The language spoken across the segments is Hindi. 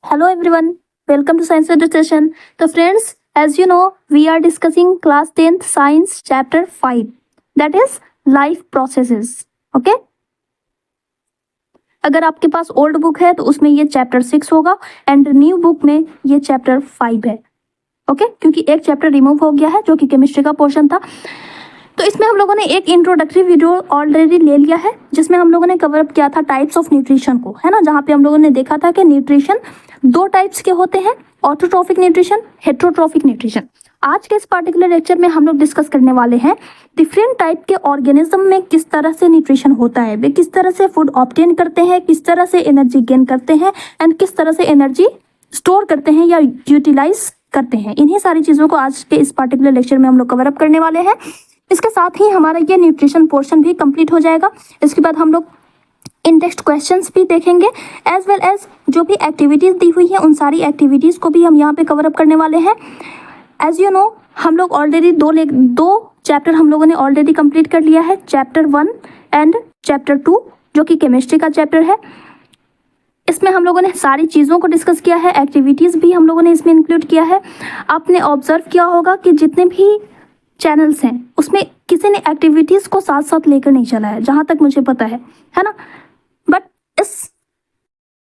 Hello everyone, welcome to Science Education. So friends, as you know, we are discussing class 10th science chapter 5, that is life processes. Okay? अगर आपके पास ओल्ड बुक है तो उसमें ये चैप्टर 6 होगा एंड न्यू बुक में ये चैप्टर 5 है. ओके क्योंकि एक चैप्टर रिमूव हो गया है जो कि केमिस्ट्री का पोर्शन था. तो इसमें हम लोगों ने एक इंट्रोडक्टरी वीडियो ऑलरेडी ले लिया है जिसमें हम लोगों ने कवर अप किया था टाइप्स ऑफ न्यूट्रिशन को, है ना, जहाँ पे हम लोगों ने देखा था कि न्यूट्रिशन दो टाइप्स के होते हैं, ऑटोट्रॉफिक न्यूट्रिशन, हेट्रोट्रॉफिक न्यूट्रिशन. आज के इस पार्टिकुलर लेक्चर में हम लोग डिस्कस करने वाले हैं डिफरेंट टाइप के ऑर्गेनिज्म में किस तरह से न्यूट्रिशन होता है, वे किस तरह से फूड ऑब्टेन करते हैं, किस तरह से एनर्जी गेन करते हैं एंड किस तरह से एनर्जी स्टोर करते हैं या यूटिलाइज करते हैं. इन्हीं सारी चीज़ों को आज के इस पार्टिकुलर लेक्चर में हम लोग कवर अप करने वाले हैं. इसके साथ ही हमारा ये न्यूट्रिशन पोर्शन भी कंप्लीट हो जाएगा. इसके बाद हम लोग इंडेक्स्ड क्वेश्चंस भी देखेंगे एज वेल एज जो भी एक्टिविटीज़ दी हुई है उन सारी एक्टिविटीज़ को भी हम यहाँ पे कवर अप करने वाले हैं. एज यू नो हम लोग ऑलरेडी दो चैप्टर हम लोगों ने ऑलरेडी कंप्लीट कर लिया है, चैप्टर 1 एंड चैप्टर 2 जो कि केमिस्ट्री का चैप्टर है. इसमें हम लोगों ने सारी चीज़ों को डिस्कस किया है, एक्टिविटीज़ भी हम लोगों ने इसमें इंक्लूड किया है. आपने ऑब्जर्व किया होगा कि जितने भी चैनल्स हैं उसमें किसी ने एक्टिविटीज़ को साथ साथ लेकर नहीं चला है जहाँ तक मुझे पता है ना. बट इस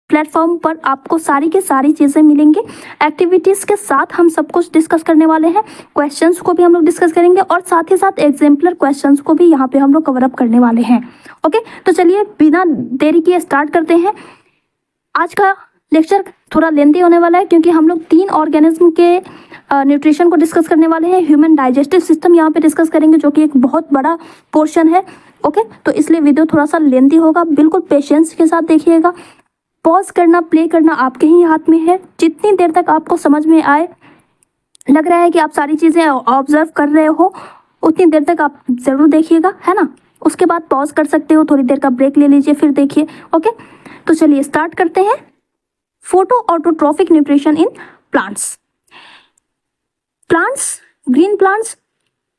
प्लेटफॉर्म पर आपको सारी की सारी चीज़ें मिलेंगी. एक्टिविटीज़ के साथ हम सब कुछ डिस्कस करने वाले हैं, क्वेश्चंस को भी हम लोग डिस्कस करेंगे और साथ ही साथ एग्जाम्पलर क्वेश्चंस को भी यहाँ पे हम लोग कवर अप करने वाले हैं. ओके तो चलिए बिना देरी किए स्टार्ट करते हैं. आज का लेक्चर थोड़ा लेंथी होने वाला है क्योंकि हम लोग 3 ऑर्गेनिज्म के न्यूट्रिशन को डिस्कस करने वाले हैं. ह्यूमन डाइजेस्टिव सिस्टम यहाँ पे डिस्कस करेंगे जो कि एक बहुत बड़ा पोर्शन है. ओके तो इसलिए वीडियो थोड़ा सा लेंथी होगा, बिल्कुल पेशेंस के साथ देखिएगा. पॉज करना प्ले करना आपके ही हाथ में है. जितनी देर तक आपको समझ में आए, लग रहा है कि आप सारी चीज़ें ऑब्जर्व कर रहे हो, उतनी देर तक आप ज़रूर देखिएगा, है ना. उसके बाद पॉज कर सकते हो, थोड़ी देर का ब्रेक ले लीजिए फिर देखिए. ओके तो चलिए स्टार्ट करते हैं. Photo autotrophic nutrition in plants. Plants, green plants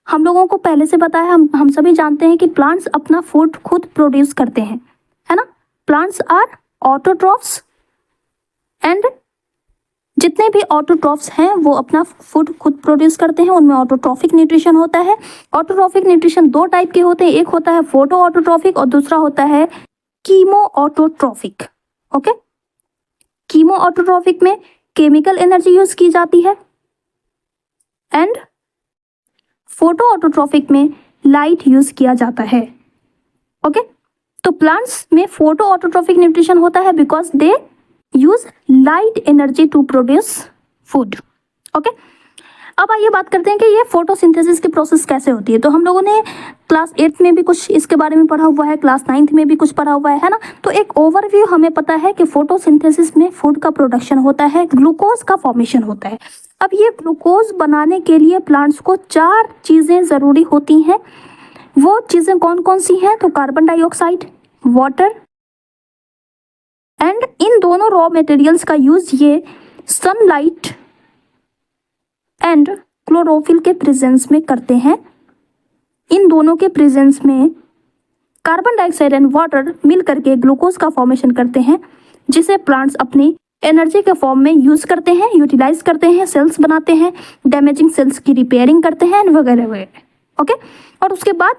हम लोगों को पहले से पता है, हम सभी जानते हैं कि प्लांट्स अपना फूड खुद प्रोड्यूस करते हैं, है ना. प्लांट्स आर ऑटोट्रॉफ्स एंड जितने भी ऑटोट्रॉफ्स हैं वो अपना फूड खुद प्रोड्यूस करते हैं, उनमें ऑटोट्रॉफिक न्यूट्रिशन होता है. ऑटोट्रॉफिक न्यूट्रिशन 2 टाइप के होते हैं, एक होता है फोटो ऑटोट्रॉफिक और दूसरा होता है chemo autotrophic. Okay chemo autotrophic में केमिकल एनर्जी यूज की जाती है एंड फोटो ऑटोट्रॉफिक में लाइट यूज किया जाता है. ओके तो प्लांट्स में फोटो ऑटोट्रॉफिक न्यूट्रिशन होता है because they use light energy to produce food. Okay अब आइए बात करते हैं कि ये फोटोसिंथेसिस की प्रोसेस कैसे होती है. तो हम लोगों ने क्लास 8th में भी कुछ इसके बारे में पढ़ा हुआ है, क्लास 9th में भी कुछ पढ़ा हुआ है ना. तो एक ओवरव्यू हमें पता है कि फोटोसिंथेसिस में फूड का प्रोडक्शन होता है, ग्लूकोज का फॉर्मेशन होता है. अब ये ग्लूकोज बनाने के लिए प्लांट्स को 4 चीज़ें ज़रूरी होती हैं. वो चीज़ें कौन कौन सी हैं? तो carbon dioxide, water and in दोनों रॉ मटेरियल्स का यूज ये सनलाइट एंड क्लोरोफिल के प्रेजेंस में करते हैं. इन दोनों के प्रेजेंस में कार्बन डाइऑक्साइड एंड वाटर मिल करके ग्लूकोज का फॉर्मेशन करते हैं जिसे प्लांट्स अपनी एनर्जी के फॉर्म में यूज करते हैं, यूटिलाइज करते हैं, सेल्स बनाते हैं, डैमेजिंग सेल्स की रिपेयरिंग करते हैं वगैरह वगैरह. ओके और उसके बाद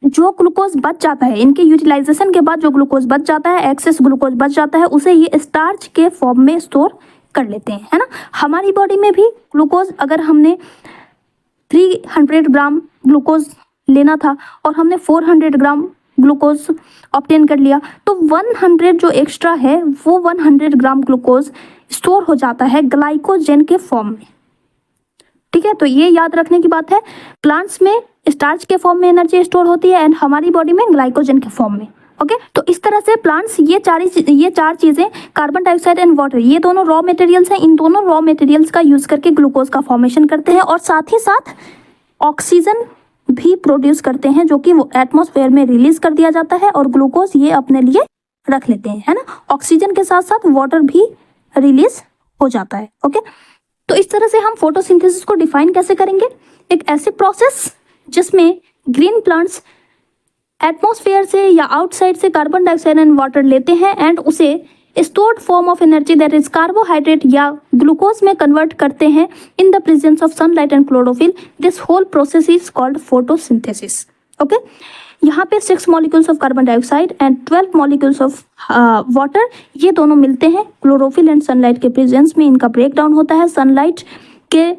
जो ग्लूकोज बच जाता है, इनके यूटिलाइजेशन के बाद जो ग्लूकोज बच जाता है, एक्सेस ग्लूकोज बच जाता है, उसे ये स्टार्च के फॉर्म में स्टोर कर लेते हैं, है ना. हमारी बॉडी में भी ग्लूकोज अगर हमने 300 ग्राम ग्लूकोज लेना था और हमने 400 ग्राम ग्लूकोज ऑब्टेन कर लिया तो 100 जो एक्स्ट्रा है वो 100 ग्राम ग्लूकोज स्टोर हो जाता है ग्लाइकोजन के फॉर्म में. ठीक है तो ये याद रखने की बात है. प्लांट्स में स्टार्च के फॉर्म में एनर्जी स्टोर होती है एंड हमारी बॉडी में ग्लाइकोजन के फॉर्म में. ओके तो इस तरह से प्लांट्स ये 4 चीज़ें कार्बन डाइऑक्साइड एंड वाटर ये दोनों रॉ मटेरियल्स हैं, इन दोनों रॉ मटेरियल्स का यूज करके ग्लूकोज का फॉर्मेशन करते हैं और साथ ही साथ ऑक्सीजन भी प्रोड्यूस करते हैं जो कि वो एटमॉस्फेयर में रिलीज कर दिया जाता है और ग्लूकोज ये अपने लिए रख लेते हैं, है ना. ऑक्सीजन के साथ साथ वाटर भी रिलीज हो जाता है. ओके तो इस तरह से हम फोटोसिंथेसिस को डिफाइन कैसे करेंगे? एक ऐसे प्रोसेस जिसमें ग्रीन प्लांट्स एटमॉस्फेयर से या आउटसाइड से कार्बन डाइऑक्साइड एंड वाटर लेते हैं एंड उसे stored form of energy that is carbohydrate या ग्लूकोज में कन्वर्ट करते हैं in the presence of sunlight and chlorophyll. This whole process is called photosynthesis. Okay, यहाँ पे 6 molecules of carbon dioxide and 12 molecules of water, ये दोनों मिलते हैं क्लोरोफिल एंड सनलाइट के प्रेजेंस में। इनका ब्रेक डाउन होता है। सनलाइट के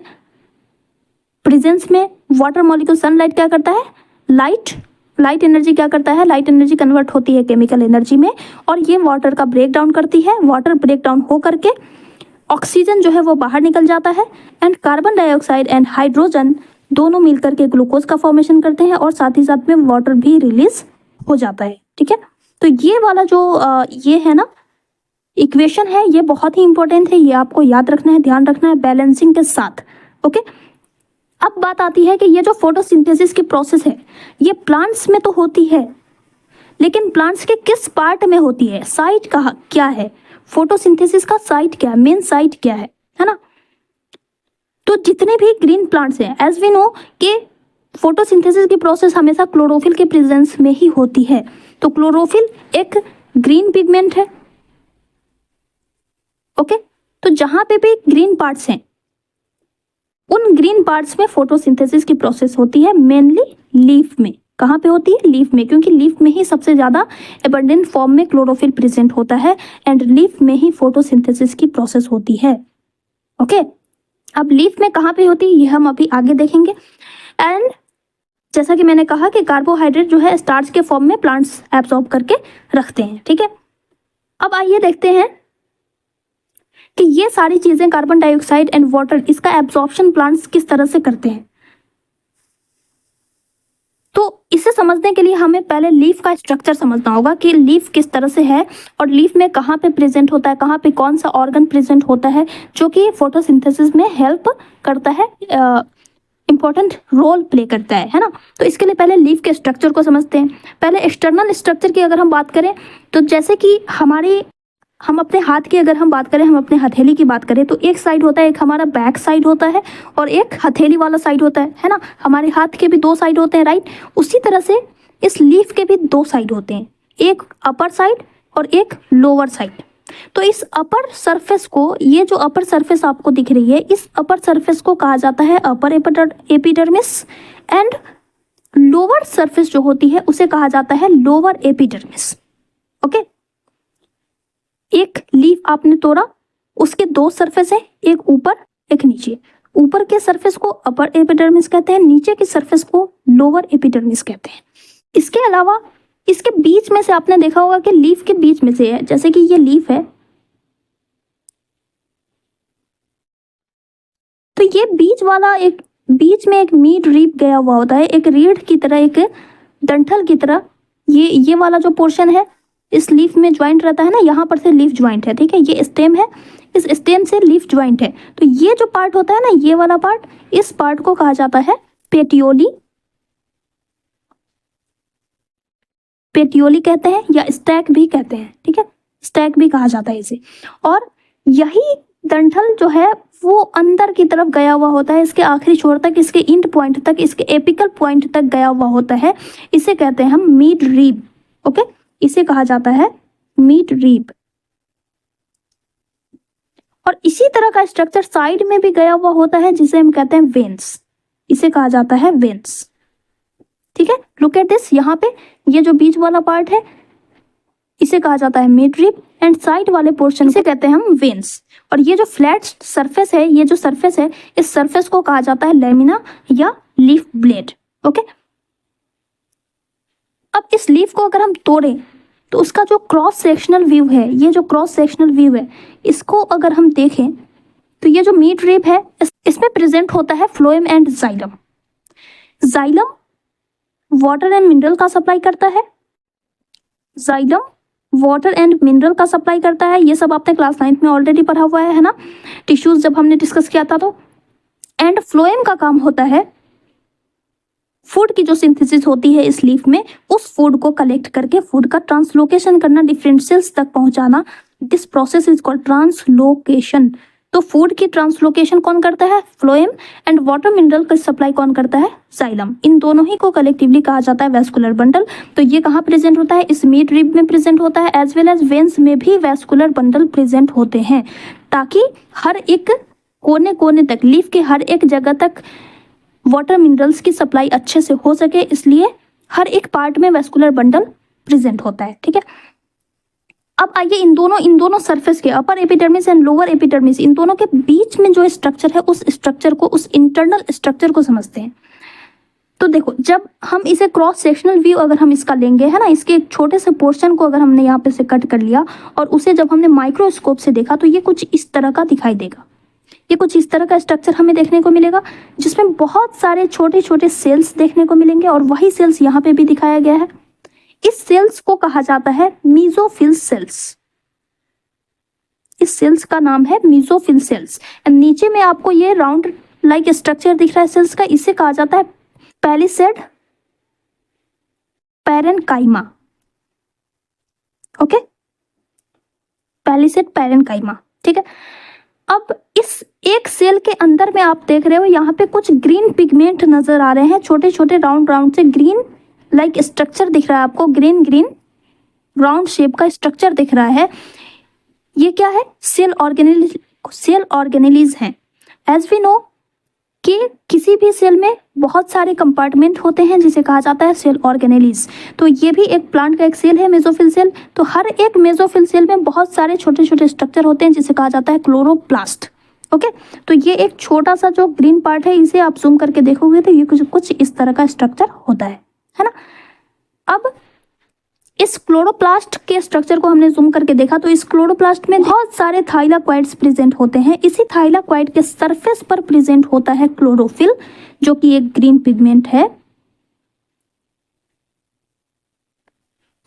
प्रेजेंस में वाटर मॉलिक्यूल सनलाइट क्या करता है, लाइट एनर्जी क्या करता है, लाइट एनर्जी कन्वर्ट होती है केमिकल एनर्जी में और ये वाटर का ब्रेक डाउन करती है। वाटर ब्रेक डाउन हो करके ऑक्सीजन जो है वो बाहर निकल जाता है and carbon dioxide and hydrogen दोनों मिलकर के ग्लूकोज का फॉर्मेशन करते हैं और साथ ही साथ में वाटर भी रिलीज हो जाता है। ठीक है, तो ये वाला जो ये है ना इक्वेशन है, ये बहुत ही इंपॉर्टेंट है, ये आपको याद रखना है, ध्यान रखना है बैलेंसिंग के साथ। ओके, अब बात आती है कि ये जो फोटोसिंथेसिस की प्रोसेस है ये प्लांट्स में तो होती है, लेकिन प्लांट्स के किस पार्ट में होती है, साइट कहाँ क्या है, फोटोसिंथेसिस का साइट क्या है, मेन साइट क्या है ना। तो जितने भी ग्रीन प्लांट्स हैं, एज वी नो कि फोटोसिंथेसिस की प्रोसेस हमेशा क्लोरोफिल के प्रेजेंस में ही होती है। तो क्लोरोफिल एक ग्रीन पिगमेंट है। ओके, तो जहां पे भी ग्रीन पार्ट्स हैं उन ग्रीन पार्ट्स में फोटोसिंथेसिस की प्रोसेस होती है, मेनली लीफ में। कहाँ पे होती है, लीफ में, क्योंकि लीफ में ही सबसे ज्यादा एबंडेंट फॉर्म में क्लोरोफिल प्रेजेंट होता है एंड लीफ में ही फोटोसिंथेसिस की प्रोसेस होती है। ओके, अब लीफ में कहाँ पे होती है ये हम अभी आगे देखेंगे। एंड जैसा कि मैंने कहा कि कार्बोहाइड्रेट जो है स्टार्च के फॉर्म में प्लांट्स एब्सॉर्ब करके रखते हैं। ठीक है, अब आइए देखते हैं कि ये सारी चीजें कार्बन डाइऑक्साइड एंड वाटर, इसका एब्जॉर्प्शन प्लांट्स किस तरह से करते हैं। तो इसे समझने के लिए हमें पहले लीफ का स्ट्रक्चर समझना होगा कि लीफ किस तरह से है और लीफ में कहाँ पे प्रेजेंट होता है, कहाँ पे कौन सा ऑर्गन प्रेजेंट होता है जो कि फोटोसिंथेसिस में हेल्प करता है, इंपॉर्टेंट रोल प्ले करता है ना। तो इसके लिए पहले लीफ के स्ट्रक्चर को समझते हैं। पहले एक्सटर्नल स्ट्रक्चर की अगर हम बात करें तो जैसे कि हम अपने हाथ की अगर हम बात करें, हम अपने हथेली की बात करें तो एक साइड होता है, एक हमारा बैक साइड होता है और एक हथेली वाला साइड होता है ना। हमारे हाथ के भी 2 साइड होते हैं, राइट। उसी तरह से इस लीफ के भी 2 साइड होते हैं, एक अपर साइड और एक लोअर साइड। तो इस अपर सरफेस को, ये जो अपर सरफेस आपको दिख रही है, इस अपर सरफेस को कहा जाता है अपर एपिडर्मिस एंड लोअर सरफेस जो होती है उसे कहा जाता है लोअर एपिडर्मिस। ओके, एक लीफ आपने तोड़ा, उसके 2 सरफेस है, एक ऊपर एक नीचे। ऊपर के सरफेस को अपर एपिडर्मिस कहते हैं, नीचे की सरफेस को लोअर एपिडर्मिस कहते हैं। इसके अलावा इसके बीच में से आपने देखा होगा कि लीफ के बीच में से है, जैसे कि ये लीफ है तो ये बीच में एक मिड रीप गया हुआ होता है, एक रीढ़ की तरह, एक डंठल की तरह। ये वाला जो पोर्शन है इस लीफ में ज्वाइंट रहता है ना, यहाँ पर से लीफ ज्वाइंट है। ठीक है, ये स्टेम है, इस स्टेम से लीफ ज्वाइंट है। तो ये जो पार्ट होता है ना, ये वाला पार्ट, इस पार्ट को कहा जाता है पेटियोली कहते हैं या स्टैक भी कहते हैं। ठीक है, स्टैक भी कहा जाता है इसे। और यही डंठल जो है वो अंदर की तरफ गया हुआ होता है, इसके आखिरी छोर तक, इसके इंड पॉइंट तक, इसके एपिकल पॉइंट तक गया हुआ होता है। इसे कहते हैं हम मिड रीब। ओके, इसे कहा जाता है मिड रीब। और इसी तरह का स्ट्रक्चर साइड में भी गया हुआ होता है जिसे हम कहते हैं वेन्स, इसे कहा जाता है वेन्स। ठीक है, लुक एट दिस, यहाँ पे ये जो बीच वाला पार्ट है इसे कहा जाता है मिड रिब एंड साइड वाले पोर्शन से कहते हैं हम वेन्स। और ये जो फ्लैट सरफेस है, ये जो सरफेस है, इस सरफेस को कहा जाता है लेमिना या लीफ ब्लेड। ओके, अब इस लीफ को अगर हम तोड़ें तो उसका जो क्रॉस सेक्शनल व्यू है, ये जो क्रॉस सेक्शनल व्यू है, इसको अगर हम देखें तो ये जो मिड रिब है इसमें प्रेजेंट होता है phloem and xylem. Xylem water and mineral का सप्लाई करता है, जाइलम वाटर एंड मिनरल का सप्लाई करता है। ये सब आपने क्लास 9th में ऑलरेडी पढ़ा हुआ है ना, टिश्यूज जब हमने डिस्कस किया था तो। एंड फ्लोएम का काम होता है फूड की जो सिंथेसिस होती है इस लीफ में, उस फूड को कलेक्ट करके फूड का ट्रांसलोकेशन करना, डिफरेंट सेल्स तक पहुंचाना। This process is called translocation. तो फूड की ट्रांसलोकेशन कौन करता है? फ्लोएम। एंड वाटर मिनरल का सप्लाई कौन करता है? जाइलम। इन दोनों ही को कलेक्टिवली कहा जाता है वैस्कुलर बंडल। तो ये कहाँ प्रेजेंट होता है? इस मिड रिब में प्रेजेंट होता है, एज वेल एज वेन्स में भी वैस्कुलर बंडल प्रेजेंट होते हैं, ताकि हर एक कोने कोने तक, लीफ के हर एक जगह तक वाटर मिनरल्स की सप्लाई अच्छे से हो सके, इसलिए हर एक पार्ट में वैस्कुलर बंडल प्रेजेंट होता है। ठीक है, अब आइए इन दोनों सरफेस के, upper epidermis and lower epidermis, इन दोनों के बीच में जो स्ट्रक्चर है, उस स्ट्रक्चर को, उस इंटरनल स्ट्रक्चर को समझते हैं। तो देखो, जब हम इसे क्रॉस सेक्शनल व्यू अगर हम इसका लेंगे, है ना, इसके एक छोटे से पोर्शन को अगर हमने यहाँ पे से कट कर लिया और उसे जब हमने माइक्रोस्कोप से देखा, तो ये कुछ इस तरह का दिखाई देगा। ये कुछ इस तरह का स्ट्रक्चर हमें देखने को मिलेगा, जिसमें बहुत सारे छोटे छोटे सेल्स देखने को मिलेंगे, और वही सेल्स यहाँ पे भी दिखाया गया है। इस सेल्स को कहा जाता है मीजोफिल सेल्स। इस सेल्स का नाम है मीजोफिल सेल्स। एंड नीचे में आपको ये राउंड लाइक स्ट्रक्चर दिख रहा है सेल्स का, इसे कहा जाता है palisade parenchyma. Okay, palisade parenchyma. ठीक है, अब इस एक सेल के अंदर में आप देख रहे हो यहाँ पे कुछ ग्रीन पिगमेंट नजर आ रहे हैं, छोटे छोटे राउंड राउंड से ग्रीन लाइक स्ट्रक्चर दिख रहा है आपको, ग्रीन ग्रीन राउंड शेप का स्ट्रक्चर दिख रहा है। ये क्या है? सेल ऑर्गेनेलीज हैं। एज वी नो कि किसी भी सेल में बहुत सारे कंपार्टमेंट होते हैं, जिसे कहा जाता है सेल ऑर्गेनेलीज। तो ये भी एक प्लांट का एक सेल है, मेसोफिल सेल। तो हर एक मेसोफिल सेल में बहुत सारे छोटे छोटे स्ट्रक्चर होते हैं, जिसे कहा जाता है क्लोरोप्लास्ट। ओके, तो ये एक छोटा सा जो ग्रीन पार्ट है, इसे आप जूम करके देखोगे तो ये कुछ इस तरह का स्ट्रक्चर होता है ना। अब इस क्लोरोप्लास्ट के स्ट्रक्चर को हमने जूम करके देखा, तो इस क्लोरोप्लास्ट में बहुत सारे थाइलाक्वाइड्स प्रेजेंट होते हैं। इसी थाइलाक्वाइड के सरफेस पर प्रेजेंट होता है क्लोरोफिल, जो कि एक ग्रीन पिगमेंट है।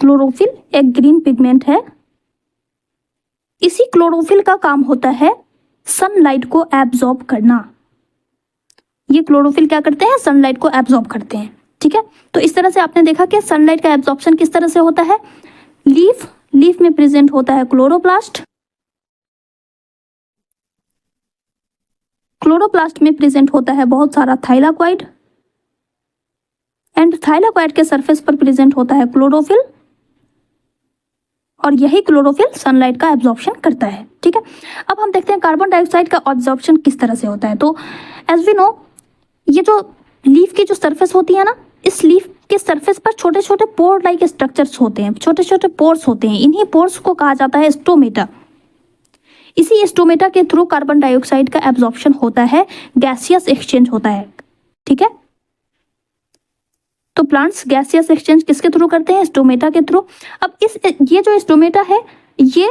क्लोरोफिल एक ग्रीन पिगमेंट है। इसी क्लोरोफिल का काम होता है सनलाइट को एब्जॉर्ब करना। ये क्लोरोफिल क्या करते हैं? सनलाइट को एब्जॉर्ब करते हैं। ठीक है, तो इस तरह से आपने देखा कि सनलाइट का एब्जॉर्प्शन किस तरह से होता है। लीफ में प्रेजेंट होता है क्लोरोप्लास्ट, क्लोरोप्लास्ट में प्रेजेंट होता है बहुत सारा थाइलाक्वाइड, एंड थाइलाक्वाइड के सरफेस पर प्रेजेंट होता है क्लोरोफिल, और यही क्लोरोफिल सनलाइट का एब्जॉर्प्शन करता है। ठीक है, अब हम देखते हैं कार्बन डाइऑक्साइड का एब्जॉर्प्शन किस तरह से होता है। तो एज वी नो, ये जो लीफ की जो सरफेस होती है ना, इस लीफ के सरफेस पर छोटे छोटे पोर लाइक स्ट्रक्चर्स होते हैं, छोटे छोटे पोर्स होते हैं। इन्हीं पोर्स को कहा जाता है स्टोमेटा। इसी स्टोमेटा के थ्रू कार्बन डाइऑक्साइड का एब्जॉर्प्शन होता है, गैसियस एक्सचेंज होता है। ठीक है, तो प्लांट्स गैसियस एक्सचेंज किसके थ्रू करते हैं? स्टोमेटा के थ्रू। अब ये जो स्टोमेटा है, ये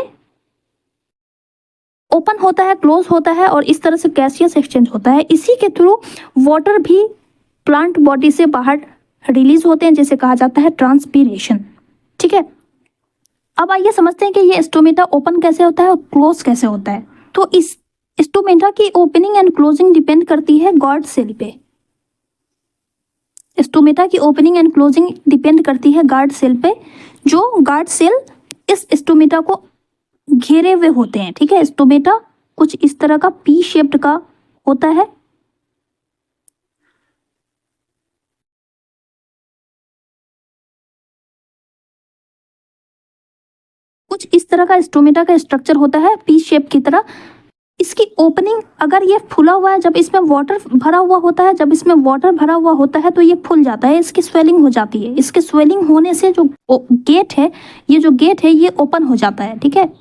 ओपन होता है, क्लोज होता है, और इस तरह से गैसियस एक्सचेंज होता है। इसी के थ्रू वाटर भी प्लांट बॉडी से बाहर रिलीज होते हैं, जिसे कहा जाता है ट्रांसपीरेशन। ठीक है, अब आइए समझते हैं कि ये स्टोमेटा ओपन कैसे होता है और क्लोज कैसे होता है। तो इस स्टोमेटा की ओपनिंग एंड क्लोजिंग डिपेंड करती है गार्ड सेल पे। स्टोमेटा की ओपनिंग एंड क्लोजिंग डिपेंड करती है गार्ड सेल पे, जो गार्ड सेल इस स्टोमेटा को घेरे हुए होते हैं। ठीक है, स्टोमेटा कुछ इस तरह का पी शेप्ड का होता है। कुछ इस तरह का स्टोमेटा का स्ट्रक्चर होता है, पी शेप की तरह। इसकी ओपनिंग, अगर ये फुला हुआ है, जब इसमें वाटर भरा हुआ होता है, जब इसमें वाटर भरा हुआ होता है तो ये फूल जाता है, इसकी स्वेलिंग हो जाती है। इसके स्वेलिंग होने से जो गेट है, ये जो गेट है, ये ओपन हो जाता है। ठीक है,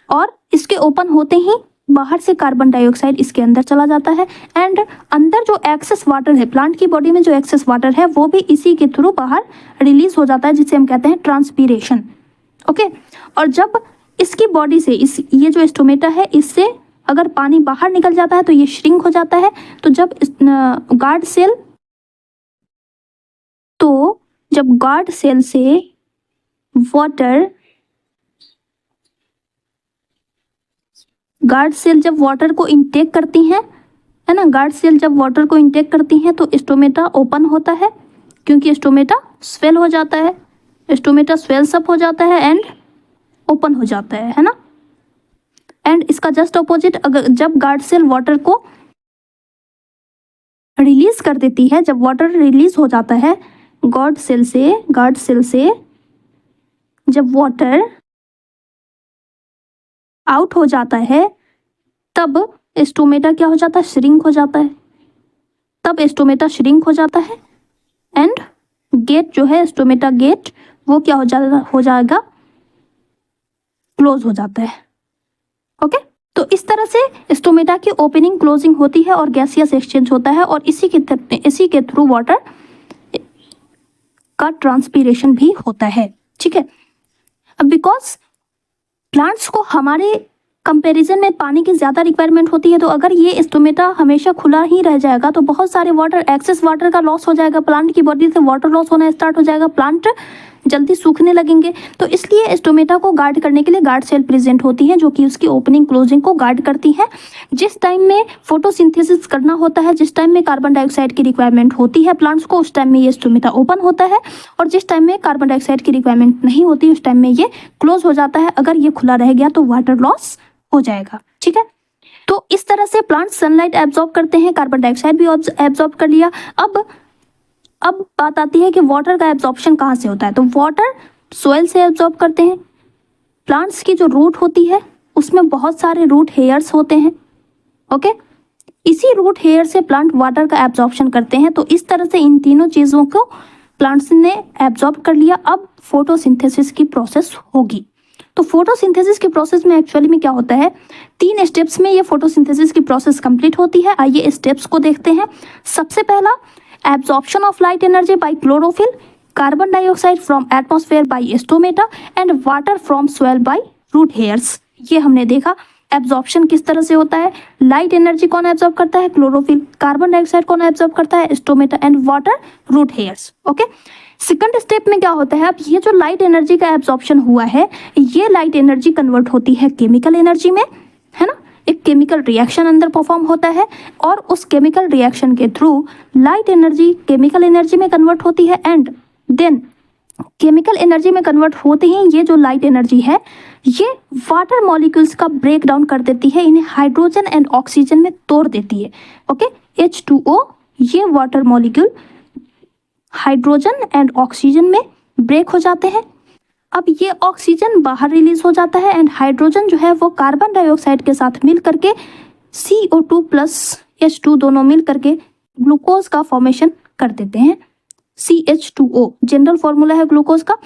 और इसके ओपन होते ही बाहर से कार्बन डाइऑक्साइड इसके अंदर चला जाता है, एंड अंदर जो एक्सेस वाटर है, प्लांट की बॉडी में जो एक्सेस वाटर है, वो भी इसी के थ्रू बाहर रिलीज हो जाता है, जिसे हम कहते हैं ट्रांसपीरेशन। ओके, और जब इसकी बॉडी से ये जो स्टोमेटा है, इससे अगर पानी बाहर निकल जाता है तो ये श्रिंक हो जाता है। तो जब गार्ड सेल से वाटर, गार्ड सेल जब वाटर को इनटेक करती हैं, है ना, गार्ड सेल जब वाटर को इनटेक करती हैं तो स्टोमेटा ओपन होता है, क्योंकि स्टोमेटा स्वेल हो जाता है, स्टोमेटा स्वेल्स अप हो जाता है एंड ओपन हो जाता है ना। एंड इसका जस्ट अपोजिट, अगर जब गार्ड सेल वाटर को रिलीज कर देती है, जब वाटर रिलीज हो जाता है गार्ड सेल से जब वाटर आउट हो जाता है, तब स्टोमेटा क्या हो जाता है, श्रिंक हो जाता है। तब स्टोमेटा श्रिंक हो जाता है एंड गेट जो है, स्टोमेटा गेट, वो क्या हो जाएगा, क्लोज हो जाता है। ओके, तो इस तरह से स्टोमेटा की ओपनिंग क्लोजिंग होती है और गैसियस एक्सचेंज होता है, और इसी के थ्रू वाटर का ट्रांसपीरेशन भी होता है। ठीक है, अब बिकॉज प्लांट्स को हमारे कंपैरिजन में पानी की ज़्यादा रिक्वायरमेंट होती है, तो अगर ये स्टोमेटा हमेशा खुला ही रह जाएगा तो बहुत सारे एक्सेस वाटर का लॉस हो जाएगा, प्लांट की बॉडी से वाटर लॉस होना स्टार्ट हो जाएगा, प्लांट जल्दी सूखने लगेंगे। तो इसलिए स्टोमेटा को गार्ड करने के लिए गार्ड सेल प्रेजेंट होती है, जो कि उसकी ओपनिंग क्लोजिंग को गार्ड करती है। जिस टाइम में फोटोसिंथेसिस करना होता है, जिस टाइम में कार्बन डाइऑक्साइड की रिक्वायरमेंट होती है प्लांट्स को, उस टाइम में ये स्टोमेटा ओपन होता है, और जिस टाइम में कार्बन डाइऑक्साइड की रिक्वायरमेंट नहीं होती उस टाइम में ये क्लोज हो जाता है। अगर ये खुला रह गया तो वाटर लॉस हो जाएगा। ठीक है, तो इस तरह से प्लांट सनलाइट एब्जॉर्ब करते हैं, कार्बन डाइऑक्साइड भी एब्जॉर्ब कर लिया। अब बात आती है कि वाटर का एब्जॉर्प्शन कहाँ से होता है। तो वाटर सोइल से एब्जॉर्ब करते हैं। प्लांट्स की जो रूट होती है उसमें बहुत सारे रूट हेयर्स होते हैं। ओके, इसी रूट हेयर से प्लांट वाटर का एब्जॉर्प्शन करते हैं। तो इस तरह से इन तीनों चीज़ों को प्लांट्स ने एब्जॉर्ब कर लिया। अब फोटोसिंथेसिस की प्रोसेस होगी। तो फोटोसिंथेसिस की प्रोसेस में एक्चुअली में क्या होता है, 3 स्टेप्स में ये फोटोसिंथेसिस की प्रोसेस कंप्लीट होती है। आइए स्टेप्स को देखते हैं। सबसे पहला, absorption of light energy by chlorophyll, carbon dioxide from atmosphere by stomata and water from soil by root hairs. ये हमने देखा एब्जॉर्प्शन किस तरह से होता है। लाइट एनर्जी कौन एब्जॉर्ब करता है, क्लोरोफिल। कार्बन डाइऑक्साइड कौन एब्जॉर्ब करता है, stomata and water, root hairs. Okay, second step में क्या होता है, अब ये जो लाइट एनर्जी का एब्जॉर्प्शन हुआ है, ये लाइट एनर्जी कन्वर्ट होती है केमिकल एनर्जी में, है ना। एक केमिकल रिएक्शन अंदर परफॉर्म होता है और उस केमिकल रिएक्शन के through light energy chemical energy में कन्वर्ट होती है। एंड देन केमिकल एनर्जी में कन्वर्ट होते ही ये जो लाइट एनर्जी है ये वाटर मॉलिक्यूल्स का ब्रेक डाउन कर देती है, इन्हें हाइड्रोजन एंड ऑक्सीजन में तोड़ देती है। ओके, H2O, ये water molecule hydrogen and oxygen में ब्रेक हो जाते हैं। अब ये ऑक्सीजन बाहर रिलीज हो जाता है एंड हाइड्रोजन जो है वो कार्बन डाइऑक्साइड के साथ मिल करके CO2 प्लस H2 दोनों मिल करके ग्लूकोज का फॉर्मेशन कर देते हैं। CH2O जनरल फॉर्मूला है ग्लूकोज का,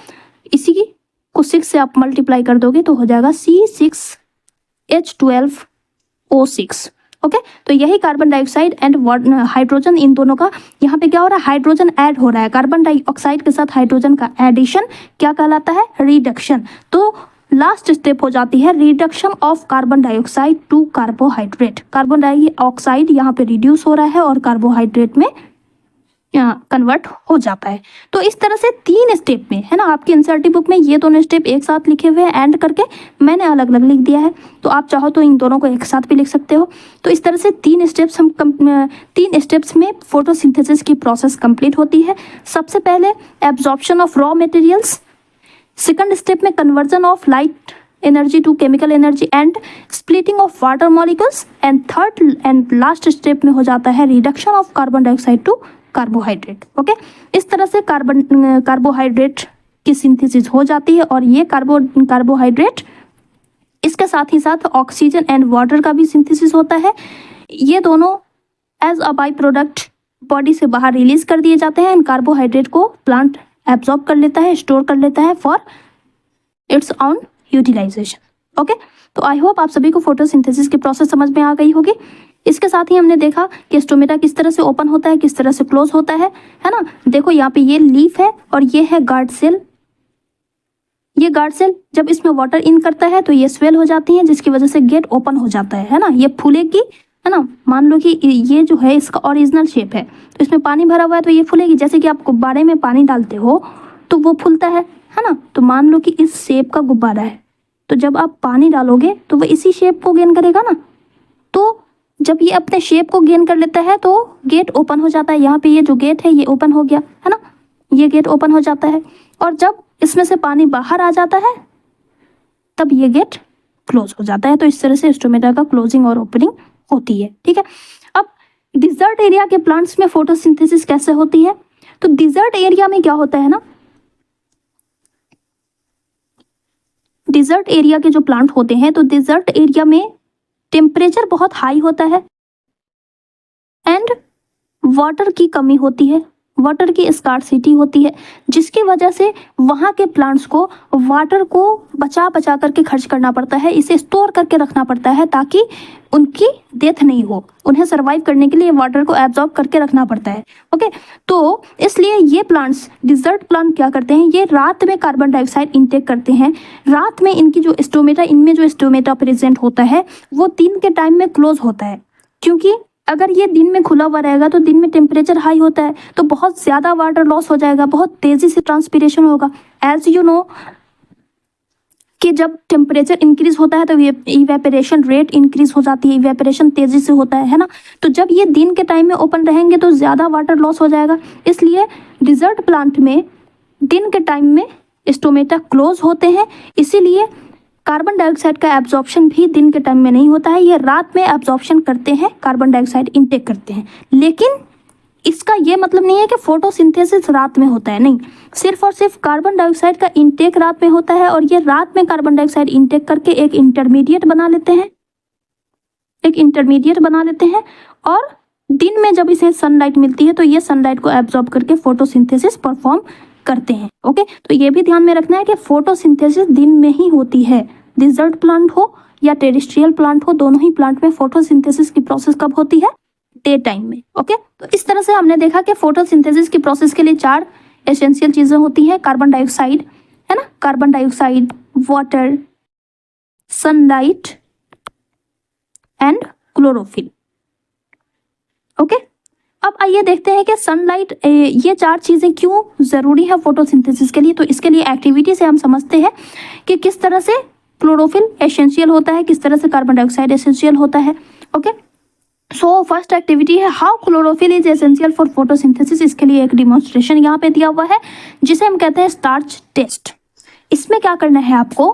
इसी को 6 से आप मल्टीप्लाई कर दोगे तो हो जाएगा C6H12O6। ओके, तो यही कार्बन डाइऑक्साइड एंड हाइड्रोजन, इन दोनों का यहाँ पे क्या हो रहा है, हाइड्रोजन ऐड हो रहा है। कार्बन डाइऑक्साइड के साथ हाइड्रोजन का एडिशन क्या कहलाता है, रिडक्शन। तो लास्ट स्टेप हो जाती है reduction of carbon dioxide to carbohydrate. Carbon dioxide यहाँ पे रिड्यूस हो रहा है और कार्बोहाइड्रेट में कन्वर्ट हो जाता है। तो इस तरह से 3 स्टेप में, है ना, आपकी एनसीईआरटी बुक में ये दोनों स्टेप एक साथ लिखे हुए हैं, एंड करके मैंने अलग अलग लिख दिया है। तो आप चाहो तो इन दोनों को एक साथ भी लिख सकते हो। तो इस तरह से 3 स्टेप्स में फोटोसिंथेसिस की प्रोसेस कंप्लीट होती है। सबसे पहले absorption of raw materials, second step में conversion of light energy to chemical energy and splitting of water molecules, and third and last step में हो जाता है reduction of carbon dioxide to carbohydrate. Okay, इस तरह से कार्बोहाइड्रेट की सिंथेसिस हो जाती है और ये कार्बोहाइड्रेट इसके साथ ही साथ ऑक्सीजन एंड वाटर का भी सिंथेसिस होता है। ये दोनों as a byproduct body से बाहर रिलीज कर दिए जाते हैं एंड कार्बोहाइड्रेट को प्लांट एब्जॉर्ब कर लेता है, स्टोर कर लेता है for its own utilisation. Okay, तो आई होप आप सभी को फोटोसिंथेसिस की प्रोसेस समझ में आ गई होगी। इसके साथ ही हमने देखा कि स्टोमेटा किस तरह से ओपन होता है, किस तरह से क्लोज होता है ना। देखो यहाँ पे ये लीफ है और ये है गार्ड सेल। ये गार्ड सेल जब इसमें वाटर इन करता है तो ये स्वेल हो जाती है, जिसकी वजह से गेट ओपन हो जाता है ना। ये फूलेगी, है ना। मान लो कि ये जो है इसका ओरिजिनल शेप है, तो इसमें पानी भरा हुआ है तो ये फूलेगी। जैसे कि आप गुब्बारे में पानी डालते हो तो वो फूलता है ना। तो मान लो कि इस शेप का गुब्बारा है, तो जब आप पानी डालोगे तो वो इसी शेप को गेन करेगा ना। तो जब ये अपने शेप को गेन कर लेता है तो गेट ओपन हो जाता है। यहाँ पे ये जो गेट है ये ओपन हो गया, है ना। ये गेट ओपन हो जाता है और जब इसमें से पानी बाहर आ जाता है तब ये गेट क्लोज हो जाता है। तो इस तरह से स्टोमेटा का क्लोजिंग और ओपनिंग होती है। ठीक है, अब डिजर्ट एरिया के प्लांट्स में फोटोसिंथेसिस कैसे होती है? तो डिजर्ट एरिया में क्या होता है ना, डिजर्ट एरिया के जो प्लांट होते हैं, तो डिजर्ट एरिया में टेम्परेचर बहुत हाई होता है एंड वाटर की कमी होती है, वाटर की स्कार्सिटी होती है, जिसकी वजह से वहाँ के प्लांट्स को वाटर को बचा बचा करके खर्च करना पड़ता है, इसे स्टोर करके रखना पड़ता है ताकि उनकी डेथ नहीं हो। उन्हें सर्वाइव करने के लिए वाटर को एब्जॉर्ब करके रखना पड़ता है। ओके, तो इसलिए ये प्लांट्स, डिजर्ट प्लांट क्या करते हैं, ये रात में कार्बन डाइऑक्साइड इनटेक करते हैं। रात में इनकी जो स्टोमेटा, इनमें जो स्टोमेटा प्रेजेंट होता है वो दिन के टाइम में क्लोज होता है, क्योंकि अगर ये दिन में खुला हुआ रहेगा तो दिन में टेम्परेचर हाई होता है, तो बहुत ज़्यादा वाटर लॉस हो जाएगा, बहुत तेज़ी से ट्रांसपीरेशन होगा। एज यू नो कि जब टेम्परेचर इंक्रीज होता है तो इवेपोरेशन रेट इंक्रीज हो जाती है, इवेपोरेशन तेज़ी से होता है ना। तो जब ये दिन के टाइम में ओपन रहेंगे तो ज़्यादा वाटर लॉस हो जाएगा, इसलिए डिजर्ट प्लांट में दिन के टाइम में स्टोमेटा क्लोज होते हैं। इसीलिए कार्बन डाइऑक्साइड का एब्जॉर्प्शन भी दिन के टाइम में नहीं होता है, ये रात में एब्जॉर्प्शन करते हैं, कार्बन डाइऑक्साइड इनटेक करते हैं। लेकिन इसका ये मतलब नहीं है कि फोटोसिंथेसिस रात में होता है, नहीं, सिर्फ और सिर्फ कार्बन डाइऑक्साइड का इनटेक रात में होता है और ये रात में कार्बन डाइऑक्साइड इनटेक करके एक इंटरमीडिएट बना लेते हैं, एक इंटरमीडिएट बना लेते हैं और दिन में जब इसे सनलाइट मिलती है तो ये सनलाइट को एब्जॉर्ब करके फोटोसिंथेसिस परफॉर्म करते हैं। ओके, तो ये भी ध्यान में रखना है कि फोटोसिंथेसिस दिन में ही होती है, डिजर्ट प्लांट हो या टेरेस्ट्रियल प्लांट हो, दोनों ही प्लांट में फोटोसिंथेसिस की प्रोसेस कब होती है? डे टाइम में। ओके, तो इस तरह से हमने देखा कि फोटोसिंथेसिस की प्रोसेस के लिए 4 एसेंशियल चीजें होती हैं, कार्बन डाइऑक्साइड, है ना, carbon dioxide, water, sunlight and chlorophyll. Okay, अब आइए देखते हैं कि सनलाइट, ये 4 चीजें क्यों जरूरी है फोटोसिंथेसिस के लिए। तो इसके लिए एक्टिविटी से हम समझते हैं कि किस तरह से क्लोरोफिल एसेंशियल होता है, किस तरह से कार्बन डाइऑक्साइड एसेंशियल होता है। ओके, सो फर्स्ट एक्टिविटी है how chlorophyll is essential for photosynthesis. इसके लिए एक डिमॉन्स्ट्रेशन यहाँ पे दिया हुआ है जिसे हम कहते हैं स्टार्च टेस्ट। इसमें क्या करना है आपको,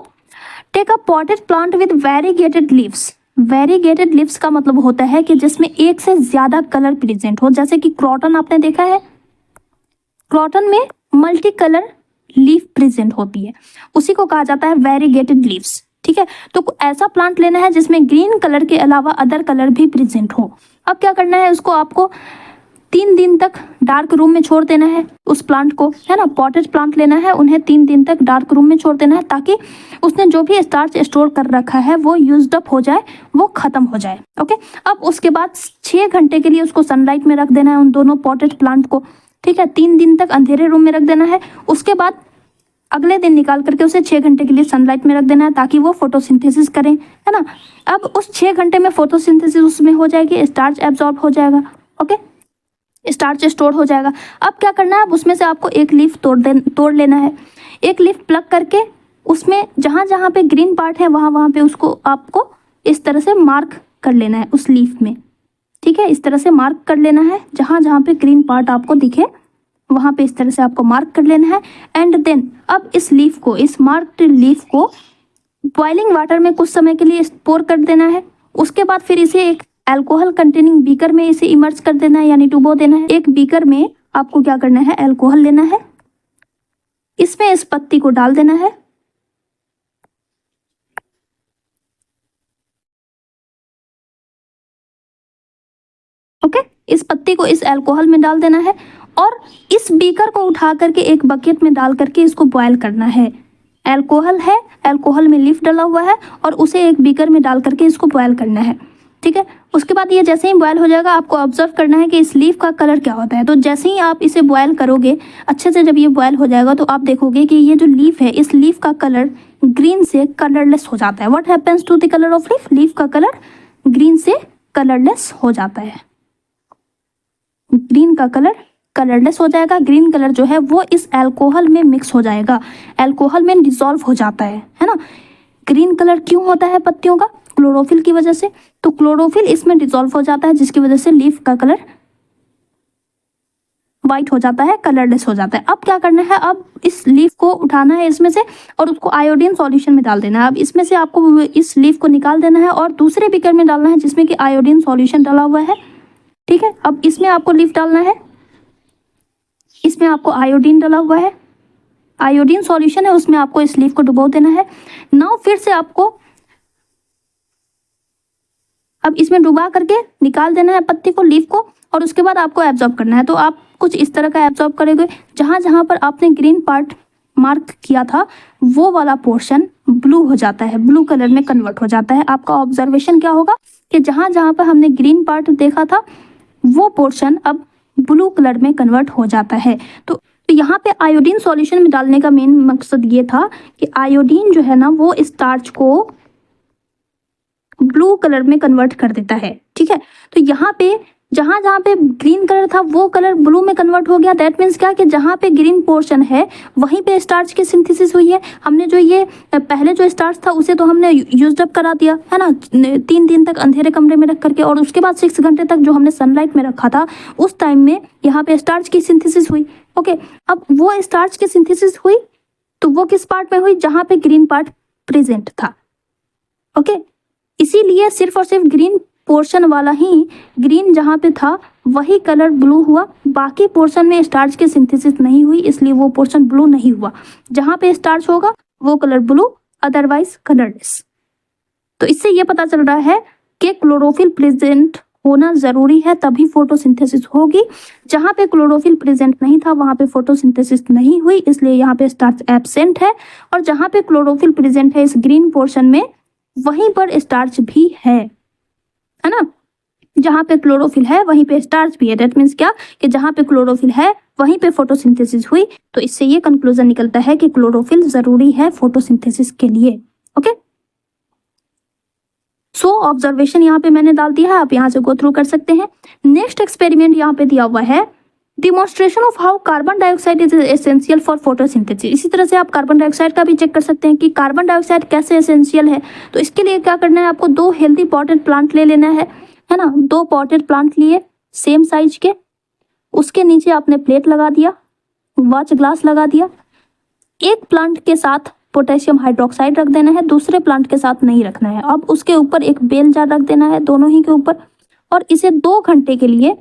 take a potted plant with variegated leaves. Variegated leaves का मतलब होता है कि जिसमें एक से ज्यादा कलर प्रेजेंट हो, जैसे कि क्रॉटन आपने देखा है, क्रॉटन में मल्टी कलर लीफ प्रेजेंट होती है, उसी को कहा जाता है वेरीगेटेड लीव्स। ठीक है, तो ऐसा प्लांट लेना है जिसमें ग्रीन कलर के अलावा अदर कलर भी प्रेजेंट हो। अब क्या करना है, उसको आपको 3 दिन तक डार्क रूम में छोड़ देना है उस प्लांट को, है ना, पॉटेड प्लांट लेना है, उन्हें 3 दिन तक डार्क रूम में छोड़ देना है ताकि उसने जो भी स्टार्च स्टोर कर रखा है वो यूज्ड अप हो जाए, वो खत्म हो जाए। ओके, अब उसके बाद 6 घंटे के लिए उसको सनलाइट में रख देना है उन दोनों पॉटेड प्लांट को। ठीक है, 3 दिन तक अंधेरे रूम में रख देना है, उसके बाद अगले दिन निकाल करके उसे 6 घंटे के लिए सनलाइट में रख देना है ताकि वो फोटोसिंथेसिस करें, है ना। अब उस 6 घंटे में फोटोसिंथेसिस उसमें हो जाएगी, स्टार्च एब्जॉर्ब हो जाएगा। ओके, स्टार्च स्टोर हो जाएगा। अब क्या करना है, अब उसमें से आपको एक लीफ तोड़ लेना है, एक लीफ प्लग करके उसमें जहाँ जहाँ पे ग्रीन पार्ट है वहाँ वहाँ पे उसको आपको इस तरह से मार्क कर लेना है उस लीफ में। ठीक है, इस तरह से मार्क कर लेना है, जहाँ जहाँ पे ग्रीन पार्ट आपको दिखे वहाँ पे इस तरह से आपको मार्क कर लेना है। एंड देन अब इस लीफ को, इस मार्क्ड लीफ को बॉइलिंग वाटर में कुछ समय के लिए पोर कर देना है। उसके बाद फिर इसे एक अल्कोहल कंटेनिंग बीकर में इसे इमर्ज कर देना है, यानी डुबो देना है। एक बीकर में आपको क्या करना है, अल्कोहल लेना है, इसमें इस पत्ती को डाल देना है। ओके, इस पत्ती को इस अल्कोहल में डाल देना है और इस बीकर को उठा करके एक बकेट में डाल करके इसको बॉयल करना है। अल्कोहल है, अल्कोहल में लीफ डाला हुआ है और उसे एक बीकर में डाल करके इसको बॉयल करना है। ठीक है, उसके बाद ये जैसे ही बॉयल हो जाएगा आपको ऑब्जर्व करना है कि इस लीफ का कलर क्या होता है। तो जैसे ही आप इसे बॉयल करोगे अच्छे से, जब ये बॉयल हो जाएगा तो आप देखोगे कि ये जो लीफ है, इस लीफ का कलर ग्रीन से कलरलेस हो जाता है। What happens to the colour of leaf, leaf का कलर ग्रीन से कलरलेस हो जाता है। ग्रीन का कलर कलरलेस हो जाएगा, ग्रीन कलर जो है वो इस अल्कोहल में मिक्स हो जाएगा, अल्कोहल में डिसॉल्व हो जाता है ना। ग्रीन कलर क्यों होता है पत्तियों का, क्लोरोफिल की वजह से। तो क्लोरोफिल इसमें डिसॉल्व हो जाता है जिसकी वजह से लीफ का कलर वाइट हो जाता है, कलरलेस हो जाता है। अब क्या करना है, अब इस लीफ को उठाना है इसमें से और उसको आयोडीन सॉल्यूशन में डाल देना है। अब इसमें से आपको इस लीफ को निकाल देना है और दूसरे बीकर में डालना है जिसमें कि आयोडीन सॉल्यूशन डाला हुआ है। ठीक है, अब इसमें आपको लीफ डालना है, इसमें आपको आयोडीन डाला हुआ है, आयोडीन सॉल्यूशन है, उसमें आपको इस लीफ को डुबो देना है। नाउ फिर से आपको अब इसमें डुबा करके निकाल देना है पत्ती को, लीफ को, और उसके बाद आपको एब्जॉर्ब करना है। तो आप कुछ इस तरह का एब्जॉर्ब करेंगे, जहां जहां पर आपने ग्रीन पार्ट मार्क किया था वो वाला पोर्शन ब्लू हो जाता है, ब्लू कलर में कन्वर्ट हो जाता है। आपका ऑब्जर्वेशन क्या होगा कि जहां जहां पर हमने ग्रीन पार्ट देखा था वो पोर्शन अब ब्लू कलर में कन्वर्ट हो जाता है। तो यहाँ पे आयोडीन सॉल्यूशन में डालने का मेन मकसद ये था कि आयोडीन जो है ना वो स्टार्च को ब्लू कलर में कन्वर्ट कर देता है। ठीक है, तो यहाँ पे जहां जहां पे ग्रीन कलर था वो कलर ब्लू में कन्वर्ट हो गया। दैट मीन्स क्या कि जहां पे ग्रीन पोर्शन है वहीं पे स्टार्च की सिंथेसिस हुई है। हमने जो ये पहले जो स्टार्च था उसे तो हमने यूज्ड अप करा दिया है ना, 3 दिन तक अंधेरे कमरे में रख करके, और उसके बाद 6 घंटे तक जो हमने सनलाइट में रखा था उस टाइम में यहाँ पे स्टार्च की सिंथेसिस हुई। ओके, अब वो स्टार्च की सिंथेसिस हुई तो वो किस पार्ट में हुई, जहां पे ग्रीन पार्ट प्रेजेंट था। ओके, इसीलिए सिर्फ और सिर्फ ग्रीन पोर्शन वाला ही, ग्रीन जहां पे था वही कलर ब्लू हुआ, बाकी पोर्शन में स्टार्च की सिंथेसिस नहीं हुई, इसलिए वो पोर्शन ब्लू नहीं हुआ। जहां पे स्टार्च होगा वो कलर ब्लू, अदरवाइज कलरलेस। तो इससे ये पता चल रहा है कि क्लोरोफिल प्रेजेंट होना जरूरी है तभी फोटोसिंथेसिस होगी। जहां पे क्लोरोफिल प्रेजेंट नहीं था वहां पे फोटोसिंथेसिस नहीं हुई, इसलिए यहाँ पे स्टार्च एब्सेंट है। और जहां पे क्लोरोफिल प्रेजेंट है इस ग्रीन पोर्शन में वहीं पर स्टार्च भी है ना। जहां पे क्लोरोफिल है वहीं पे स्टार्च भी है। दैट मीन्स क्या कि जहां पे क्लोरोफिल है वहीं पे फोटोसिंथेसिस हुई। तो इससे ये कंक्लूजन निकलता है कि क्लोरोफिल जरूरी है फोटोसिंथेसिस के लिए। ओके, सो ऑब्जर्वेशन यहाँ पे मैंने डाल दिया है, आप यहाँ से गो थ्रू कर सकते हैं। नेक्स्ट एक्सपेरिमेंट यहाँ पे दिया हुआ है, demonstration of how carbon dioxide is essential for photosynthesis. इसी तरह से आप कार्बन डाइऑक्साइड का भी चेक कर सकते हैं कि कार्बन डाइऑक्साइड कैसे एसेंशियल है। तो इसके लिए क्या करना है, आपको 2 हेल्दी पॉटेड प्लांट ले लेना है ना। 2 पॉटेड प्लांट लिए सेम साइज के, उसके नीचे आपने प्लेट लगा दिया, वॉच ग्लास लगा दिया। एक प्लांट के साथ पोटेशियम हाइड्रोक्साइड रख देना है, दूसरे प्लांट के साथ नहीं रखना है। अब उसके ऊपर एक बेल जार रख देना है, दोनों ही के ऊपर, और इसे 2 घंटे के लिए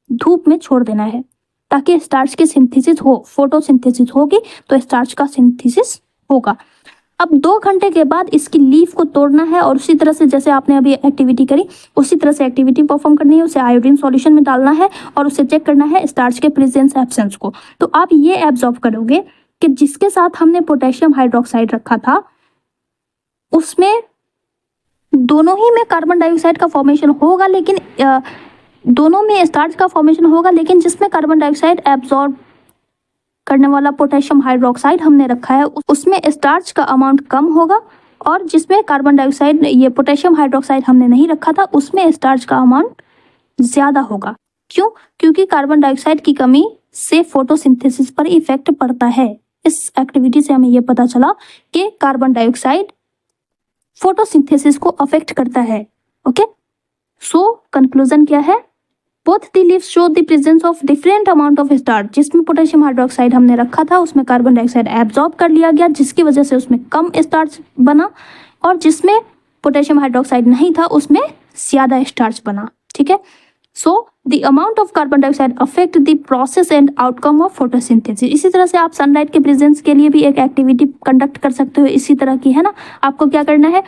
धूप में छोड़ देना है ताकि स्टार्च की सिंथेसिस हो। फोटोसिंथेसिस होगी तो स्टार्च का सिंथेसिस होगा। अब 2 घंटे के बाद इसकी लीफ को तोड़ना है और उसी तरह से जैसे आपने अभी एक्टिविटी करी उसी तरह से एक्टिविटी परफॉर्म करनी है। उसे आयोडीन सॉल्यूशन में डालना है और उसे चेक करना है स्टार्च के प्रेजेंस एब्सेंस को। तो आप ये एब्जॉर्ब करोगे कि जिसके साथ हमने पोटेशियम हाइड्रोक्साइड रखा था उसमें दोनों ही में कार्बन डाइऑक्साइड का फॉर्मेशन होगा, लेकिन दोनों में स्टार्च का फॉर्मेशन होगा, लेकिन जिसमें कार्बन डाइऑक्साइड एब्जॉर्ब करने वाला पोटेशियम हाइड्रोक्साइड हमने रखा है उसमें स्टार्च का अमाउंट कम होगा, और जिसमें कार्बन डाइऑक्साइड ये पोटेशियम हाइड्रोक्साइड हमने नहीं रखा था उसमें स्टार्च का अमाउंट ज्यादा होगा। क्यों? क्योंकि कार्बन डाइऑक्साइड की कमी से फोटोसिंथेसिस पर इफेक्ट पड़ता है। इस एक्टिविटी से हमें यह पता चला कि कार्बन डाइऑक्साइड फोटोसिंथेसिस को अफेक्ट करता है। ओके, सो कंक्लूजन क्या है, both the leaves show the presence of different amount of starch. जिसमें पोटेशियम हाइड्रोक्साइड हमने रखा था उसमें कार्बन डाइऑक्साइड एब्जॉर्ब कर लिया गया जिसकी वजह से उसमें कम स्टार्च बना, और जिसमें पोटेशियम हाइड्रोक्साइड नहीं था उसमें ज्यादा स्टार्च बना। ठीक है, so the amount of carbon dioxide affect the process and outcome of photosynthesis. इसी तरह से आप सनलाइट के प्रेजेंस के लिए भी एक एक्टिविटी कंडक्ट कर सकते हो इसी तरह की, है ना। आपको क्या करना है,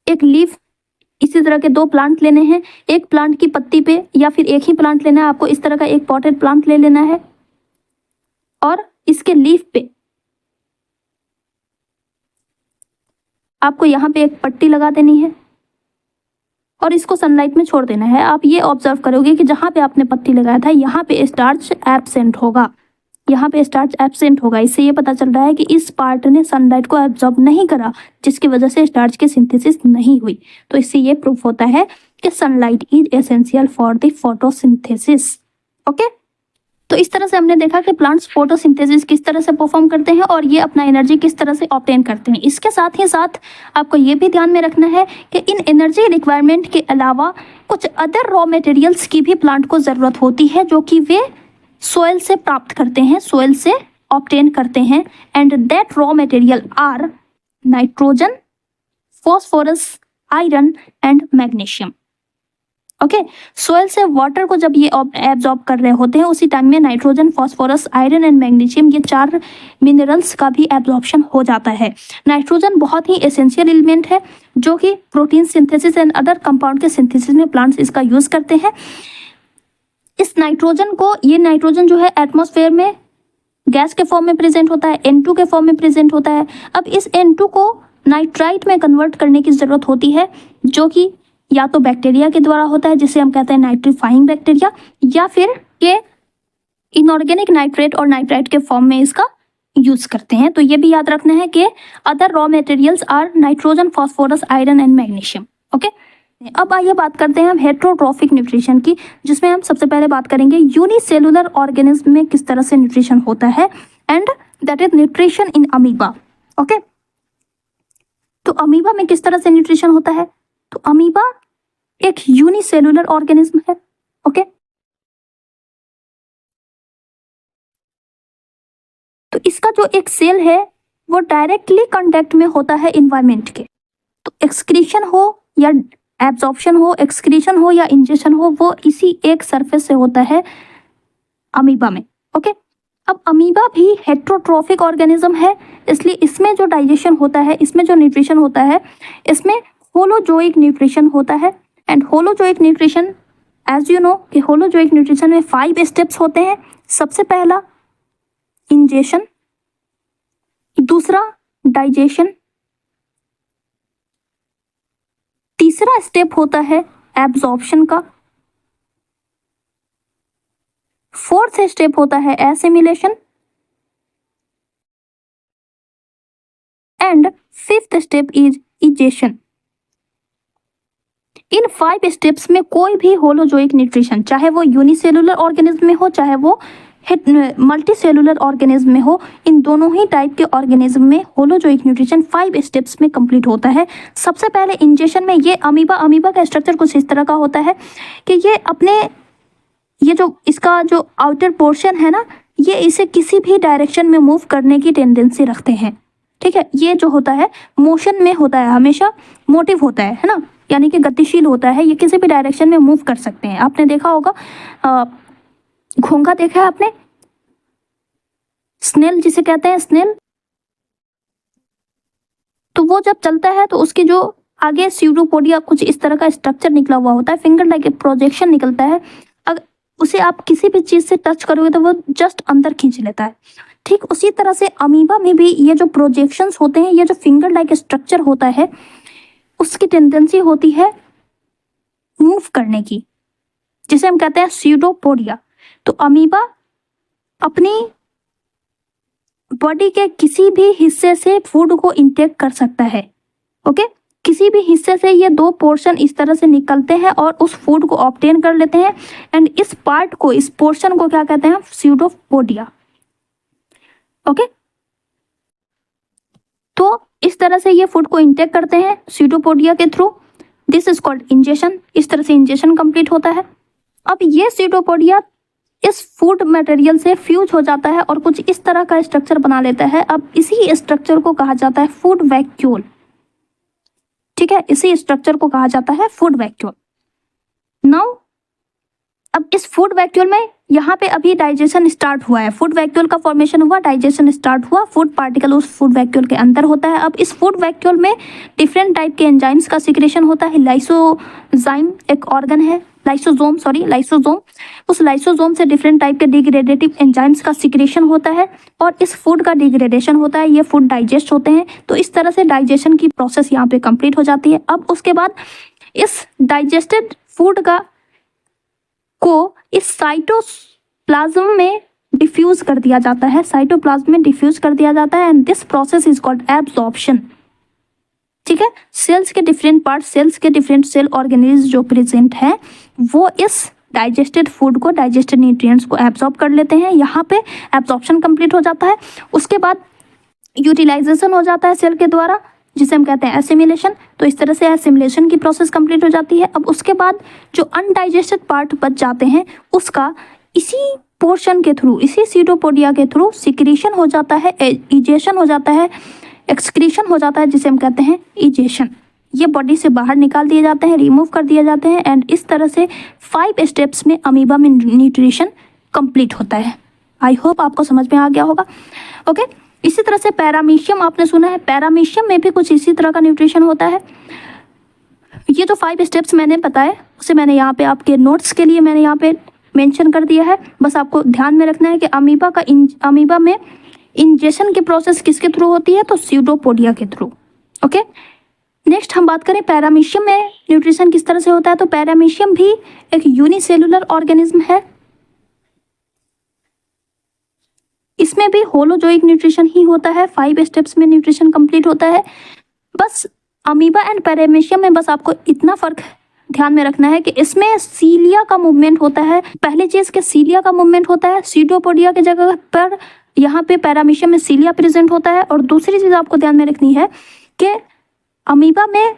एक लीफ इसी तरह के 2 प्लांट लेने हैं, एक प्लांट की पत्ती पे या फिर एक ही प्लांट लेना है आपको। इस तरह का एक पॉटेड प्लांट ले लेना है और इसके लीफ पे आपको यहाँ पे एक पट्टी लगा देनी है और इसको सनलाइट में छोड़ देना है। आप ये ऑब्जर्व करोगे कि जहाँ पे आपने पत्ती लगाया था यहाँ पे स्टार्च एब्सेंट होगा, यहाँ पे स्टार्च एब्सेंट होगा। इससे ये पता चल रहा है कि इस पार्ट ने सनलाइट को एब्जॉर्ब नहीं करा जिसकी वजह से स्टार्च की सिंथेसिस नहीं हुई। तो इससे ये प्रूफ होता है कि sunlight is essential for the photosynthesis. Okay, तो इस तरह से हमने देखा कि प्लांट्स फोटोसिंथेसिस किस तरह से परफॉर्म करते हैं और ये अपना एनर्जी किस तरह से ऑब्टेन करते हैं। इसके साथ ही साथ आपको ये भी ध्यान में रखना है कि इन एनर्जी रिक्वायरमेंट के अलावा कुछ अदर रॉ मटेरियल्स की भी प्लांट को ज़रूरत होती है जो कि वे सोयल से प्राप्त करते हैं, सोयल से ऑब्टेन करते हैं। And that raw material are nitrogen, phosphorus, iron and magnesium. Okay, soil से वाटर को जब ये एब्जॉर्ब कर रहे होते हैं उसी टाइम में nitrogen, phosphorus, iron and magnesium, ये 4 मिनरल्स का भी एब्जॉर्प्शन हो जाता है। नाइट्रोजन बहुत ही एसेंशियल एलिमेंट है जो कि protein synthesis and other compound के सिंथेसिस में प्लांट्स इसका यूज करते हैं। इस नाइट्रोजन को, ये नाइट्रोजन जो है एटमॉस्फेयर में गैस के फॉर्म में प्रेजेंट होता है, N2 के फॉर्म में प्रेजेंट होता है। अब इस N2 को नाइट्राइट में कन्वर्ट करने की जरूरत होती है, जो कि या तो बैक्टीरिया के द्वारा होता है जिसे हम कहते हैं नाइट्रीफाइंग बैक्टीरिया, या फिर ये इनऑर्गेनिक नाइट्रेट और नाइट्राइट के फॉर्म में इसका यूज करते हैं। तो ये भी याद रखना है कि other raw materials are nitrogen, phosphorus, iron and magnesium. Okay, अब आइए बात करते हैं हम हेट्रोट्रॉफिक न्यूट्रिशन की, जिसमें हम सबसे पहले बात करेंगे यूनिसेलुलर ऑर्गेनिज्म में किस तरह से न्यूट्रिशन होता है, and that is nutrition in amoeba. Okay, तो अमीबा में किस तरह से न्यूट्रिशन होता है? तो अमीबा एक यूनिसेलुलर ऑर्गेनिज्म है। ओके, तो इसका जो एक सेल है वो डायरेक्टली कांटेक्ट में होता है इन्वायरमेंट के। तो एक्सक्रीशन हो या एब्जॉर्प्शन हो, एक्सक्रीशन हो या इंजेक्शन हो, वो इसी एक सरफेस से होता है अमीबा में। ओके, अब अमीबा भी हेट्रोट्रॉफिक ऑर्गेनिज्म है, इसलिए इसमें जो डाइजेशन होता है, इसमें जो न्यूट्रिशन होता है, इसमें होलोजोइक न्यूट्रिशन होता है। And holozoic nutrition, as you know कि होलोजोइक न्यूट्रिशन में 5 स्टेप्स होते हैं। सबसे पहला इंजेशन, दूसरा डाइजेशन, तीसरा स्टेप होता है एब्जॉर्प्शन का, फोर्थ स्टेप होता है assimilation, and fifth step is egestion. In 5 steps में कोई भी होलोजोइक न्यूट्रिशन, चाहे वो यूनिसेलुलर ऑर्गेनिज्म में हो चाहे वो मल्टी सेलुलर ऑर्गेनिज्म में हो, इन दोनों ही टाइप के ऑर्गेनिज्म में होलोजोइक न्यूट्रिशन 5 स्टेप्स में कंप्लीट होता है। सबसे पहले इंजेक्शन में ये अमीबा का स्ट्रक्चर कुछ इस तरह का होता है कि ये अपने, ये जो इसका जो आउटर पोर्शन है ना, ये इसे किसी भी डायरेक्शन में मूव करने की टेंडेंसी रखते हैं। ठीक है, ये जो होता है मोशन में होता है, हमेशा मोटिव होता है ना, यानी कि गतिशील होता है, ये किसी भी डायरेक्शन में मूव कर सकते हैं। आपने देखा होगा, घोंघा देखा है आपने, स्नेल जिसे कहते हैं स्नेल, तो वो जब चलता है तो उसकी जो आगे स्यूडोपोडिया कुछ इस तरह का स्ट्रक्चर निकला हुआ होता है, फिंगर लाइक एक प्रोजेक्शन निकलता है। अगर उसे आप किसी भी चीज से टच करोगे तो वो जस्ट अंदर खींच लेता है। ठीक उसी तरह से अमीबा में भी ये जो प्रोजेक्शंस होते हैं, ये जो फिंगर लाइक स्ट्रक्चर होता है, उसकी टेंडेंसी होती है मूव करने की, जिसे हम कहते हैं स्यूडोपोडिया। तो अमीबा अपनी बॉडी के किसी भी हिस्से से फूड को इंटेक कर सकता है। ओके, किसी भी हिस्से से ये 2 पोर्शन इस तरह से निकलते हैं और उस फूड को ऑब्टेन कर लेते हैं। एंड इस पार्ट को, इस पोर्शन को क्या कहते हैं? स्यूडोपोडिया। ओके, तो इस तरह से ये फूड को इंटेक करते हैं स्यूडोपोडिया के through. This is called ingestion. इस तरह से इंजेशन कंप्लीट होता है। अब ये स्यूडोपोडिया इस फूड मटेरियल से फ्यूज हो जाता है और कुछ इस तरह का स्ट्रक्चर बना लेता है। अब इसी स्ट्रक्चर को कहा जाता है फूड वैक्यूल। ठीक है, इसी स्ट्रक्चर को कहा जाता है फूड वैक्यूल। नाउ अब इस फूड वैक्यूल में यहाँ पे अभी डाइजेशन स्टार्ट हुआ है, फूड वैक्यूल का फॉर्मेशन हुआ, डाइजेशन स्टार्ट हुआ, फूड पार्टिकल उस फूड वैक्यूल के अंदर होता है। अब इस फूड वैक्यूल में डिफरेंट टाइप के एंजाइम्स का सिक्रेशन होता है। लाइसोजाइम एक ऑर्गन है, लाइसोसोम, उस लाइसोसोम से डिफरेंट टाइप के डिग्रेडेटिव एंजाइम्स का सिक्रेशन होता है और इस फूड का डिग्रेडेशन होता है, ये फूड डाइजेस्ट होते हैं। तो इस तरह से डाइजेशन की प्रोसेस यहाँ पे कंप्लीट हो जाती है। अब उसके बाद इस डाइजेस्टेड फूड को इस साइटोप्लाज्म में डिफ्यूज कर दिया जाता है, साइटोप्लाज्म में डिफ्यूज कर दिया जाता है, and this process is called absorption. ठीक है, सेल्स के डिफरेंट पार्ट, सेल्स के डिफरेंट सेल ऑर्गेनिज्म जो प्रेजेंट है, वो इस डाइजेस्टेड फूड को, डाइजेस्टेड न्यूट्रिएंट्स को एब्जॉर्ब कर लेते हैं। यहाँ पे एब्जॉर्प्शन कंप्लीट हो जाता है। उसके बाद यूटिलाइजेशन हो जाता है सेल के द्वारा, जिसे हम कहते हैं एसिमिलेशन। तो इस तरह से एसिमिलेशन की प्रोसेस कंप्लीट हो जाती है। अब उसके बाद जो अनडाइजेस्टेड पार्ट बच जाते हैं, उसका इसी पोर्शन के थ्रू, इसी सीटोपोडिया के थ्रू सिक्रीशन हो जाता है, इजेशन हो जाता है, एक्सक्रीशन हो जाता है, जिसे हम कहते हैं इजेशन। ये बॉडी से बाहर निकाल दिए जाते हैं, रिमूव कर दिए जाते हैं, एंड इस तरह से 5 स्टेप्स में अमीबा में न्यूट्रिशन कंप्लीट होता है। आई होप आपको समझ में आ गया होगा। ओके, इसी तरह से पैरामीशियम आपने सुना है, पैरामीशियम में भी कुछ इसी तरह का न्यूट्रिशन होता है। ये जो 5 स्टेप्स मैंने बताए उसे मैंने यहाँ पे आपके नोट्स के लिए मैंने यहाँ पे मेंशन कर दिया है। बस आपको ध्यान में रखना है कि अमीबा में इंजेशन की प्रोसेस किसके थ्रू होती है, तो स्यूडोपोडिया के थ्रू। ओके, नेक्स्ट हम बात करें पैरामीशियम में न्यूट्रिशन किस तरह से होता है। तो पैरामीशियम भी एक यूनिसेलुलर ऑर्गेनिज्म है। इसमें भी होलोजोइक न्यूट्रिशन ही होता है, 5 स्टेप्स में न्यूट्रिशन कंप्लीट होता है। बस अमीबा एंड पैरामीशियम में बस आपको इतना फर्क ध्यान में रखना है कि इसमें सीलिया का मूवमेंट होता है। पहली चीज के सीलिया का मूवमेंट होता है, सीडोपोडिया की जगह पर यहाँ पे पैरामीशियम में सीलिया प्रेजेंट होता है। और दूसरी चीज आपको ध्यान में रखनी है कि अमीबा में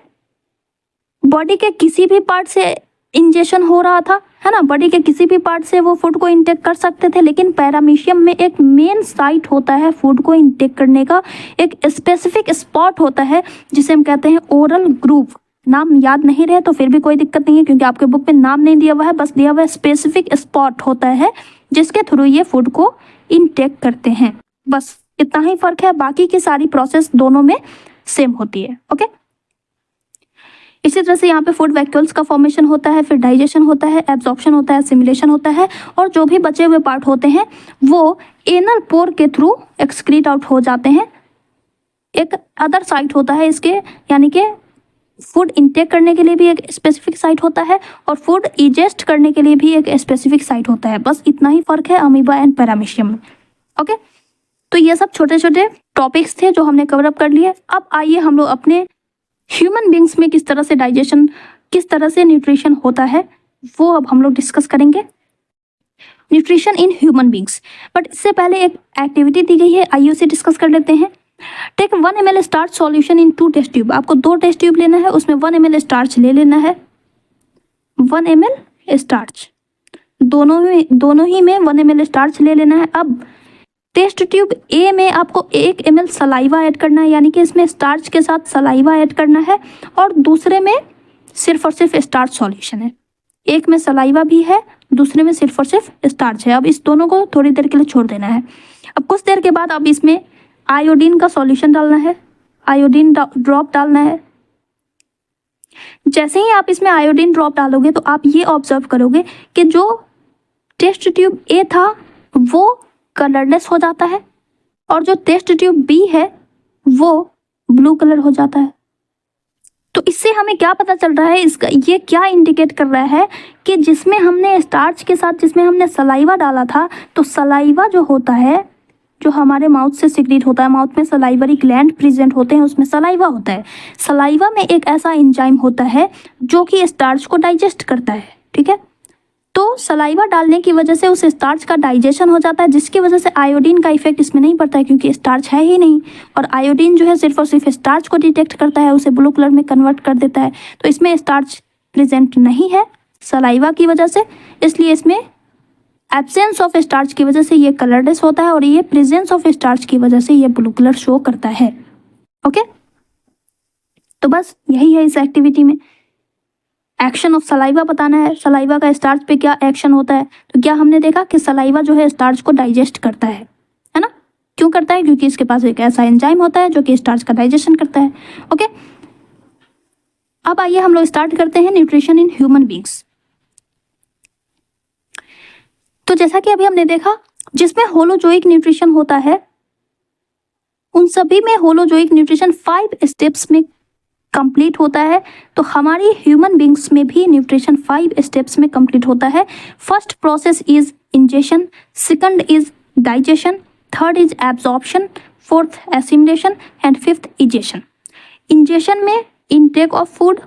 बॉडी के किसी भी पार्ट से इंजेक्शन हो रहा था, है ना, बॉडी के किसी भी पार्ट से वो फूड को इंटेक कर सकते थे, लेकिन पैरामीशियम में एक मेन साइट होता है फूड को इंटेक करने का, एक स्पेसिफिक स्पॉट होता है जिसे हम कहते हैं ओरल ग्रूव। नाम याद नहीं रहे तो फिर भी कोई दिक्कत नहीं है, क्योंकि आपके बुक में नाम नहीं दिया हुआ है, बस दिया हुआ है स्पेसिफिक स्पॉट होता है जिसके थ्रू ये फूड को इंटेक करते हैं। बस इतना ही फर्क है, बाकी की सारी प्रोसेस दोनों में सेम होती है। ओके, इसी तरह से यहाँ पे फूड वैक्यूल्स का फॉर्मेशन होता है, फिर डाइजेशन होता है, एब्जॉर्प्शन होता है, सिमुलेशन होता है, और जो भी बचे हुए पार्ट होते हैं वो एनल पोर के थ्रू एक्सक्रीट आउट हो जाते हैं। एक अदर साइट होता है इसके, यानी कि फूड इंटेक करने के लिए भी एक स्पेसिफिक साइट होता है और फूड इजेस्ट करने के लिए भी एक स्पेसिफिक साइट होता है। बस इतना ही फर्क है अमीबा एंड पैरामीशियम में। ओके, तो ये सब छोटे छोटे टॉपिक्स थे जो हमने कवर अप कर लिए। अब आइए हम लोग अपने ह्यूमन बींग्स में किस तरह से डाइजेशन, किस तरह से न्यूट्रिशन होता है वो अब हम लोग डिस्कस करेंगे, nutrition in human beings. But इससे पहले एक एक्टिविटी दी गई है, आइए उसे डिस्कस कर लेते हैं। Take 1 ml starch solution in 2 test tube. आपको 2 टेस्ट ट्यूब लेना है, उसमें 1 ml स्टार्च ले लेना है, 1 ml स्टार्च, दोनों ही में 1 ml स्टार्च ले लेना है। अब टेस्ट ट्यूब ए में आपको 1 ml सलाइवा ऐड करना है, यानी कि इसमें स्टार्च के साथ सलाइवा ऐड करना है, और दूसरे में सिर्फ और सिर्फ स्टार्च सॉल्यूशन है। एक में सलाइवा भी है, दूसरे में सिर्फ और सिर्फ स्टार्च है। अब इस दोनों को थोड़ी देर के लिए छोड़ देना है। अब कुछ देर के बाद अब इसमें आयोडीन का सॉल्यूशन डालना है, आयोडीन ड्रॉप डालना है। जैसे ही आप इसमें आयोडीन ड्रॉप डालोगे तो आप ये ऑब्जर्व करोगे कि जो टेस्ट ट्यूब ए था वो कलरलेस हो जाता है, और जो टेस्ट ट्यूब बी है वो ब्लू कलर हो जाता है। तो इससे हमें क्या पता चल रहा है, इसका ये क्या इंडिकेट कर रहा है कि जिसमें हमने स्टार्च के साथ जिसमें हमने सलाइवा डाला था, तो सलाइवा जो होता है, जो हमारे माउथ से सिक्रीट होता है, माउथ में सलाइवरी ग्लैंड प्रेजेंट होते हैं, उसमें सलाइवा होता है। सलाइवा में एक ऐसा एंजाइम होता है जो कि स्टार्च को डाइजेस्ट करता है, ठीक है। तो सलाइवा डालने की वजह से उस स्टार्च का डाइजेशन हो जाता है, जिसकी वजह से आयोडीन का इफेक्ट इसमें नहीं पड़ता है, क्योंकि स्टार्च है ही नहीं, और आयोडीन जो है सिर्फ और सिर्फ स्टार्च को डिटेक्ट करता है, उसे ब्लू कलर में कन्वर्ट कर देता है। तो इसमें स्टार्च प्रेजेंट नहीं है सलाइवा की वजह से, इसलिए इसमें एब्सेंस ऑफ स्टार्च की वजह से ये कलरलेस होता है, और ये प्रेजेंस ऑफ स्टार्च की वजह से ये ब्लू कलर शो करता है। ओके, तो बस यही है इस एक्टिविटी में, एक्शन ऑफ सलाइवा बताना है, सलाइवा का स्टार्च पे क्या एक्शन होता है। तो क्या हमने देखा कि सलाइवा जो है स्टार्च को डाइजेस्ट करता है ना। क्यों करता है? क्योंकि इसके पास एक ऐसा एंजाइम होता है जो कि स्टार्च का डाइजेशन करता है। ओके, अब आइए हम लोग स्टार्ट करते हैं न्यूट्रिशन इन ह्यूमन बींग्स। तो जैसा कि अभी हमने देखा, जिसमें होलोजोइक न्यूट्रिशन होता है उन सभी में होलोजोइक न्यूट्रिशन 5 स्टेप्स में कंप्लीट होता है। तो हमारी ह्यूमन बींग्स में भी न्यूट्रिशन 5 स्टेप्स में कंप्लीट होता है। First process is ingestion, second is digestion, third is absorption, fourth assimilation and fifth egestion. Ingestion में इनटेक ऑफ फूड,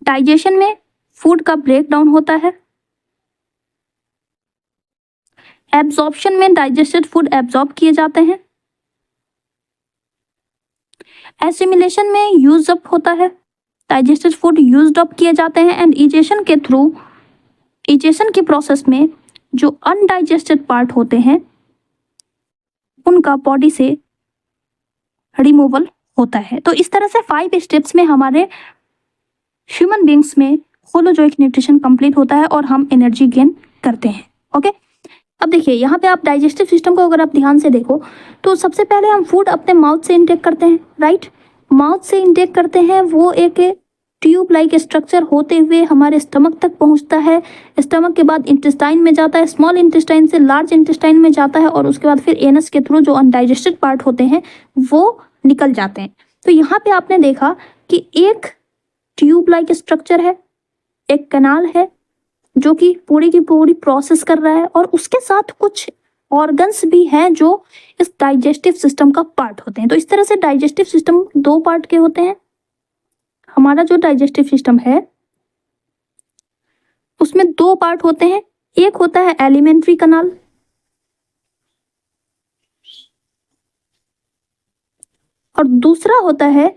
डाइजेशन में फूड का ब्रेक डाउन होता है, एब्जॉर्प्शन में डाइजेस्टेड फूड एब्जॉर्ब किए जाते हैं, एसिमिलेशन में यूज अप होता है, डाइजेस्टेड फूड यूज्ड अप किए जाते हैं एंड इजेशन के थ्रू, इजेशन के प्रोसेस में जो अनडाइजेस्टेड पार्ट होते हैं उनका बॉडी से रिमूवल होता है। तो इस तरह से 5 स्टेप्स में हमारे ह्यूमन बींग्स में होलोजोइक न्यूट्रिशन कंप्लीट होता है और हम एनर्जी गेन करते हैं। ओके, अब देखिए यहाँ पे आप डाइजेस्टिव सिस्टम को अगर आप ध्यान से देखो तो सबसे पहले हम फूड अपने माउथ से इंटेक करते हैं, राइट। माउथ से इंटेक करते हैं, वो एक ट्यूब लाइक स्ट्रक्चर होते हुए हमारे स्टमक तक पहुंचता है। स्टमक के बाद इंटेस्टाइन में जाता है, स्मॉल इंटेस्टाइन से लार्ज इंटेस्टाइन में जाता है और उसके बाद फिर एनस के थ्रू जो अनडाइजेस्टेड पार्ट होते हैं वो निकल जाते हैं। तो यहाँ पे आपने देखा कि एक ट्यूब लाइक स्ट्रक्चर है, एक कैनाल है जो कि पूरी की पूरी प्रोसेस कर रहा है और उसके साथ कुछ ऑर्गन्स भी हैं जो इस डाइजेस्टिव सिस्टम का पार्ट होते हैं। तो इस तरह से डाइजेस्टिव सिस्टम 2 पार्ट के होते हैं। हमारा जो डाइजेस्टिव सिस्टम है उसमें 2 पार्ट होते हैं, एक होता है एलिमेंट्री कनाल और दूसरा होता है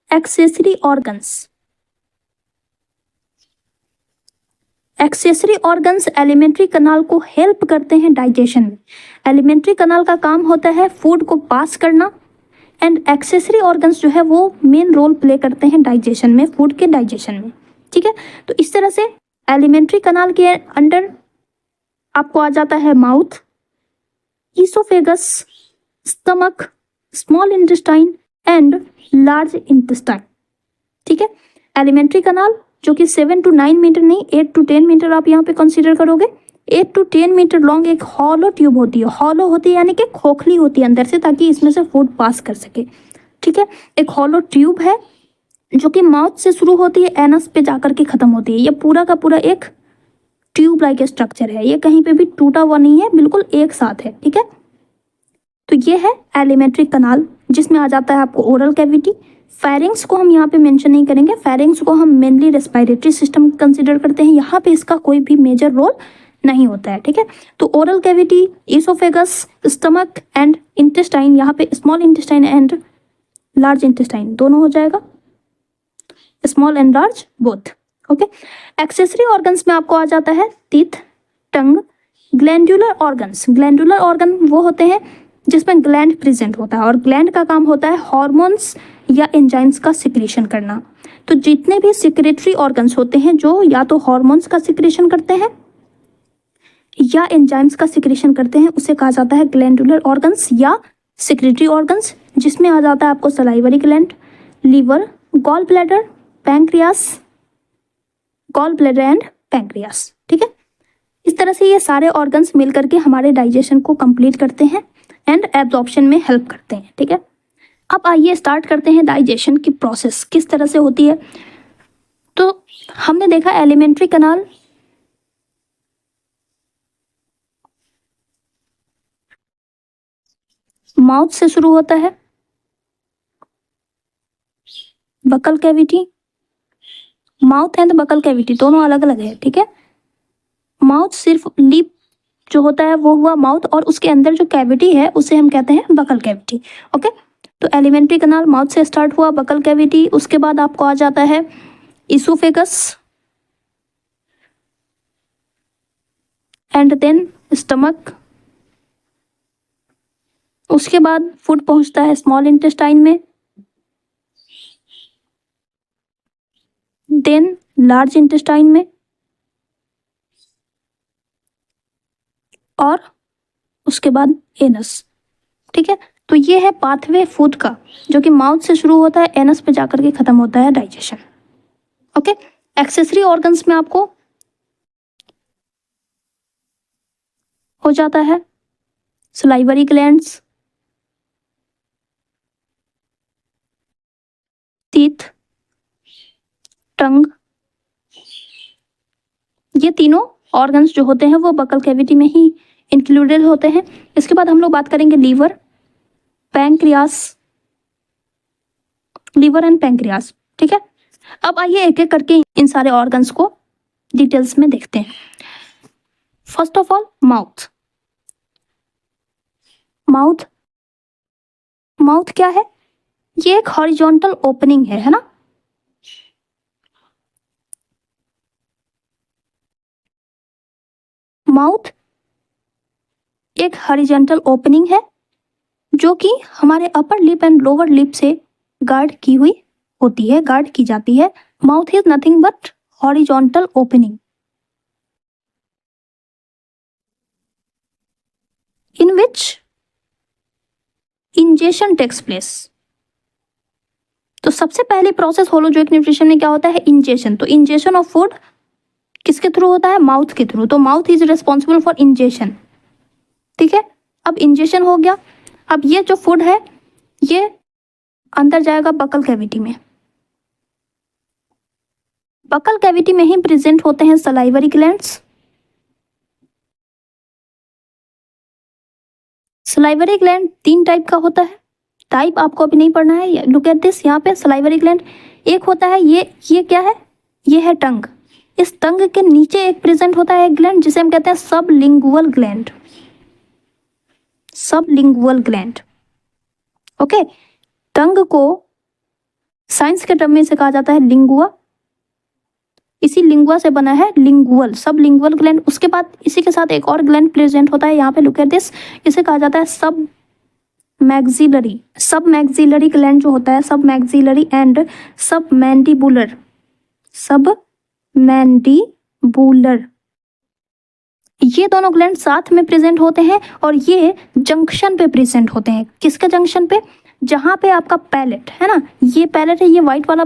accessory organs. Accessory organs elementary कनाल को हेल्प करते हैं डाइजेशन में। एलिमेंट्री कनाल का काम होता है फूड को पास करना एंड एक्सेसरी ऑर्गन्स जो है वो मेन रोल प्ले करते हैं डाइजेशन में, फूड के डाइजेशन में, ठीक है। तो इस तरह से एलिमेंट्री कनाल के अंडर आपको आ जाता है mouth, oesophagus, stomach, small intestine and large intestine, ठीक है। एलिमेंट्री कनाल जो कि 7 to 9 मीटर नहीं 8 to 10 मीटर आप यहाँ पे कंसीडर करोगे। 8 to 10 मीटर लॉन्ग एक हॉलो ट्यूब होती है। हॉलो होती है यानी कि खोखली होती है अंदर से, ताकि इसमें से फूड पास कर सके, ठीक है। एक हॉलो ट्यूब है जो कि माउथ से शुरू होती है, एनस पे जाकर के खत्म होती है। ये पूरा का पूरा एक ट्यूब लाइक स्ट्रक्चर है, ये कहीं पे भी टूटा हुआ नहीं है, बिल्कुल एक साथ है, ठीक है। तो ये है एलिमेंट्री कनाल जिसमें आ जाता है आपको ओरल कैविटी। फेरिंग्स को हम यहाँ पे मेंशन नहीं करेंगे, फेरिंग्स को हम मेनली रेस्पिरेटरी सिस्टम कंसीडर करते हैं, यहाँ पे इसका कोई भी मेजर रोल नहीं होता है, ठीक है। तो oral cavity, oesophagus, stomach and intestine, यहाँ पे small intestine and large intestine दोनों हो जाएगा, small and large both, okay. Accessory organs में आपको आ जाता है टीथ, टंग, ग्लैंडुलर ऑर्गन्स। ग्लैंडुलर ऑर्गन वो होते हैं जिसमें ग्लैंड प्रेजेंट होता है और ग्लैंड का काम होता है हॉर्मोन्स या एंजाइम्स का सिक्रेशन करना। तो जितने भी सिक्रेटरी ऑर्गन्स होते हैं जो या तो हॉर्मोन्स का सिक्रेशन करते हैं या एंजाइम्स का सिक्रेशन करते हैं, उसे कहा जाता है ग्लैंडुलर ऑर्गन्स या सिक्रेटरी ऑर्गन्स, जिसमें आ जाता है आपको salivary gland, liver, gall bladder, pancreas, gall bladder and pancreas, ठीक है। इस तरह से ये सारे ऑर्गन्स मिलकर के हमारे डाइजेशन को कंप्लीट करते हैं एंड एब्जॉर्प्शन में हेल्प करते हैं, ठीक है। अब आइए स्टार्ट करते हैं डाइजेशन की प्रोसेस किस तरह से होती है। तो हमने देखा एलिमेंट्री कनाल माउथ से शुरू होता है, buccal cavity, mouth and buccal cavity दोनों अलग अलग है, ठीक है। माउथ सिर्फ लिप जो होता है वो हुआ माउथ, और उसके अंदर जो कैविटी है उसे हम कहते हैं बकल कैविटी, ओके। तो एलिमेंट्री कनाल माउथ से स्टार्ट हुआ, बकल कैविटी, उसके बाद आपको आ जाता है इसोफेगस एंड देन स्टमक, उसके बाद फूड पहुंचता है स्मॉल इंटेस्टाइन में, देन लार्ज इंटेस्टाइन में और उसके बाद एनस, ठीक है। तो ये है पाथवे फूड का जो कि माउथ से शुरू होता है, एनस पे जाकर के खत्म होता है डाइजेशन, ओके। एक्सेसरी ऑर्गन्स में आपको हो जाता है सलाइवरी ग्लैंड्स, टीथ, टंग, ये तीनों ऑर्गन्स जो होते हैं वो बकल कैविटी में ही इंक्लूडेड होते हैं। इसके बाद हम लोग बात करेंगे liver, pancreas, liver and pancreas, ठीक है। अब आइए एक एक करके इन सारे ऑर्गन्स को डिटेल्स में देखते हैं। First of all mouth. Mouth mouth क्या है? ये एक हॉरिजॉन्टल ओपनिंग है ना। माउथ एक हॉरिजॉन्टल ओपनिंग है जो कि हमारे upper lip and lower lip से गार्ड की हुई होती है, गार्ड की जाती है। Mouth is nothing but horizontal opening in which ingestion takes place. तो सबसे पहले प्रोसेस होलोजोइक न्यूट्रिशन में क्या होता है? इंजेशन। तो इंजेशन ऑफ फूड किसके थ्रू होता है? माउथ के थ्रू। तो mouth is responsible for ingestion. ठीक है, अब इंजेशन हो गया। अब ये जो फूड है ये अंदर जाएगा बकल कैविटी में। बकल कैविटी में ही प्रेजेंट होते हैं salivary glands. Salivary gland 3 type का होता है। टाइप आपको अभी नहीं पढ़ना है। लुक एट दिस, यहाँ पे सलाइवरी ग्लैंड एक होता है, ये क्या है? ये है टंग। इस टंग के नीचे एक प्रेजेंट होता है एक ग्लैंड जिसे हम कहते हैं sublingual gland. Sublingual gland, okay. Tongue को साइंस के टर्म में से कहा जाता है लिंगुआ। इसी लिंगुआ से बना है लिंगुअल, सबलिंगुअल ग्लैंड। उसके बाद इसी के साथ एक और ग्लैंड प्रेजेंट होता है यहाँ पे, लुक एट दिस। इसे कहा जाता है सब मैक्सिलरी। सब मैक्सिलरी ग्लैंड जो होता है, सब मैक्सिलरी एंड सब मैंडिबुलर। सब मैंडिबुलर, ये दोनों ग्लैंड साथ में प्रेजेंट होते हैं और ये जंक्शन पे प्रेजेंट होते हैं। किसके जंक्शन पे? जहाँ पे आपका पैलेट है ना, ये पैलेट है, ये व्हाइट वाला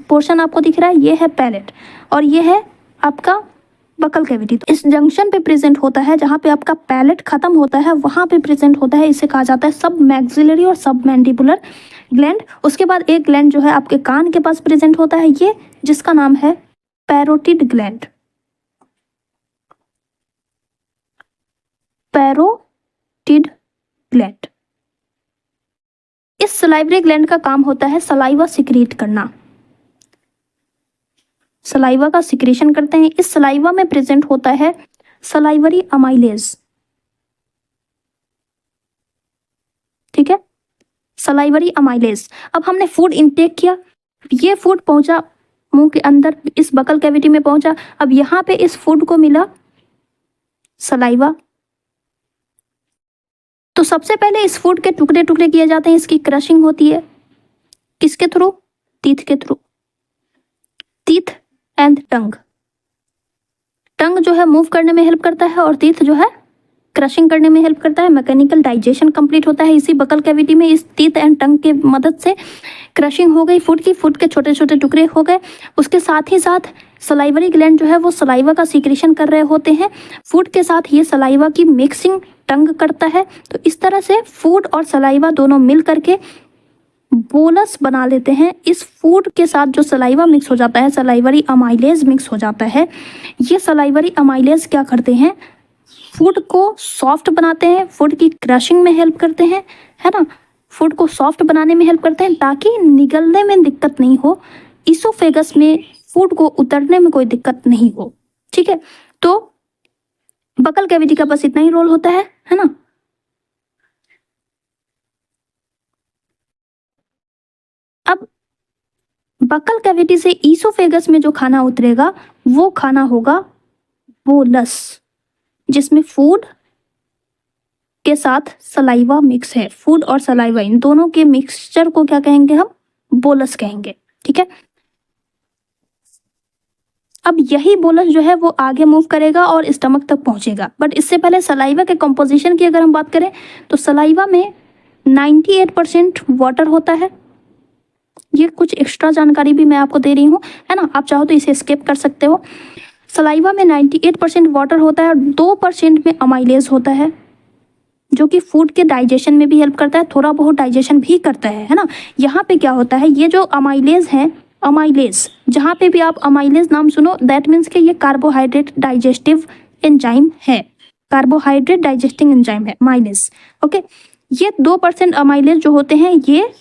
पोर्शन आपको दिख रहा है, ये है पैलेट और ये है आपका बकल कैविटी। तो इस जंक्शन पे प्रेजेंट होता है, जहाँ पे आपका पैलेट खत्म होता है वहाँ पे प्रेजेंट होता है। इसे कहा जाता है सब मैक्सिलरी और सब मैंडिबुलर ग्लैंड। उसके बाद एक ग्लैंड जो है आपके कान के पास प्रेजेंट होता है, ये जिसका नाम है पैरोटिड ग्लैंड। Parotid gland. इस सलाइवरी ग्लैंड का काम होता है सलाइवा सिक्रीट करना। सलाइवा का सिक्रेशन करते हैं। इस सलाइवा में प्रेजेंट होता है सलाइवरी अमाइलेज। ठीक है, सलाइवरी अमाइलेज। अब हमने फूड इनटेक किया, ये फूड पहुंचा मुंह के अंदर, इस बकल कैविटी में पहुंचा। अब यहाँ पे इस फूड को मिला सलाइवा। तो सबसे पहले इस फूड के टुकड़े टुकड़े किए जाते हैं, इसकी क्रशिंग होती है। किसके थ्रू? टीथ के through. Teeth and tongue. Tongue जो है मूव करने में हेल्प करता है और टीथ जो है क्रशिंग करने में हेल्प करता है। मैकेनिकल डाइजेशन कंप्लीट होता है इसी बकल कैविटी में। इस टीथ एंड टंग की मदद से क्रशिंग हो गई फूड की, फूड के छोटे छोटे टुकड़े हो गए। उसके साथ ही साथ सलाइवरी ग्लैंड जो है वो सलाइवा का सीक्रेशन कर रहे होते हैं। फूड के साथ ये सलाइवा की मिक्सिंग टंग करता है। तो इस तरह से फूड और सलाइवा दोनों मिल करके बोलस बना लेते हैं। इस फूड के साथ जो सलाइवा मिक्स हो जाता है, सलाइवरी अमाइलेज मिक्स हो जाता है। ये सलाइवरी अमाइलेज क्या करते हैं? फूड को सॉफ्ट बनाते हैं, फूड की क्रशिंग में हेल्प करते हैं, है ना। फूड को सॉफ्ट बनाने में हेल्प करते हैं ताकि निगलने में दिक्कत नहीं हो, इसोफेगस में फूड को उतरने में कोई दिक्कत नहीं हो। ठीक है, तो बकल कैविटी का बस इतना ही रोल होता है ना। अब बकल कैविटी से ईसोफेगस में जो खाना उतरेगा वो खाना होगा बोलस, जिसमें फूड के साथ सलाइवा मिक्स है। फूड और सलाइवा इन दोनों के मिक्सचर को क्या कहेंगे हम? बोलस कहेंगे। ठीक है, अब यही बोलस जो है वो आगे मूव करेगा और स्टमक तक पहुंचेगा। बट इससे पहले सलाइवा के कंपोजिशन की अगर हम बात करें तो सलाइवा में 98% वाटर होता है। ये कुछ एक्स्ट्रा जानकारी भी मैं आपको दे रही हूँ, है ना। आप चाहो तो इसे स्किप कर सकते हो। सलाइवा में 98% वाटर होता है और 2% में अमाइलेज होता है, जो कि फूड के डाइजेशन में भी हेल्प करता है, थोड़ा बहुत डाइजेशन भी करता है ना। यहाँ पे क्या होता है, ये जो अमाइलेज है, अमाइलेज जहाँ पे भी आप अमाइलेज नाम सुनो दैट मीन्स कि ये कार्बोहाइड्रेट डाइजेस्टिव एंजाइम है। कार्बोहाइड्रेट डाइजेस्टिंग एंजाइम है अमाइलेज। ओके, ये 2% अमाइलेज जो होते हैं ये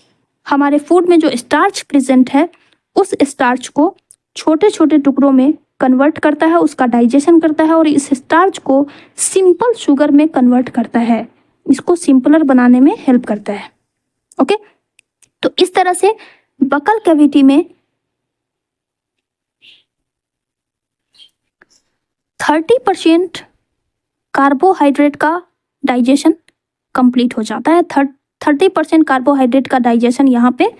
हमारे फूड में जो स्टार्च प्रेजेंट है उस स्टार्च को छोटे छोटे टुकड़ों में कन्वर्ट करता है, उसका डाइजेशन करता है और इस स्टार्च को सिंपल शुगर में कन्वर्ट करता है, इसको सिंपलर बनाने में हेल्प करता है। ओके, तो इस तरह से बकल कैविटी में 30% कार्बोहाइड्रेट का डाइजेशन कंप्लीट हो जाता है। 30% कार्बोहाइड्रेट का डाइजेशन यहाँ पे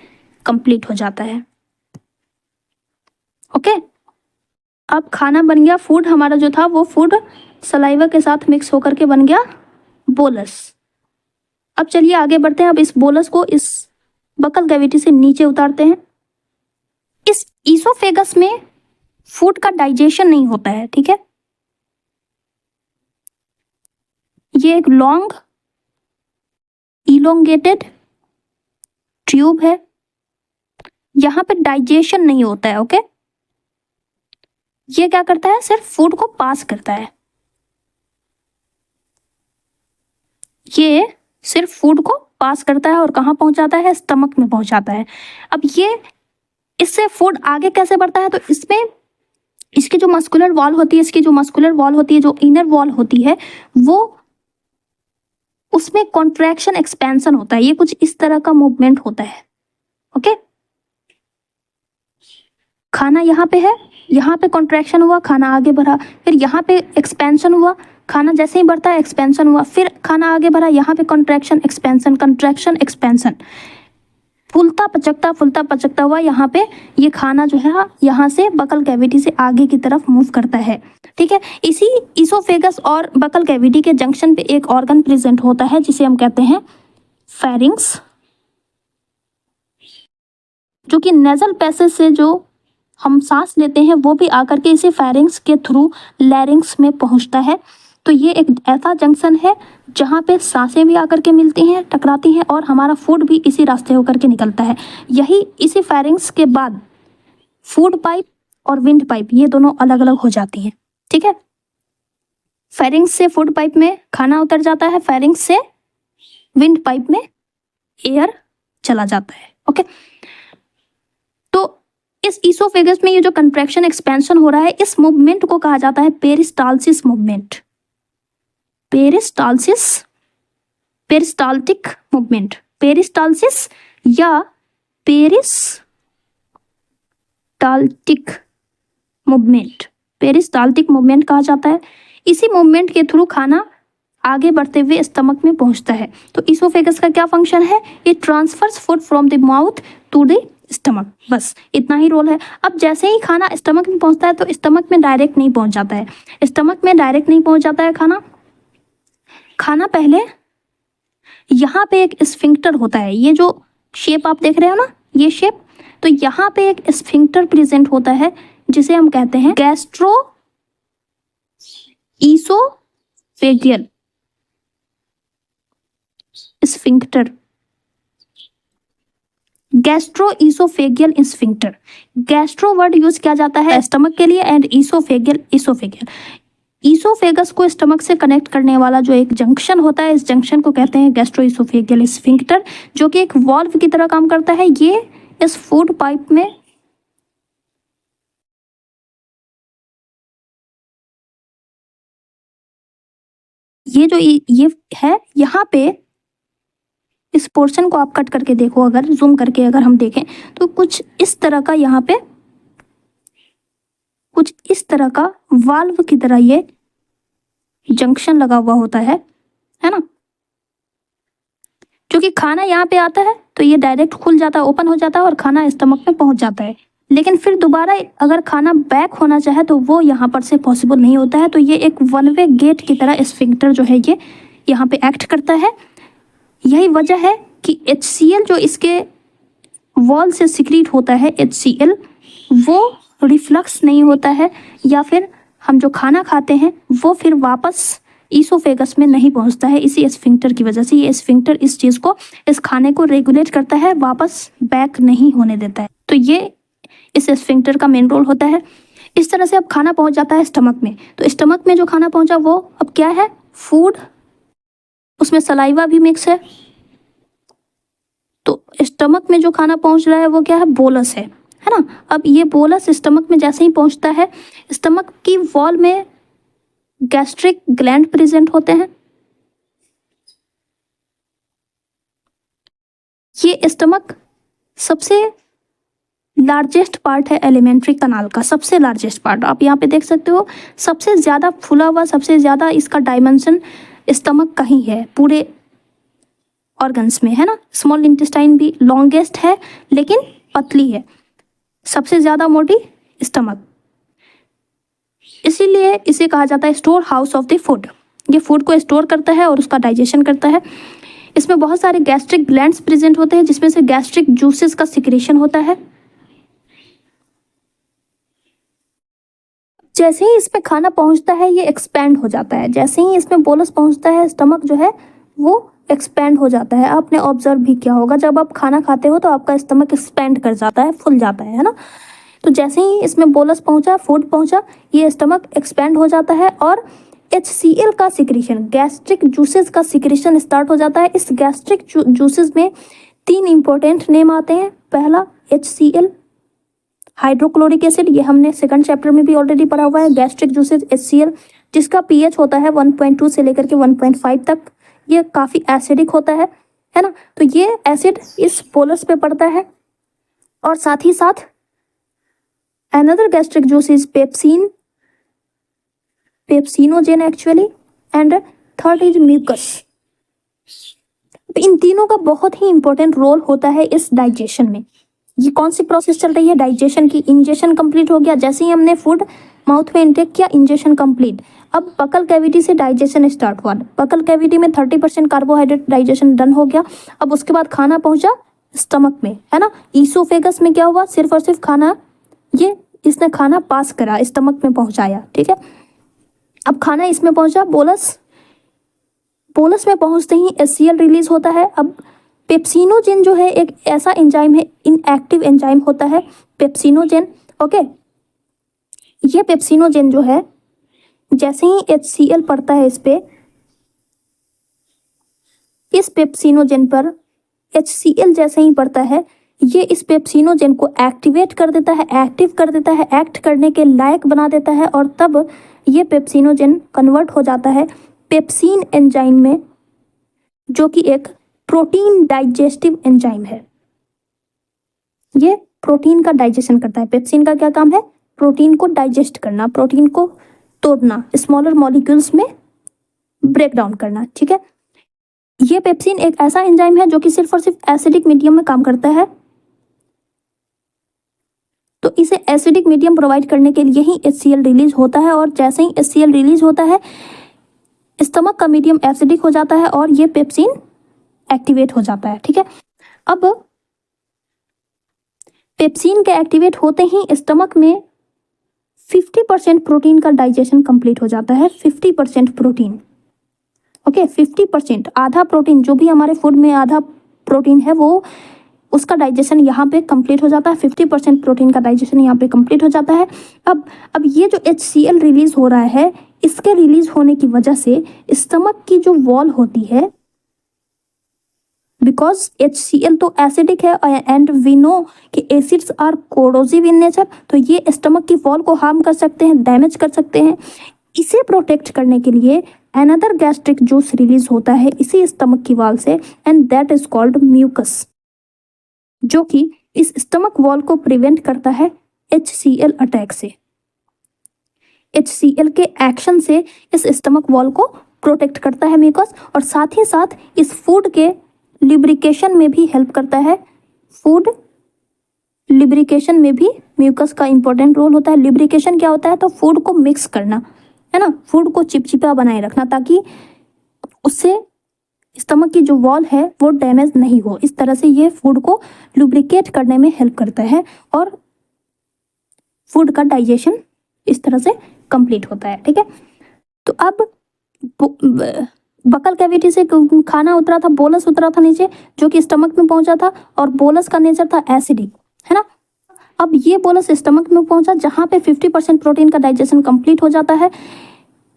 कंप्लीट हो जाता है। ओके, अब खाना बन गया। फूड हमारा जो था वो फूड सलाइवा के साथ मिक्स होकर के बन गया बोलस। अब चलिए आगे बढ़ते हैं। अब इस बोलस को इस बकल कैविटी से नीचे उतारते हैं। इस ईसोफेगस में फूड का डाइजेशन नहीं होता है, ठीक है। ये एक लॉन्ग इलोंगेटेड ट्यूब है, यहां पे डाइजेशन नहीं होता है। ओके, ये क्या करता है, सिर्फ फूड को पास करता है। ये सिर्फ फूड को पास करता है और कहाँ पहुंचाता है, स्टमक में पहुंचाता है। अब ये इससे फूड आगे कैसे बढ़ता है, तो इसमें इसकी जो मस्कुलर वॉल होती है, इसकी जो मस्कुलर वॉल होती है, जो इनर वॉल होती है, वो उसमें कॉन्ट्रैक्शन एक्सपेंशन होता है। ये कुछ इस तरह का मूवमेंट होता है। ओके, खाना यहाँ पे है, यहाँ पे कॉन्ट्रैक्शन हुआ, खाना आगे बढ़ा, फिर यहाँ पे एक्सपेंशन हुआ, खाना जैसे ही बढ़ता है एक्सपेंशन हुआ, फिर खाना आगे बढ़ा, यहाँ पे कॉन्ट्रैक्शन एक्सपेंशन, कॉन्ट्रैक्शन एक्सपेंशन, फूलता पचकता हुआ यहाँ पे ये खाना जो है यहाँ से बकल कैविटी से आगे की तरफ मूव करता है। ठीक है, इसी ईसोफेगस और बकल कैविटी के जंक्शन पे एक ऑर्गन प्रेजेंट होता है जिसे हम कहते हैं फेरिंग्स, जो कि नेजल पैसेज से जो हम सांस लेते हैं वो भी आकर के इसी फेरिंग्स के थ्रू लैरिंग्स में पहुंचता है। तो ये एक ऐसा जंक्शन है जहाँ पे सांसें भी आकर के मिलती हैं, टकराती हैं, और हमारा फूड भी इसी रास्ते होकर के निकलता है। यही इसी फेरिंग्स के बाद फूड पाइप और विंड पाइप ये दोनों अलग अलग हो जाती हैं। ठीक है, फेरिंग्स से फूड पाइप में खाना उतर जाता है, फेरिंग्स से विंड पाइप में एयर चला जाता है। ओके, तो इस ईसोफेगस में ये जो कंट्रैक्शन एक्सपेंशन हो रहा है, इस मूवमेंट को कहा जाता है peristalsis movement, peristaltic movement, peristalsis या पेरिस्टाल्टिक मूवमेंट कहा जाता है। इसी मूवमेंट के थ्रू खाना आगे बढ़ते हुए स्टमक में पहुंचता है। तो ईसोफेगस का क्या फंक्शन है, it transfers food from the mouth to the stomach, बस इतना ही रोल है। अब जैसे ही खाना स्टमक में पहुंचता है तो स्टमक में डायरेक्ट नहीं पहुंच जाता है, स्टमक में डायरेक्ट नहीं पहुंच जाता है खाना पहले यहाँ पे एक स्फिंक्टर होता है। ये जो शेप आप देख रहे हो ना, ये शेप, तो यहाँ पे एक स्फिंक्टर प्रेजेंट होता है जिसे हम कहते हैं gastro oesophageal sphincter, gastro oesophageal sphincter. Gastro word use किया जाता है स्टमक के लिए एंड ईसोफेगियल ईसोफेगस को स्टमक से कनेक्ट करने वाला जो एक जंक्शन होता है, इस जंक्शन को कहते हैं गैस्ट्रो ईसोफेगियल स्फिंक्टर, जो कि एक वॉल्व की तरह काम करता है। ये इस फूड पाइप में ये जो ये है, यहाँ पे इस पोर्शन को आप कट करके देखो, अगर जूम करके अगर हम देखें तो कुछ इस तरह का यहाँ पे कुछ इस तरह का वाल्व की तरह ये जंक्शन लगा हुआ होता है ना। जो कि खाना यहाँ पे आता है तो ये डायरेक्ट खुल जाता है, ओपन हो जाता है और खाना स्टमक में पहुंच जाता है। लेकिन फिर दोबारा अगर खाना बैक होना चाहे तो वो यहाँ पर से पॉसिबल नहीं होता है। तो ये एक वन वे गेट की तरह स्फिंक्टर जो है ये यहाँ पे एक्ट करता है। यही वजह है कि HCl जो इसके वॉल से सिक्रीट होता है, HCl, वो रिफ्लक्स नहीं होता है, या फिर हम जो खाना खाते हैं वो फिर वापस ईसोफेगस में नहीं पहुंचता है। इसी स्फिंक्टर की वजह से ये स्फिंक्टर इस चीज़ को, इस खाने को रेगुलेट करता है, वापस बैक नहीं होने देता है। तो ये इस स्फिंक्टर का मेन रोल होता है। इस तरह से अब खाना पहुंच जाता है स्टमक में। तो स्टमक में जो खाना पहुंचा वो अब क्या है, फूड, उसमें सलाइवा भी मिक्स है। तो स्टमक में जो खाना पहुंच रहा है वो क्या है, बोलस है ना। अब ये बोलस स्टमक में जैसे ही पहुंचता है, स्टमक की वॉल में गैस्ट्रिक ग्लैंड प्रेजेंट होते हैं। ये स्टमक सबसे लार्जेस्ट पार्ट है एलिमेंट्री कनाल का, सबसे लार्जेस्ट पार्ट आप यहाँ पे देख सकते हो, सबसे ज़्यादा फुला हुआ, सबसे ज़्यादा इसका डायमेंशन स्टमक का ही है पूरे ऑर्गन्स में, है ना। स्मॉल इंटेस्टाइन भी लॉन्गेस्ट है लेकिन पतली है, सबसे ज़्यादा मोटी स्टमक, इसीलिए इसे कहा जाता है store house of the food. ये फूड को स्टोर करता है और उसका डाइजेशन करता है। इसमें बहुत सारे गैस्ट्रिक ग्लैंड्स प्रेजेंट होते हैं जिसमें से गैस्ट्रिक जूसेस का सिक्रेशन होता है। जैसे ही इसमें खाना पहुंचता है ये एक्सपैंड हो जाता है, जैसे ही इसमें बोलस पहुंचता है स्टमक जो है वो एक्सपैंड हो जाता है। आपने ऑब्जर्व भी किया होगा जब आप खाना खाते हो तो आपका स्टमक एक्सपैंड कर जाता है, फुल जाता है ना। तो जैसे ही इसमें बोलस पहुंचा, फूड पहुंचा, ये स्टमक एक्सपैंड हो जाता है और HCl का सिक्रेशन, गैस्ट्रिक जूसेस का सिक्रेशन स्टार्ट हो जाता है। इस गैस्ट्रिक जूसेस में 3 इंपॉर्टेंट नेम आते हैं। पहला HCl, हाइड्रोक्लोरिक एसिड, ये हमने सेकंड चैप्टर में भी ऑलरेडी पढ़ा हुआ है। गैस्ट्रिक जूसेस HCl जिसका pH होता है 1.2 से लेकर के 1.5 तक, ये काफ़ी एसिडिक होता है ना। तो ये एसिड इस बोलस पे पड़ता है और साथ ही साथ another gastric juice is pepsinogen actually, and third is mucus। तो इन तीनों का बहुत ही इंपॉर्टेंट रोल होता है इस डाइजेशन में। ये कौन सी प्रोसेस चल रही है डाइजेशन की? इंजेशन कंप्लीट हो गया, जैसे ही हमने फूड माउथ में इंटेक किया, इंजेशन कंप्लीट। अब बकल कैविटी से डाइजेशन स्टार्ट हुआ। बकल कैविटी में 30% कार्बोहाइड्रेट डाइजेशन डन हो गया। अब उसके बाद खाना पहुंचा स्टमक में, है ना। ईसोफेगस में क्या हुआ? सिर्फ और सिर्फ खाना, ये इसने खाना पास करा, स्टमक में पहुंचाया, ठीक है। अब खाना इसमें पहुंचा, बोलस में पहुंचते ही HCl रिलीज होता है। अब पेप्सिनोजेन जो है एक ऐसा एंजाइम है, इनएक्टिव एंजाइम होता है पेप्सिनोजेन, ओके। ये पेप्सिनोजेन जो है जैसे ही HCl पड़ता है इस पेप्सिनोजेन पर HCl जैसे ही पड़ता है, ये इस पेप्सिनोजेन को एक्टिवेट कर देता है, एक्टिव कर देता है, एक्ट करने के लायक बना देता है और तब ये पेप्सिनोजेन कन्वर्ट हो जाता है पेप्सिन एंजाइम में, जो कि एक प्रोटीन डाइजेस्टिव एंजाइम है। ये प्रोटीन का डाइजेशन करता है। पेप्सिन का क्या काम है? प्रोटीन को डाइजेस्ट करना, प्रोटीन को तोड़ना, स्मॉलर मॉलिक्यूल्स में ब्रेक डाउन करना, ठीक है। ये पेप्सिन एक ऐसा एंजाइम है जो कि सिर्फ और सिर्फ एसिडिक मीडियम में काम करता है। तो इसे एसिडिक मीडियम प्रोवाइड करने के लिए ही HCl रिलीज होता है और जैसे ही HCl रिलीज होता है स्टमक का मीडियम एसिडिक हो जाता है और ये पेप्सिन एक्टिवेट हो जाता है, ठीक है। अब पेप्सिन के एक्टिवेट होते ही स्टमक में 50% प्रोटीन का डाइजेशन कंप्लीट हो जाता है। 50% प्रोटीन, ओके, 50%, आधा प्रोटीन, जो भी हमारे फूड में आधा प्रोटीन है वो उसका डाइजेशन यहाँ पे कंप्लीट हो जाता है। 50% प्रोटीन का डाइजेशन यहाँ पे कंप्लीट हो जाता है। अब ये जो HCl रिलीज हो रहा है, इसके रिलीज होने की वजह से स्टमक की जो वॉल होती है, बिकॉज HCl तो एसिडिक है एंड वी नो कि acids are corrosive in nature, तो ये स्टमक की वॉल को हार्म कर सकते हैं, डैमेज कर सकते हैं। इसे प्रोटेक्ट करने के लिए अनदर गैस्ट्रिक जूस रिलीज होता है इसी स्टमक की वॉल से, and that is called mucus, जो कि इस स्टमक वॉल को प्रिवेंट करता है HCl अटैक से। HCl के एक्शन से इस स्टमक वॉल को प्रोटेक्ट करता है म्यूकस, और साथ ही साथ इस फूड के लिब्रिकेशन में भी हेल्प करता है। फूड लिब्रिकेशन में भी म्यूकस का इंपॉर्टेंट रोल होता है। लिब्रिकेशन क्या होता है? तो फूड को मिक्स करना, है ना, फूड को चिपचिपा बनाए रखना ताकि उससे स्टमक की जो वॉल है वो डैमेज नहीं हो। इस तरह से ये फूड को लुब्रिकेट करने में हेल्प करता है और फूड का डाइजेशन इस तरह से कंप्लीट होता है, ठीक है। तो अब बकल कैविटी से खाना उतरा था, बोलस उतरा था नीचे, जो कि स्टमक में पहुंचा था, और बोलस का नेचर था एसिडिक, है ना। अब ये बोलस स्टमक में पहुंचा जहाँ पे 50% प्रोटीन का डाइजेशन कंप्लीट हो जाता है।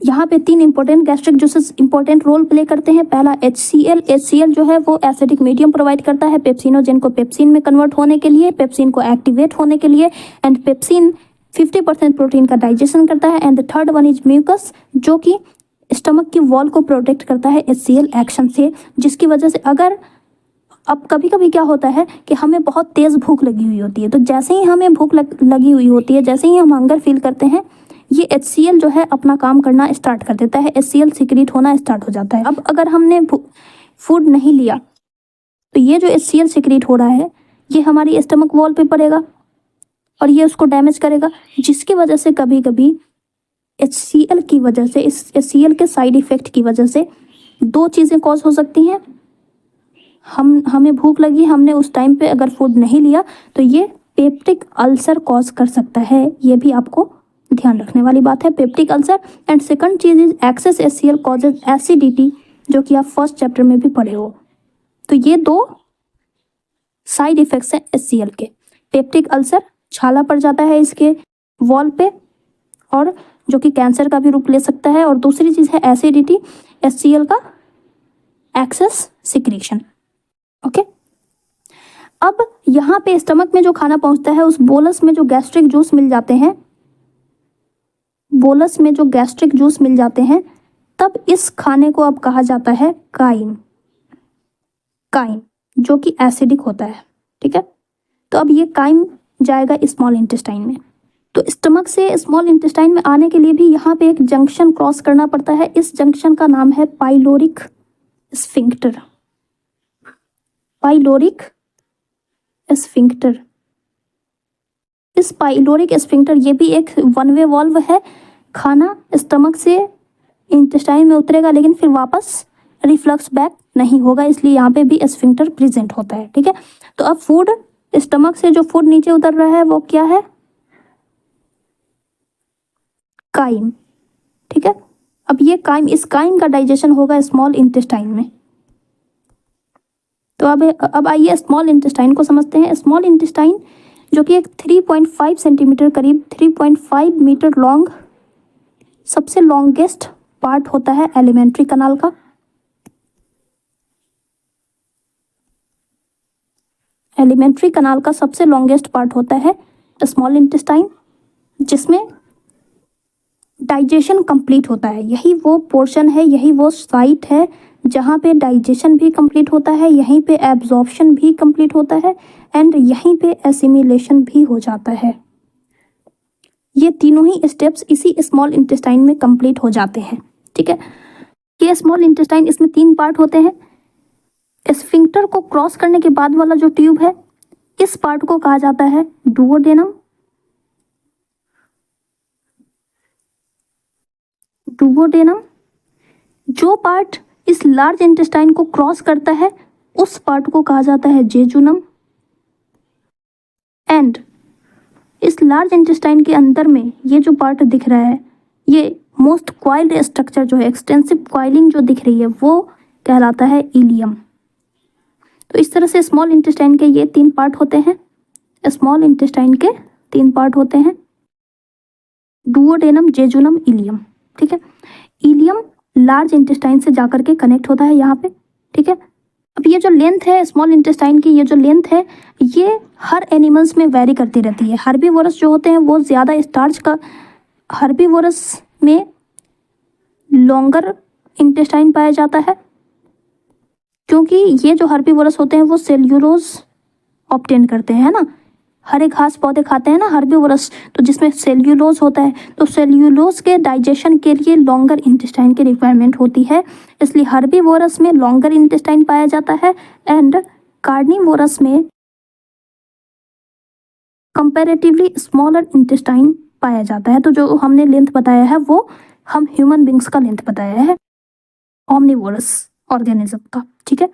यहाँ पे 3 important gastric juices important role play करते हैं। पहला HCl जो है वो एसिडिक मीडियम प्रोवाइड करता है पेप्सिनोजेन को पेप्सिन में कन्वर्ट होने के लिए, पेप्सिन को एक्टिवेट होने के लिए, एंड पेप्सिन 50% प्रोटीन का डाइजेशन करता है। And the third one is mucus, जो कि स्टमक की वॉल को प्रोटेक्ट करता है HCl एक्शन से, जिसकी वजह से अगर अब कभी कभी क्या होता है कि हमें बहुत तेज़ भूख लगी हुई होती है, तो जैसे ही हमें भूख लगी हुई होती है, जैसे ही हम हंगर फील करते हैं, ये HCl जो है अपना काम करना स्टार्ट कर देता है, HCl सिक्रीट होना स्टार्ट हो जाता है। अब अगर हमने फूड नहीं लिया तो ये जो HCl सिक्रीट हो रहा है ये हमारी स्टमक वॉल पे पड़ेगा और ये उसको डैमेज करेगा, जिसकी वजह से कभी कभी HCl की वजह से, इस HCl के साइड इफेक्ट की वजह से दो चीज़ें कॉज हो सकती हैं। हमें भूख लगी, हमने उस टाइम पे अगर फूड नहीं लिया तो ये पेप्टिक अल्सर कॉज कर सकता है, ये भी आपको ध्यान रखने वाली बात है, पेप्टिक अल्सर। एंड सेकंड चीज is excess HCl causes acidity, जो कि आप फर्स्ट चैप्टर में भी पढ़े हो। तो ये दो साइड इफेक्ट्स हैं HCl के। पेप्टिक अल्सर, छाला पड़ जाता है इसके वॉल पे, और जो कि कैंसर का भी रूप ले सकता है। और दूसरी चीज़ है एसिडिटी, HCl का एक्सेस सिक्रीशन। ओके, अब यहाँ पे स्टमक में जो खाना पहुंचता है, उस बोलस में जो गैस्ट्रिक जूस मिल जाते हैं, बोलस में जो गैस्ट्रिक जूस मिल जाते हैं, तब इस खाने को अब कहा जाता है काइम, काइम जो कि एसिडिक होता है। ठीक है, तो अब ये काइम जाएगा स्मॉल इंटेस्टाइन में। तो स्टमक से स्मॉल इंटेस्टाइन में आने के लिए भी यहाँ पे एक जंक्शन क्रॉस करना पड़ता है। इस जंक्शन का नाम है पाइलोरिक स्फिंक्टर, पाइलोरिक स्फिंक्टर। इस पाइलोरिक स्फिंक्टर ये भी एक वन वे वॉल्व है, खाना स्टमक से इंटेस्टाइन में उतरेगा लेकिन फिर वापस रिफ्लक्स बैक नहीं होगा, इसलिए यहाँ पे भी स्फिंक्टर प्रेजेंट होता है। ठीक है, तो अब फूड स्टमक से जो फूड नीचे उतर रहा है वो क्या है, काइम। ठीक है, अब ये काइम, इस काइम का डाइजेशन होगा स्मॉल इंटेस्टाइन में। तो अब आइए स्मॉल इंटेस्टाइन को समझते हैं। स्मॉल इंटेस्टाइन जो कि एक 3.5 सेंटीमीटर, करीब 3.5 मीटर लॉन्ग, सबसे लॉन्गेस्ट पार्ट होता है एलिमेंट्री कनाल का। एलिमेंट्री कनाल का सबसे लॉन्गेस्ट पार्ट होता है स्मॉल इंटेस्टाइन, जिसमें डाइजेशन कंप्लीट होता है। यही वो पोर्शन है, यही वो साइट है जहाँ पे डाइजेशन भी कंप्लीट होता है, यहीं पे एब्जॉर्प्शन भी कंप्लीट होता है, एंड यहीं पे एसिमिलेशन भी हो जाता है। ये तीनों ही स्टेप्स इसी स्मॉल इंटेस्टाइन में कंप्लीट हो जाते हैं। ठीक है, ये स्मॉल इंटेस्टाइन, इसमें 3 पार्ट होते हैं। स्फिंक्टर को क्रॉस करने के बाद वाला जो ट्यूब है, इस पार्ट को कहा जाता है डुओडेनम। डुओडेनम। जो पार्ट इस लार्ज इंटेस्टाइन को क्रॉस करता है, उस पार्ट को कहा जाता है जेजुनम। एंड इस लार्ज इंटेस्टाइन के अंदर में ये जो पार्ट दिख रहा है, ये मोस्ट क्वाइल्ड स्ट्रक्चर जो है, एक्सटेंसिव क्वाइलिंग जो दिख रही है, वो कहलाता है इलियम। तो इस तरह से स्मॉल इंटेस्टाइन के ये 3 पार्ट होते हैं। स्मॉल इंटेस्टाइन के 3 पार्ट होते हैं, डुओडेनम, जेजुनम, इलियम। ठीक है, इलियम लार्ज इंटेस्टाइन से जाकर के कनेक्ट होता है यहाँ पे। ठीक है, अब ये जो लेंथ है स्मॉल इंटेस्टाइन की, ये जो लेंथ है, ये हर एनिमल्स में वेरी करती रहती है। हर्बीवोरस जो होते हैं वो ज़्यादा स्टार्च का, हर्बीवोरस में लॉन्गर इंटेस्टाइन पाया जाता है, क्योंकि ये जो हर्बीवोरस होते हैं वो सेल्यूलोज ऑब्टेन करते हैं, है ना। हरे घास पौधे खाते हैं ना हर्बीवोरस, तो जिसमें सेल्यूलोज होता है, तो सेल्यूलोज के डाइजेशन के लिए लॉन्गर इंटेस्टाइन की रिक्वायरमेंट होती है, इसलिए हर्बीवोरस में लॉन्गर इंटेस्टाइन पाया जाता है, एंड कार्निवोरस में कंपैरेटिवली स्मॉलर इंटेस्टाइन पाया जाता है। तो जो हमने लेंथ बताया है वो हम ह्यूमन बींग्स का लेंथ बताया है ओमनिवोरस ऑर्गेनिज्म का। ठीक है,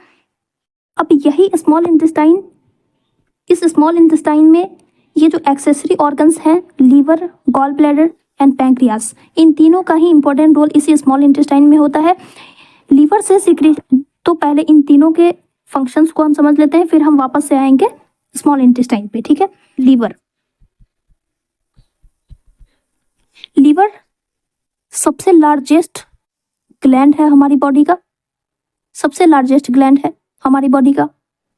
अब यही स्मॉल इंटेस्टाइन, इस स्मॉल इंटेस्टाइन में ये जो एक्सेसरी ऑर्गन्स हैं, liver, gall bladder and pancreas, इन तीनों का ही इंपॉर्टेंट रोल इसी स्मॉल इंटेस्टाइन में होता है। लीवर से सिक्रीट, तो पहले इन तीनों के फंक्शंस को हम समझ लेते हैं, फिर हम वापस से आएंगे स्मॉल इंटेस्टाइन पे। ठीक है, लीवर, लीवर सबसे लार्जेस्ट ग्लैंड है हमारी बॉडी का, सबसे लार्जेस्ट ग्लैंड है हमारी बॉडी का।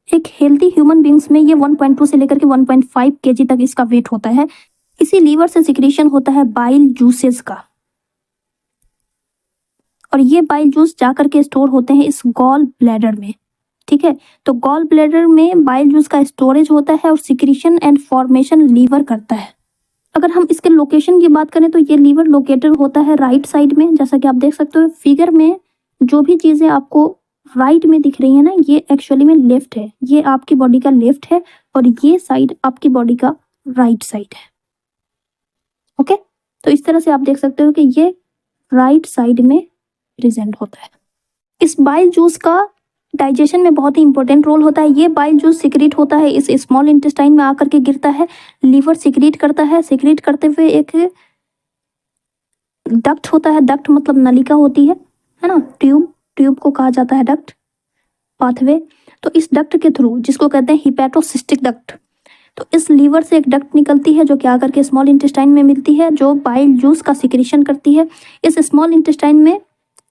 एक हेल्दी ह्यूमन बींग्स में ये 1.2 से लेकर के 1.5 kg तक इसका वेट होता है। इसी लीवर से सिक्रीशन होता है बाइल जूसेस का, और ये बाइल जूस जाकर के स्टोर होते हैं इस गॉल ब्लैडर में। ठीक है। तो गॉल ब्लैडर में बाइल जूस का स्टोरेज होता है और सिक्रीशन एंड फॉर्मेशन लीवर करता है। अगर हम इसके लोकेशन की बात करें तो ये लीवर लोकेटेड होता है राइट साइड में, जैसा कि आप देख सकते हो फिगर में। जो भी चीज़ें आपको राइट में दिख रही है ना, ये एक्चुअली में लेफ्ट है। ये आपकी बॉडी का लेफ्ट है और ये साइड आपकी बॉडी का राइट साइड है। ओके, तो इस तरह से आप देख सकते हो कि ये राइट साइड में प्रेजेंट होता है। इस बाइल जूस का डाइजेशन में बहुत ही इंपॉर्टेंट रोल होता है। ये बाइल जूस सिक्रीट होता है, इस स्मॉल इंटेस्टाइन में आकर के गिरता है, लीवर सिक्रीट करता है। सिक्रीट करते हुए एक डक्ट होता है, डक्ट मतलब नलिका होती है ना, ट्यूब को कहा जाता है डक्ट, पाथवे। तो इस डक्ट के थ्रू, जिसको कहते हैं हिपैटोसिस्टिक डक्ट, तो इस लीवर से एक डक्ट निकलती है जो कि आकर के स्मॉल इंटेस्टाइन में मिलती है, जो बाइल जूस का सिक्रीशन करती है। इस स्मॉल इंटेस्टाइन में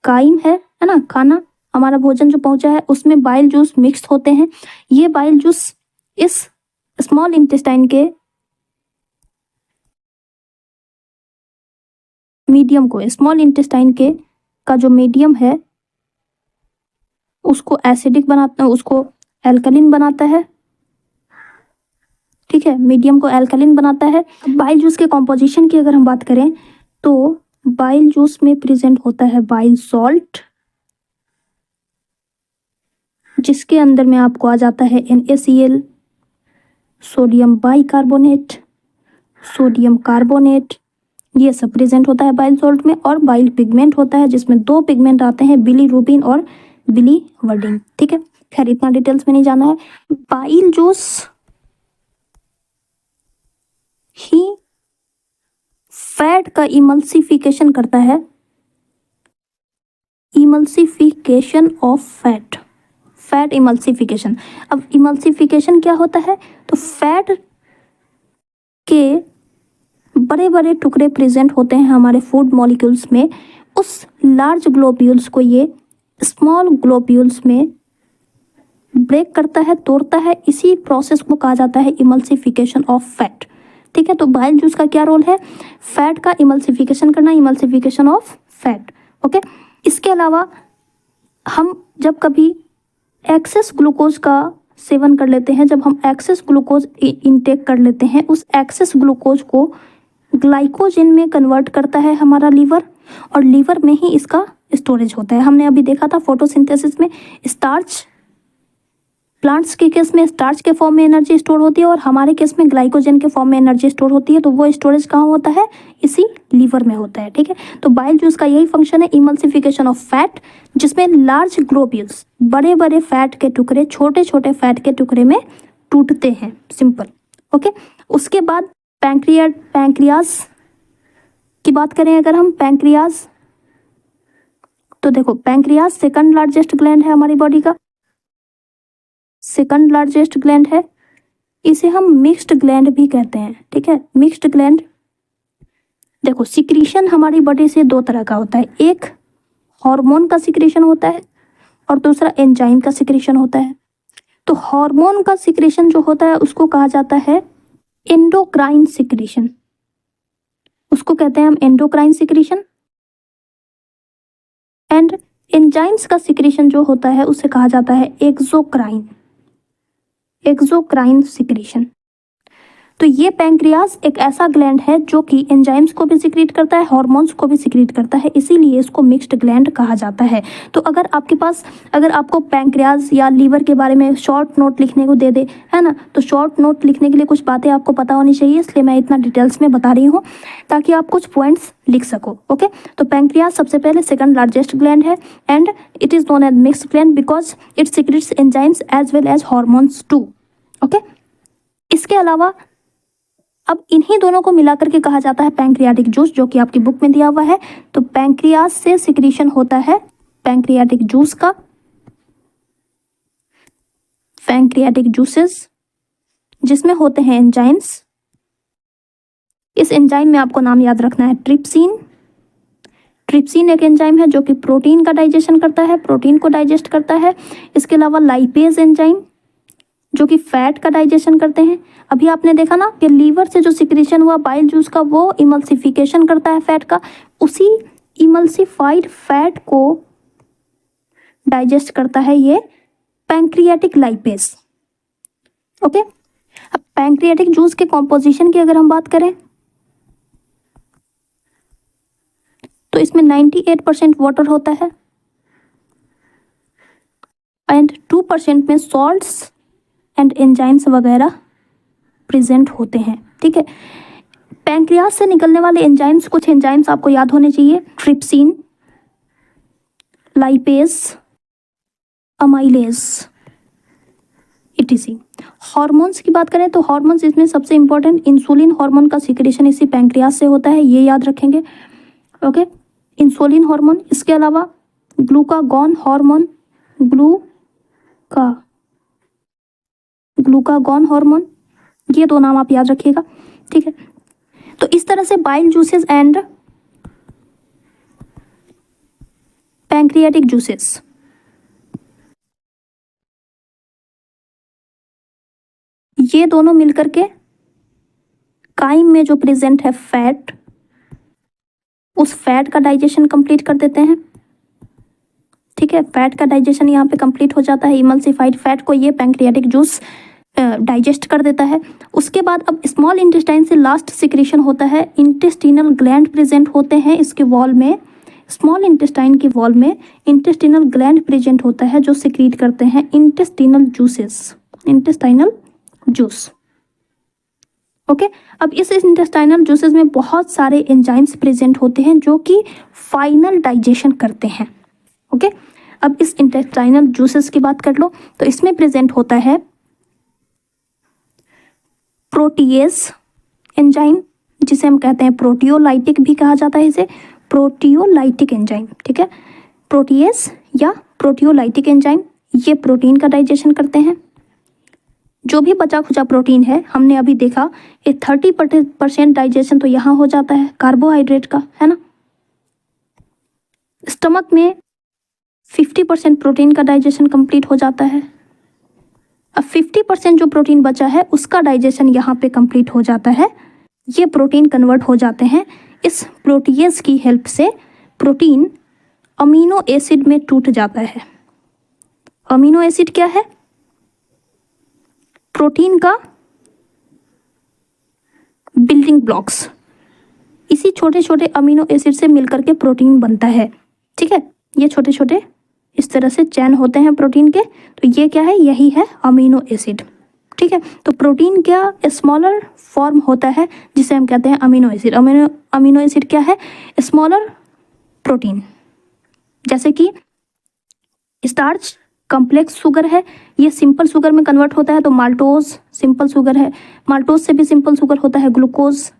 काइम है ना, खाना, हमारा भोजन जो पहुंचा है उसमें बाइल जूस मिक्स होते हैं। ये बाइल जूस इस स्मॉल इंटेस्टाइन के मीडियम को, स्मॉल इंटेस्टाइन के का जो मीडियम है उसको एसिडिक बनाता है, उसको एल्कलिन बनाता है। ठीक है, मीडियम को एल्कलिन बनाता है। बाइल जूस के कॉम्पोजिशन की अगर हम बात करें तो बाइल जूस में प्रेजेंट होता है बाइल सॉल्ट, जिसके अंदर में आपको आ जाता है NaCl, sodium bicarbonate, sodium carbonate, ये सब प्रेजेंट होता है बाइल सॉल्ट में। और बाइल पिगमेंट होता है, जिसमें दो पिगमेंट आते हैं, बिलीरुबिन और बिलीवर्डिन। ठीक है, खैर इतना डिटेल्स में नहीं जाना है। बाइल जूस ही फैट का इमल्सिफिकेशन करता है, emulsification of fat, fat emulsification. अब इमल्सिफिकेशन क्या होता है, तो फैट के बड़े बड़े टुकड़े प्रेजेंट होते हैं हमारे फूड मॉलिक्यूल्स में, उस लार्ज ग्लोब्यूल्स को ये स्मॉल ग्लोब्यूल्स में ब्रेक करता है, तोड़ता है। इसी प्रोसेस को कहा जाता है इमल्सिफिकेशन ऑफ फैट। ठीक है, तो बाइल जूस का क्या रोल है, फैट का इमल्सिफिकेशन करना, इमल्सिफिकेशन ऑफ फैट। ओके, इसके अलावा हम जब कभी एक्सेस ग्लूकोज का सेवन कर लेते हैं, जब हम एक्सेस ग्लूकोज इनटेक कर लेते हैं, उस एक्सेस ग्लूकोज को ग्लाइकोजन में कन्वर्ट करता है हमारा लीवर, और लीवर में ही इसका स्टोरेज होता है। हमने अभी देखा था फोटोसिंथेसिस में स्टार्च, प्लांट्स के केस में स्टार्च के फॉर्म में एनर्जी स्टोर होती है और हमारे केस में ग्लाइकोजन के फॉर्म में एनर्जी स्टोर होती है। तो वो स्टोरेज कहाँ होता है, इसी लीवर में होता है। ठीक है, तो बाइल जूस का यही फंक्शन है, इमल्सिफिकेशन ऑफ फैट, जिसमें लार्ज ग्लोब्यूल्स, बड़े बड़े फैट के टुकड़े छोटे छोटे फैट के टुकड़े में टूटते हैं, सिंपल। ओके, उसके बाद पैंक्रियाज की बात करें अगर हम, पैंक्रियाज, तो देखो पैंक्रियाज सेकंड लार्जेस्ट ग्लैंड है हमारी बॉडी का, सेकंड लार्जेस्ट ग्लैंड है। इसे हम मिक्स्ड ग्लैंड भी कहते हैं। ठीक है, मिक्स्ड ग्लैंड, देखो सिक्रीशन हमारी बॉडी से दो तरह का होता है, एक हार्मोन का सिक्रीशन होता है और दूसरा एंजाइम का सिक्रीशन होता है। तो हार्मोन का सिक्रीशन जो होता है उसको कहा जाता है एंडोक्राइन सिक्रीशन, उसको कहते हैं हम एंडोक्राइन सिक्रीशन। एंड एंजाइम्स का सिक्रीशन जो होता है उसे कहा जाता है एक्सोक्राइन, एक्सोक्राइन सिक्रीशन। तो ये पैंक्रियाज एक ऐसा ग्लैंड है जो कि एंजाइम्स को भी सिक्रीट करता है, हार्मोन्स को भी सिक्रीट करता है, इसीलिए इसको मिक्स्ड ग्लैंड कहा जाता है। तो अगर आपके पास, अगर आपको पैंक्रियाज या लीवर के बारे में शॉर्ट नोट लिखने को दे दे, है ना, तो शॉर्ट नोट लिखने के लिए कुछ बातें आपको पता होनी चाहिए, इसलिए मैं इतना डिटेल्स में बता रही हूँ ताकि आप कुछ पॉइंट्स लिख सको। ओके, तो पैंक्रियाज सबसे पहले सेकंड लार्जेस्ट ग्लैंड है and it is known as mixed gland because it secretes enzymes as well as hormones too. Okay, इसके अलावा अब इन्हीं दोनों को मिलाकर के कहा जाता है पैंक्रियाटिक जूस, जो कि आपकी बुक में दिया हुआ है। तो पैंक्रियाज से सिक्रीशन होता है पैंक्रियाटिक जूस का, पैंक्रियाटिक जूसेस, जिसमें होते हैं एंजाइम्स। इस एंजाइम में आपको नाम याद रखना है ट्रिप्सिन। ट्रिप्सिन एक एंजाइम है जो कि प्रोटीन का डाइजेशन करता है, प्रोटीन को डाइजेस्ट करता है। इसके अलावा लाइपेज एंजाइम जो कि फैट का डाइजेशन करते हैं। अभी आपने देखा ना कि लीवर से जो सिक्रीशन हुआ बाइल जूस का, वो इमल्सिफिकेशन करता है फैट का, उसी इमल्सिफाइड फैट को डाइजेस्ट करता है ये पैंक्रियाटिक लाइपेज। ओके, अब पैंक्रियाटिक जूस के कॉम्पोजिशन की अगर हम बात करें तो इसमें 98% वाटर होता है एंड 2% में सॉल्ट्स एंड एंजाइम्स वगैरह प्रेजेंट होते हैं। ठीक है, पैंक्रियास से निकलने वाले एंजाइम्स, कुछ एंजाइम्स आपको याद होने चाहिए, trypsin, lipase, amylase, etc.. Hormones की बात करें तो हार्मोन्स इसमें सबसे इंपॉर्टेंट इंसुलिन हार्मोन का सिक्रेशन इसी पैंक्रियास से होता है, ये याद रखेंगे। ओके, इंसुलिन हार्मोन, इसके अलावा ग्लूकागॉन हार्मोन, ग्लूकागॉन हार्मोन, ये दो नाम आप याद रखिएगा। ठीक है, तो इस तरह से bile juices and pancreatic juices ये दोनों मिलकर के काइम में जो प्रेजेंट है फैट, उस फैट का डाइजेशन कंप्लीट कर देते हैं। ठीक है, फैट का डाइजेशन यहाँ पे कंप्लीट हो जाता है, इमल्सिफाइड फैट को ये पैंक्रियाटिक जूस डाइजेस्ट कर देता है। उसके बाद अब स्मॉल इंटेस्टाइन से लास्ट सिक्रेशन होता है, इंटेस्टिनल ग्लैंड प्रेजेंट होते हैं इसके वॉल में, स्मॉल इंटेस्टाइन की वॉल में इंटेस्टिनल ग्लैंड प्रेजेंट होता है जो सिक्रीट करते हैं intestinal juices, intestinal juice. Okay, अब इस इंटेस्टाइनल जूसेस में बहुत सारे एंजाइम्स प्रेजेंट होते हैं जो कि फाइनल डाइजेशन करते हैं। ओके, अब इस इंटेस्टाइनल जूसेस की बात कर लो तो इसमें प्रेजेंट होता है प्रोटीएज एंजाइम, जिसे हम कहते हैं प्रोटियोलाइटिक भी कहा जाता है, इसे प्रोटियोलाइटिक एंजाइम। ठीक है, प्रोटीएज या प्रोटियोलाइटिक एंजाइम ये प्रोटीन का डाइजेशन करते हैं। जो भी बचा खुचा प्रोटीन है, हमने अभी देखा ये 30% डाइजेशन तो यहाँ हो जाता है कार्बोहाइड्रेट का, है ना। स्टमक में 50% प्रोटीन का डाइजेशन कंप्लीट हो जाता है। अब 50% जो प्रोटीन बचा है उसका डाइजेशन यहाँ पे कंप्लीट हो जाता है, ये प्रोटीन कन्वर्ट हो जाते हैं। इस प्रोटीएज की हेल्प से प्रोटीन अमीनो एसिड में टूट जाता है। अमीनो एसिड क्या है? प्रोटीन का बिल्डिंग ब्लॉक्स। इसी छोटे छोटे अमीनो एसिड से मिलकर के प्रोटीन बनता है। ठीक है, ये छोटे छोटे इस तरह से चैन होते हैं प्रोटीन के, तो ये क्या है? यही है अमीनो एसिड। ठीक है, तो प्रोटीन क्या स्मॉलर फॉर्म होता है जिसे हम कहते हैं अमीनो एसिड। अमीनो एसिड क्या है? Smaller protein. जैसे कि स्टार्च कॉम्प्लेक्स शुगर है, ये सिंपल शुगर में कन्वर्ट होता है, तो माल्टोज सिंपल शुगर है। माल्टोज से भी सिंपल शुगर होता है ग्लूकोज।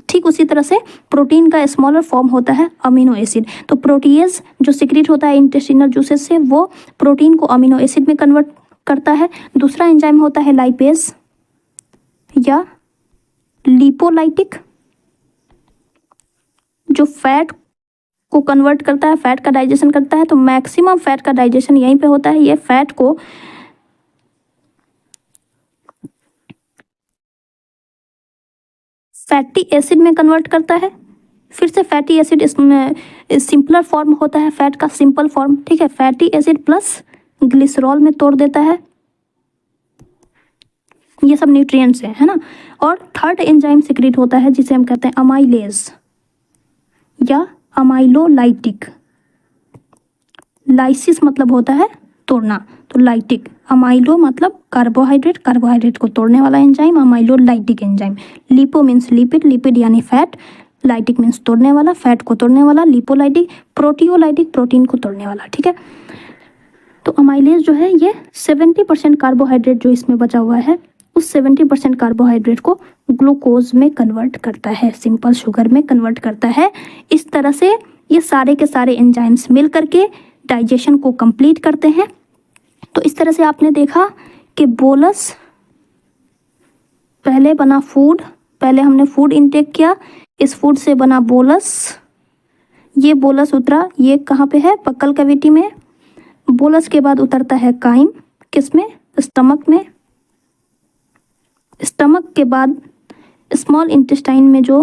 ठीक उसी तरह से प्रोटीन का स्मॉलर फॉर्म होता है अमीनो एसिड। तो प्रोटीएज जो सिक्रीट होता है इंटेस्टिनल जूसेस से, वो प्रोटीन को अमीनो एसिड में कन्वर्ट करता है। दूसरा एंजाइम होता है लाइपेज या लिपोलाइटिक, जो फैट को कन्वर्ट करता है, फैट का डाइजेशन करता है। तो मैक्सिमम फैट का डाइजेशन यहीं पे होता है। ये फैट को फैटी एसिड में कन्वर्ट करता है। फिर से फैटी एसिड इसमें सिंपलर फॉर्म होता है, फैट का सिंपल फॉर्म। ठीक है, फैटी एसिड प्लस ग्लिसरॉल में तोड़ देता है। ये सब न्यूट्रिएंट्स हैं, है ना। और थर्ड एंजाइम सिक्रीट होता है जिसे हम कहते हैं अमाइलेज या अमाइलोलाइटिक। लाइसिस मतलब होता है तोड़ना, तो लाइटिक। अमाइलो मतलब कार्बोहाइड्रेट, कार्बोहाइड्रेट को तोड़ने वाला enzyme, अमाइलोलाइटिक enzyme. Lipo means lipid, lipid यानी फैट, लाइटिक मीन्स तोड़ने वाला, फैट को तोड़ने वाला। लिपोलाइटिक, प्रोटियोलाइटिक, प्रोटीन को तोड़ने वाला। ठीक है, तो अमाइलेज जो है ये 70% कार्बोहाइड्रेट जो इसमें बचा हुआ है, उस 70% कार्बोहाइड्रेट को ग्लूकोज में कन्वर्ट करता है, सिंपल शुगर में कन्वर्ट करता है। इस तरह से ये सारे के सारे एंजाइम्स मिल करके डाइजेशन को कंप्लीट करते हैं। तो इस तरह से आपने देखा कि बोलस पहले बना फूड, पहले हमने फूड इनटेक किया, इस फूड से बना बोलस। ये बोलस उतरा, ये कहाँ पे है? बक्कल कैविटी में। बोलस के बाद उतरता है काइम, किसमें? स्टमक में। स्टमक के बाद स्मॉल इंटेस्टाइन में जो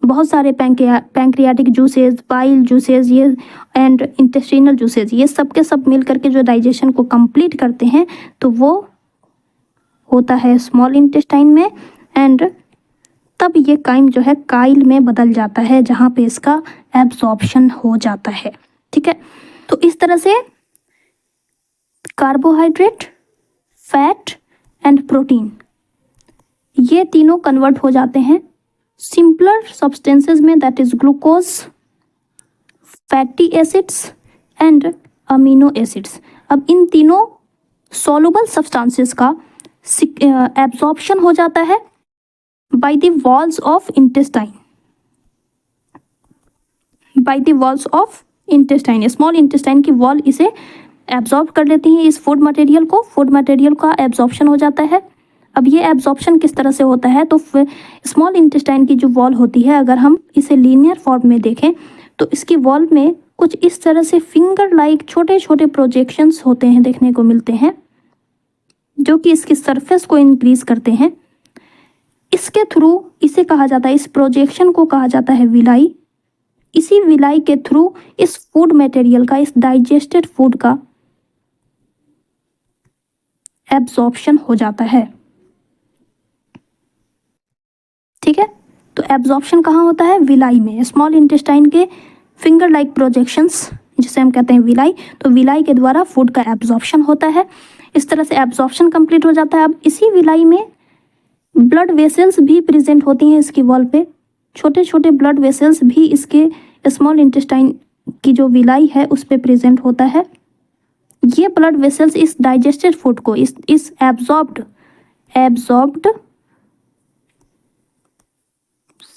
बहुत सारे पैंक्रियाटिक जूसेस, बाइल जूसेस, ये एंड इंटेस्टिनल जूसेस, ये सब के सब मिल करके जो डाइजेशन को कंप्लीट करते हैं तो वो होता है स्मॉल इंटेस्टाइन में। एंड तब ये काइम जो है काइल में बदल जाता है जहाँ पे इसका एब्जॉर्प्शन हो जाता है। ठीक है, तो इस तरह से कार्बोहाइड्रेट, फैट एंड प्रोटीन ये तीनों कन्वर्ट हो जाते हैं सिंपलर सब्सटेंसेस में, that is glucose, fatty acids and amino acids. अब इन तीनों सॉल्युबल सब्सटेंसेस का एब्जॉर्प्शन हो जाता है by the walls of intestine, by the walls of intestine. Small intestine की वॉल इसे एब्जॉर्ब कर लेती है, इस फूड मटेरियल को, फूड मटेरियल का एब्जॉर्प्शन हो जाता है। अब ये एब्जॉर्प्शन किस तरह से होता है, तो स्मॉल इंटेस्टाइन की जो वॉल होती है, अगर हम इसे लीनियर फॉर्म में देखें तो इसकी वॉल में कुछ इस तरह से फिंगर लाइक छोटे छोटे प्रोजेक्शंस होते हैं, देखने को मिलते हैं, जो कि इसकी सरफेस को इंक्रीज करते हैं। इसके थ्रू इसे कहा जाता है, इस प्रोजेक्शन को कहा जाता है विलाई। इसी विलाई के थ्रू इस फूड मटेरियल का, इस डाइजेस्टेड फूड का एब्जॉर्प्शन हो जाता है। ठीक है, तो एब्जॉर्प्शन कहाँ होता है, विलाई में, स्मॉल इंटेस्टाइन के फिंगर लाइक प्रोजेक्शंस जिसे हम कहते हैं विलाई, तो विलाई के द्वारा फूड का एब्जॉर्प्शन होता है। इस तरह से एब्जॉर्प्शन कंप्लीट हो जाता है। अब इसी विलाई में ब्लड वेसल्स भी प्रेजेंट होती हैं इसकी वॉल पे, छोटे छोटे ब्लड वेसल्स भी इसके स्मॉल इंटेस्टाइन की जो विलाई है उस पे प्रेजेंट होता है। ये ब्लड वेसल्स इस डाइजेस्टेड फूड को, इस एब्जॉर्ब्ड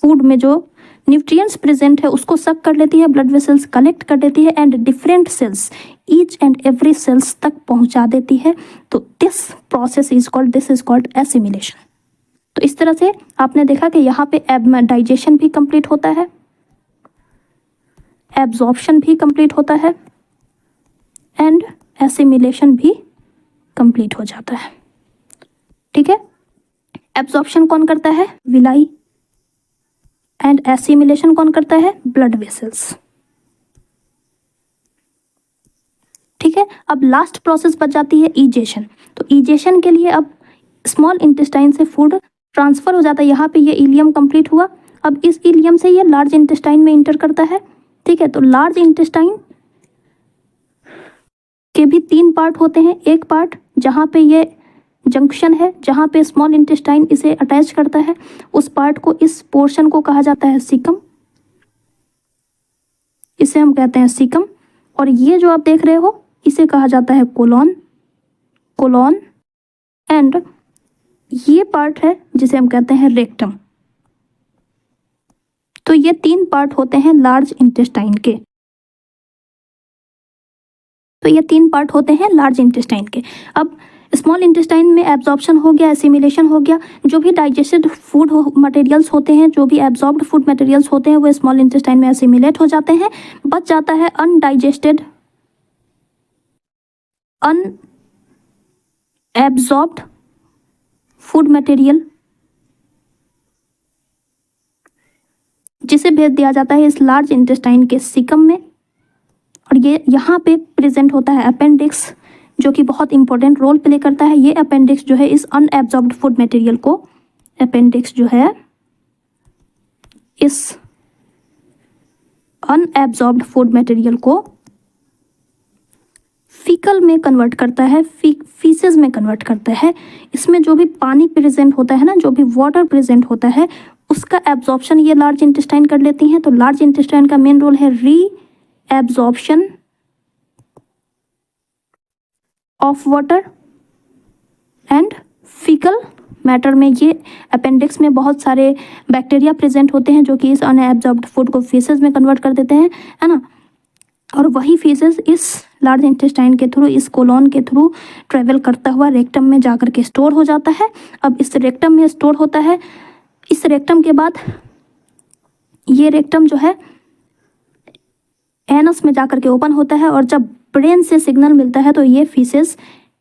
फूड में जो न्यूट्रिएंट्स प्रेजेंट है उसको सक कर लेती है, ब्लड वेसल्स कलेक्ट कर लेती है and different cells, each and every cells तक पहुंचा देती है। तो this process is called assimilation. तो इस तरह से आपने देखा कि यहाँ पे डाइजेशन भी कंप्लीट होता है, एब्जॉर्प्शन भी कंप्लीट होता है एंड एसिमिलेशन भी कंप्लीट हो जाता है। ठीक है, एब्जॉर्प्शन कौन करता है, विलाई, एंड एसिमिलेशन कौन करता है, ब्लड वेसल्स। ठीक है, अब लास्ट प्रोसेस बच जाती है ईजेशन। तो ईजेशन के लिए अब स्मॉल इंटेस्टाइन से फूड ट्रांसफर हो जाता है, यहाँ पे ये इलियम कंप्लीट हुआ। अब इस इलियम से ये लार्ज इंटेस्टाइन में इंटर करता है। ठीक है, तो लार्ज इंटेस्टाइन के भी 3 पार्ट होते हैं। एक पार्ट जहाँ पे ये जंक्शन है, जहाँ पे स्मॉल इंटेस्टाइन इसे अटैच करता है, उस पार्ट को, इस पोर्शन को कहा जाता है सीकम, इसे हम कहते हैं सीकम। और ये जो आप देख रहे हो इसे कहा जाता है कोलॉन एंड ये पार्ट है जिसे हम कहते हैं रेक्टम। तो ये 3 पार्ट होते हैं लार्ज इंटेस्टाइन के। तो ये 3 पार्ट होते हैं लार्ज इंटेस्टाइन के। अब स्मॉल इंटेस्टाइन में एब्जॉर्प्शन हो गया, एसिमिलेशन हो गया, जो भी डाइजेस्टेड फूड मटेरियल्स होते हैं, जो भी एब्जॉर्ब्ड फूड मटेरियल्स होते हैं वो स्मॉल इंटेस्टाइन में एसिमिलेट हो जाते हैं। बच जाता है अनडाइजेस्टेड, अनएब्जॉर्ब्ड फूड मटेरियल, जिसे भेज दिया जाता है इस लार्ज इंटेस्टाइन के सीकम में। और ये यहाँ पे प्रेजेंट होता है अपेंडिक्स, जो कि बहुत इंपॉर्टेंट रोल प्ले करता है। ये अपेंडिक्स जो है इस अनएब्जॉर्ब्ड फूड मटेरियल को, अपेंडिक्स जो है इस अनएब्जॉर्ब्ड फूड मटेरियल को फीकल में कन्वर्ट करता है, फीसेस में कन्वर्ट करता है। इसमें जो भी पानी प्रेजेंट होता है ना, जो भी वाटर प्रेजेंट होता है, उसका एब्जॉर्प्शन ये लार्ज इंटेस्टाइन कर लेती हैं। तो लार्ज इंटेस्टाइन का मेन रोल है री absorption of water and faecal matter में। ये अपेंडिक्स में बहुत सारे बैक्टीरिया प्रेजेंट होते हैं जो कि इस अनएब्जॉर्ब्ड फूड को फीसेस में कन्वर्ट कर देते हैं, है ना। और वही फीसेस इस लार्ज इंटेस्टाइन के थ्रू, इस कोलॉन के थ्रू ट्रेवल करता हुआ रेक्टम में जाकर के स्टोर हो जाता है। अब इस रेक्टम में स्टोर होता है। इस रेक्टम के बाद ये रेक्टम जो है एनस में जाकर के ओपन होता है, और जब ब्रेन से सिग्नल मिलता है तो ये फीसेस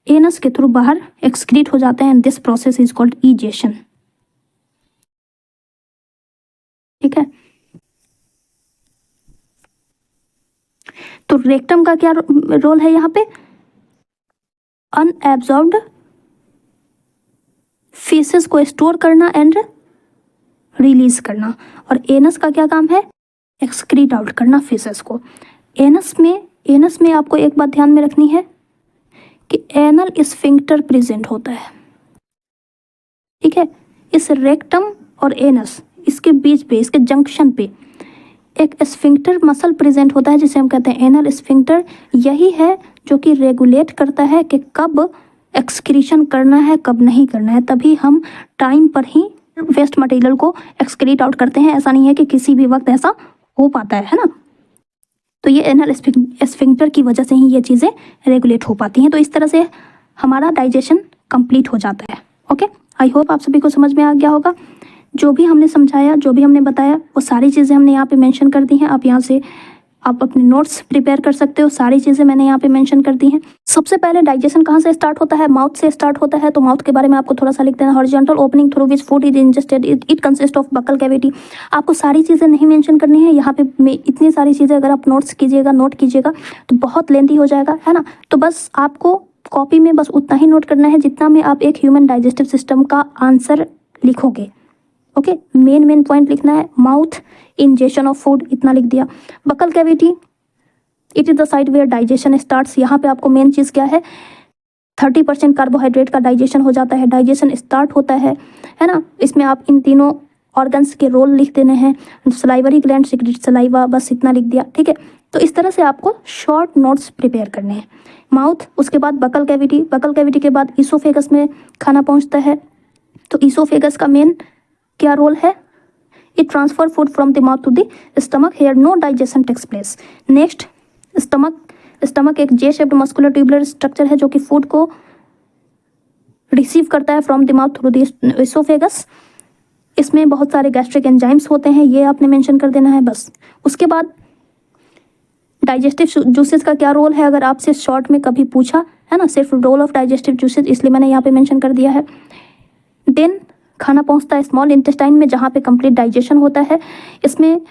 एनस के थ्रू बाहर एक्सक्रीट हो जाते हैं। This process is called ईजेशन। ठीक है, तो रेक्टम का क्या रोल है यहाँ पे? अनएब्जॉर्ब्ड फीसेस को स्टोर करना एंड रिलीज करना। और एनस का क्या काम है? एक्सक्रीट आउट करना फीसेस को। एनस में आपको एक बात ध्यान में रखनी है कि एनल स्फिंक्टर प्रेजेंट होता है, ठीक है। इस रेक्टम और एनस इसके बीच पे, इसके जंक्शन पे एक स्फिंक्टर मसल प्रेजेंट होता है जिसे हम कहते हैं एनल स्फिंक्टर। यही है जो कि रेगुलेट करता है कि कब एक्सक्रीशन करना है, कब नहीं करना है। तभी हम टाइम पर ही वेस्ट मटेरियल को एक्सक्रीट आउट करते हैं। ऐसा नहीं है कि किसी भी वक्त ऐसा हो पाता है ना। तो ये एनल स्फिंक्टर की वजह से ही ये चीज़ें रेगुलेट हो पाती हैं। तो इस तरह से हमारा डाइजेशन कंप्लीट हो जाता है। ओके, आई होप आप सभी को समझ में आ गया होगा। जो भी हमने समझाया, जो भी हमने बताया, वो सारी चीज़ें हमने यहाँ पे मेंशन कर दी हैं। आप यहाँ से आप अपने नोट्स प्रिपेयर कर सकते हो। सारी चीज़ें मैंने यहाँ पे मेंशन कर दी हैं। सबसे पहले डाइजेशन कहाँ से स्टार्ट होता है? माउथ से स्टार्ट होता है। तो माउथ के बारे में आपको थोड़ा सा लिख देना। Horizontal opening through which food is ingested, it consist of buccal cavity. आपको सारी चीज़ें नहीं मेंशन करनी है यहाँ पे। इतनी सारी चीज़ें अगर आप नोट कीजिएगा तो बहुत लेंथी हो जाएगा, है ना। तो बस आपको कॉपी में बस उतना ही नोट करना है जितना में आप एक ह्यूमन डाइजेस्टिव सिस्टम का आंसर लिखोगे। ओके, मेन पॉइंट लिखना है। माउथ, इंजेशन ऑफ फूड, इतना लिख दिया। Buccal cavity, it is the site where digestion starts. यहाँ पे आपको मेन चीज़ क्या है? 30% कार्बोहाइड्रेट का डाइजेशन हो जाता है, डाइजेशन स्टार्ट होता है ना। इसमें आप इन तीनों ऑर्गन्स के रोल लिख देने हैं। सलाइवरी ग्लैंड सिक्रेट सलाइवा, बस इतना लिख दिया, ठीक है। तो इस तरह से आपको शॉर्ट नोट्स प्रिपेयर करने हैं। माउथ, उसके बाद बकल कैविटी, बकल कैविटी के बाद ईसोफेगस में खाना पहुँचता है। तो ईसोफेगस का मेन क्या रोल है? It transfer food from the mouth to the stomach, here no digestion takes place. Next, stomach एक J shaped muscular tubular structure है जो कि फूड को रिसीव करता है from the mouth through the oesophagus. इसमें बहुत सारे गैस्ट्रिक एंजाइम्स होते हैं, ये आपने मेंशन कर देना है बस। उसके बाद डाइजेस्टिव जूसेस का क्या रोल है, अगर आपसे शॉर्ट में कभी पूछा है ना, सिर्फ रोल ऑफ डाइजेस्टिव जूसेस, इसलिए मैंने यहाँ पे मेंशन कर दिया है। देन खाना पहुँचता है स्मॉल इंटेस्टाइन में जहाँ पे कंप्लीट डाइजेशन होता है। इसमें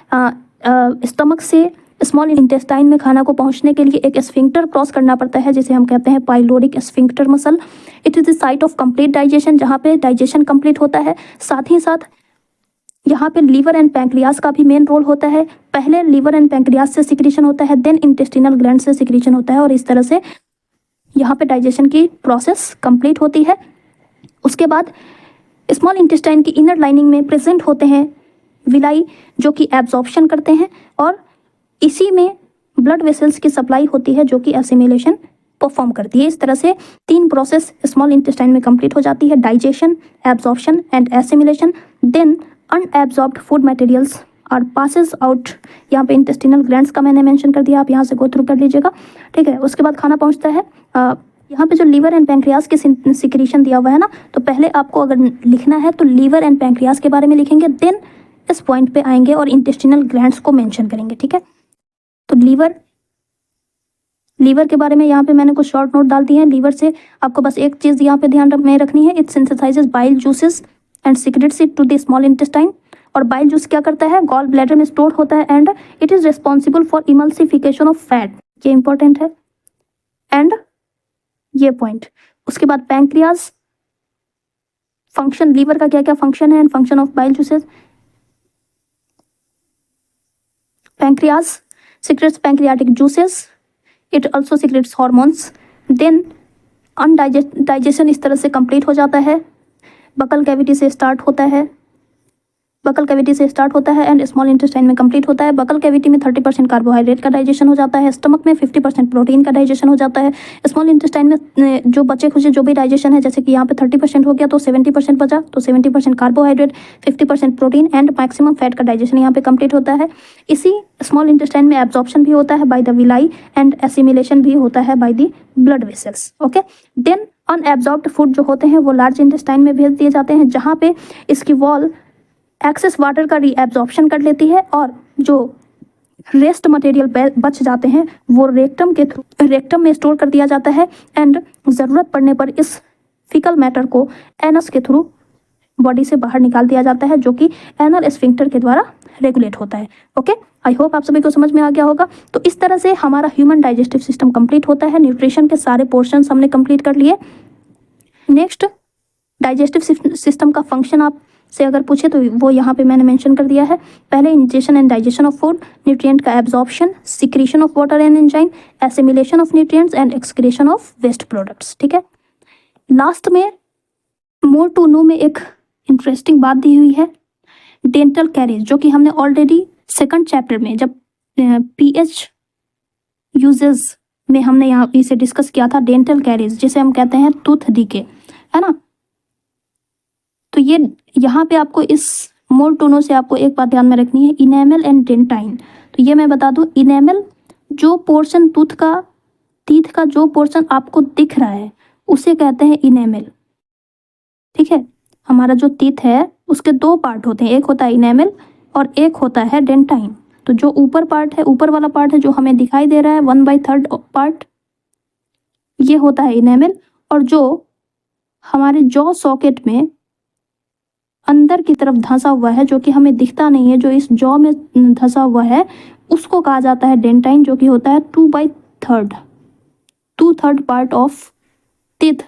स्टमक से स्मॉल इंटेस्टाइन में खाना को पहुंचने के लिए एक स्फिंक्टर क्रॉस करना पड़ता है जिसे हम कहते हैं pyloric sphincter muscle. It is the site of complete digestion, जहाँ पे डाइजेशन कंप्लीट होता है। साथ ही साथ यहाँ पे लीवर एंड पैंक्रियास का भी मेन रोल होता है। पहले लीवर एंड पैंक्रियास से सिक्रीशन होता है, देन इंटेस्टिनल ग्लैंड से सिक्रीशन होता है, और इस तरह से यहाँ पे डाइजेशन की प्रोसेस कंप्लीट होती है। उसके बाद स्मॉल इंटेस्टाइन की इनर लाइनिंग में प्रेजेंट होते हैं विलाई जो कि एब्जॉर्प्शन करते हैं, और इसी में ब्लड वेसल्स की सप्लाई होती है जो कि एसिमिलेशन परफॉर्म करती है। इस तरह से 3 प्रोसेस स्मॉल इंटेस्टाइन में कंप्लीट हो जाती है, digestion, absorption and assimilation. Then unabsorbed food materials are passes out. यहाँ पे इंटेस्टिनल ग्लैंड्स का मैंने मेंशन कर दिया, आप यहाँ से गो थ्रू कर लीजिएगा, ठीक है। उसके बाद खाना पहुँचता है यहाँ पे जो लीवर एंड पैंक्रियास की सिक्रीशन दिया हुआ है ना, तो पहले आपको अगर लिखना है तो लीवर एंड पैंक्रियास के बारे में लिखेंगे, देन इस पॉइंट पे आएंगे और इंटेस्टिनल ग्लैंड्स को मेंशन करेंगे, ठीक है। तो लीवर के बारे में यहाँ पे मैंने कुछ शॉर्ट नोट डाल दिए हैं। लीवर से आपको बस एक चीज़ यहाँ पे ध्यान में रखनी है, it synthesizes bile juices and secretes it to the small intestine. और बाइल जूस क्या करता है? गॉल ब्लैडर में स्टोर होता है and it is responsible for emulsification of fat, ये इंपॉर्टेंट है, एंड ये पॉइंट। उसके बाद पैंक्रियास फंक्शन, लीवर का क्या क्या फंक्शन है and function of bile juices. Pancreas secretes pancreatic juices, it also secretes hormones. then digestion इस तरह से कंप्लीट हो जाता है। बकल कैविटी से स्टार्ट होता है, एंड स्मॉल इंटेस्टाइन में कंप्लीट होता है। बकल कैविटी में 30% कार्बोहाइड्रेट का डाइजेशन हो जाता है, स्टमक में 50% प्रोटीन का डाइजेशन हो जाता है। स्मॉल इंटेस्टाइन में जो बचे खुचे जो भी डाइजेशन है, जैसे कि यहाँ पे 30% हो गया तो 70% बचा, तो 70% carbohydrate, 50% protein and maximum fat का डाइजेशन यहाँ पे कंप्लीट होता है। इसी स्मॉल इंटेस्टाइन में एब्जॉर्प्शन भी होता है by the villi and assimilation भी होता है by the blood vessels. Okay, then unabsorbed food जो होते हैं वो लार्ज इंटेस्टाइन में भेज दिए जाते हैं, जहाँ पे इसकी वॉल एक्सेस वाटर का रीएब्जॉर्प्शन कर लेती है, और जो रेस्ट मटेरियल बच जाते हैं वो रेक्टम में स्टोर कर दिया जाता है, एंड ज़रूरत पड़ने पर इस फीकल मैटर को एनस के थ्रू बॉडी से बाहर निकाल दिया जाता है, जो कि एनल स्फिंक्टर के द्वारा रेगुलेट होता है। ओके, आई होप आप सभी को समझ में आ गया होगा। तो इस तरह से हमारा ह्यूमन डाइजेस्टिव सिस्टम कंप्लीट होता है। न्यूट्रिशन के सारे पोर्शंस हमने कंप्लीट कर लिए। नेक्स्ट, डाइजेस्टिव सिस्टम का फंक्शन आप से अगर पूछे तो वो यहाँ पे मैंने मेंशन कर दिया है। पहले ingestion and digestion of food, nutrient का absorption, secretion of water and enzyme, assimilation of nutrients and excretion of waste products. ठीक है, लास्ट में मोर टू नो में एक इंटरेस्टिंग बात दी हुई है, डेंटल कैरिज, जो कि हमने ऑलरेडी सेकंड चैप्टर में जब पीएच यूजेस में हमने यहाँ इसे डिस्कस किया था। डेंटल कैरिज जिसे हम कहते हैं टूथ डीके, है ना। तो ये यहाँ पे आपको इस मोर टू नो से आपको एक बात ध्यान में रखनी है, इनेमल एंड डेंटाइन। तो ये मैं बता दूं, इनेमल जो पोर्शन टीथ का जो पोर्शन आपको दिख रहा है उसे कहते हैं इनेमल। ठीक है, हमारा जो टीथ है उसके दो पार्ट होते हैं, एक होता है इनेमल और एक होता है डेंटाइन। तो जो ऊपर पार्ट है, ऊपर वाला पार्ट है जो हमें दिखाई दे रहा है 1/3 पार्ट, ये होता है इनेमल। और जो हमारे जॉ सॉकेट में अंदर की तरफ धंसा हुआ है, जो कि हमें दिखता नहीं है, जो इस जॉ में धंसा हुआ है, उसको कहा जाता है डेंटाइन, जो कि होता है 2/3 part of teeth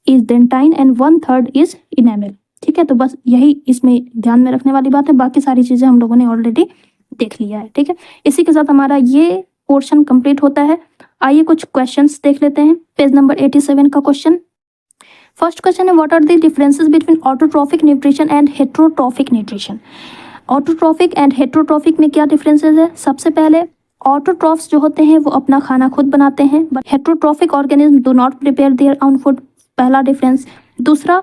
is dentine and 1/3 is enamel. ठीक है, तो बस यही इसमें ध्यान में रखने वाली बात है, बाकी सारी चीजें हम लोगों ने ऑलरेडी देख लिया है। ठीक है, इसी के साथ हमारा ये पोर्शन कंप्लीट होता है। आइए कुछ क्वेश्चंस देख लेते हैं। पेज नंबर 87 का क्वेश्चन, फर्स्ट क्वेश्चन है, what are the differences between autotrophic nutrition and heterotrophic nutrition. Autotrophic and heterotrophic में क्या डिफरेंसेस है? सबसे पहले ऑटोट्रॉफ्स जो होते हैं वो अपना खाना खुद बनाते हैं, but heterotrophic organism do not prepare their own food, पहला डिफरेंस। दूसरा,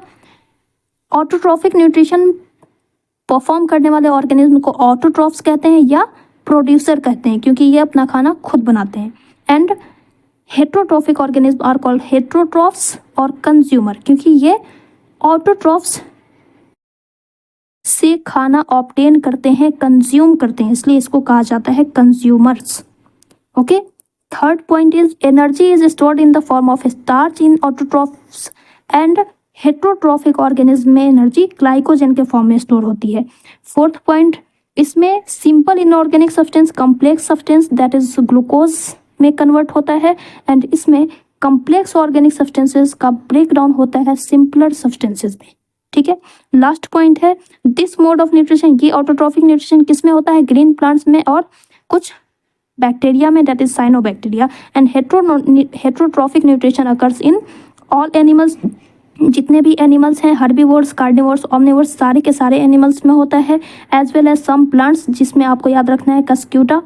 ऑटोट्रॉफिक न्यूट्रिशन परफॉर्म करने वाले ऑर्गेनिज्म को ऑटोट्रॉफ्स कहते हैं या प्रोड्यूसर कहते हैं, क्योंकि ये अपना खाना खुद बनाते हैं। And heterotrophic organisms are called heterotrophs और कंज्यूमर, क्योंकि ये ऑटोट्रॉफ्स से खाना ऑब्टेन करते हैं, कंज्यूम करते हैं, इसलिए इसको कहा जाता है consumers. Okay, third point is energy is stored in the form of starch in autotrophs and heterotrophic organism में एनर्जी ग्लाइकोजन के फॉर्म में स्टोर होती है। फोर्थ पॉइंट, इसमें simple inorganic substance complex substance that is glucose में कन्वर्ट होता है, एंड इसमें कॉम्प्लेक्स ऑर्गेनिक सब्सटेंसेस का ब्रेक डाउन होता है सिंपलर सब्सटेंसेस में। ठीक है, लास्ट पॉइंट है, दिस मोड ऑफ न्यूट्रिशन, ये ऑटोट्रॉफिक न्यूट्रिशन किस में होता है? ग्रीन प्लांट्स में और कुछ बैक्टीरिया में, that is cyanobacteria. And heterotrophic nutrition occurs in all animals, जितने भी एनिमल्स हैं, हर्बीवोर्स, कार्निवोर्स, ओमनिवोर्स, सारे के सारे एनिमल्स में होता है, as well as some plants, जिसमें आपको याद रखना है कस्क्यूटा,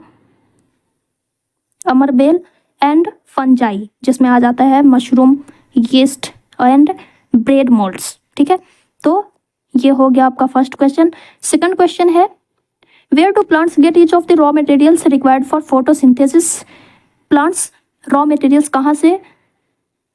अमरबेल एंड फंजाई, जिसमें आ जाता है mushroom, yeast and bread molds. ठीक है, तो ये हो गया आपका फर्स्ट क्वेश्चन। सेकंड क्वेश्चन है, where do plants get each of the raw materials required for photosynthesis. Plants raw materials कहाँ से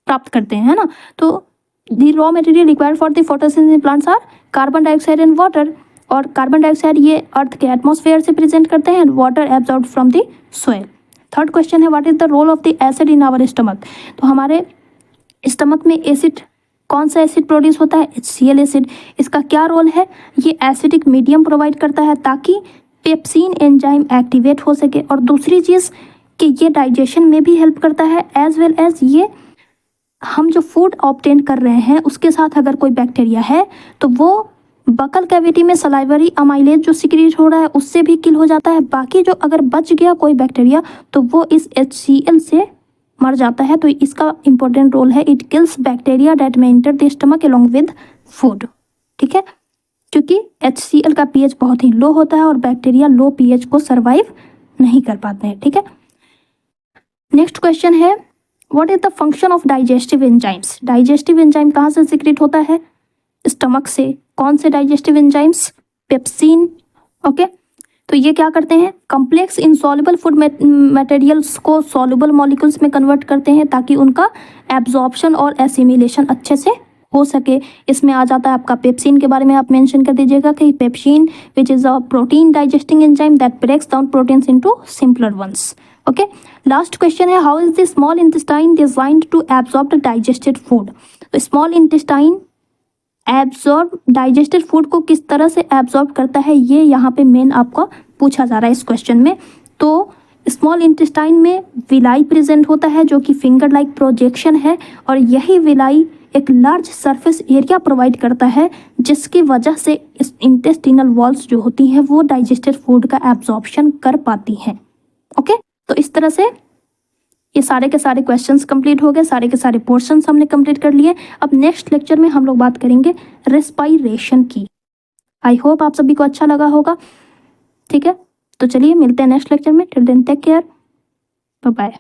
प्राप्त करते हैं, है ना। तो the raw material required for the photosynthesis plants are carbon dioxide and water, और कार्बन डाइऑक्साइड ये अर्थ के एटमॉस्फेयर से प्रेजेंट करते हैं, water absorbed from the soil. Third question है, what is the role of the acid in our stomach. तो हमारे स्टमक में एसिड, कौन सा एसिड प्रोड्यूस होता है? HCl acid. इसका क्या रोल है? ये एसिडिक मीडियम प्रोवाइड करता है ताकि पेप्सिन एंजाइम एक्टिवेट हो सके, और दूसरी चीज़ कि ये डाइजेशन में भी हेल्प करता है, एज वेल एज ये हम जो फूड ऑब्टेन कर रहे हैं उसके साथ अगर कोई बैक्टीरिया है तो वो बकल कैविटी में सलाइवरी अमाइलेज जो सिक्रीट हो रहा है उससे भी किल हो जाता है। बाकी जो अगर बच गया कोई बैक्टीरिया तो वो इस HCl से मर जाता है। तो इसका इंपॉर्टेंट रोल है, it kills bacteria that may enter the stomach along with food. ठीक है, क्योंकि HCl का pH बहुत ही लो होता है और बैक्टीरिया लो pH को सर्वाइव नहीं कर पाते हैं। ठीक है, नेक्स्ट क्वेश्चन है, what is the function of digestive enzymes. Digestive enzyme कहाँ से सिक्रीट होता है? स्टमक से। कौन से डाइजेस्टिव एंजाइम्स? पेप्सिन। ओके, तो ये क्या करते हैं? कॉम्प्लेक्स इनसॉल्युबल फूड मटेरियल्स को सॉल्युबल मॉलिक्यूल्स में कन्वर्ट करते हैं ताकि उनका एब्जॉर्प्शन और एसिमिलेशन अच्छे से हो सके। इसमें आ जाता है आपका पेप्सिन के बारे में आप मेंशन कर दीजिएगा कि pepsin which is a protein digesting enzyme that breaks down proteins into simpler ones. Okay, last question है, how is the small intestine designed to absorb the digested food. तो small intestine absorb digested food को किस तरह से एब्जॉर्ब करता है, ये यहाँ पे मेन आपका पूछा जा रहा है इस क्वेश्चन में। तो स्मॉल इंटेस्टाइन में विलाई प्रेजेंट होता है जो कि फिंगर लाइक प्रोजेक्शन है, और यही विलाई एक लार्ज सरफेस एरिया प्रोवाइड करता है जिसकी वजह से इस इंटेस्टिनल वॉल्स जो होती हैं वो डाइजेस्टेड फूड का एब्जॉर्प्शन कर पाती हैं। ओके, तो इस तरह से ये सारे के सारे क्वेश्चंस कंप्लीट हो गए, सारे के सारे पोर्शंस हमने कंप्लीट कर लिए। अब नेक्स्ट लेक्चर में हम लोग बात करेंगे रेस्पायरेशन की। आई होप आप सभी को अच्छा लगा होगा। ठीक है, तो चलिए मिलते हैं नेक्स्ट लेक्चर में। Till then take care, bye bye.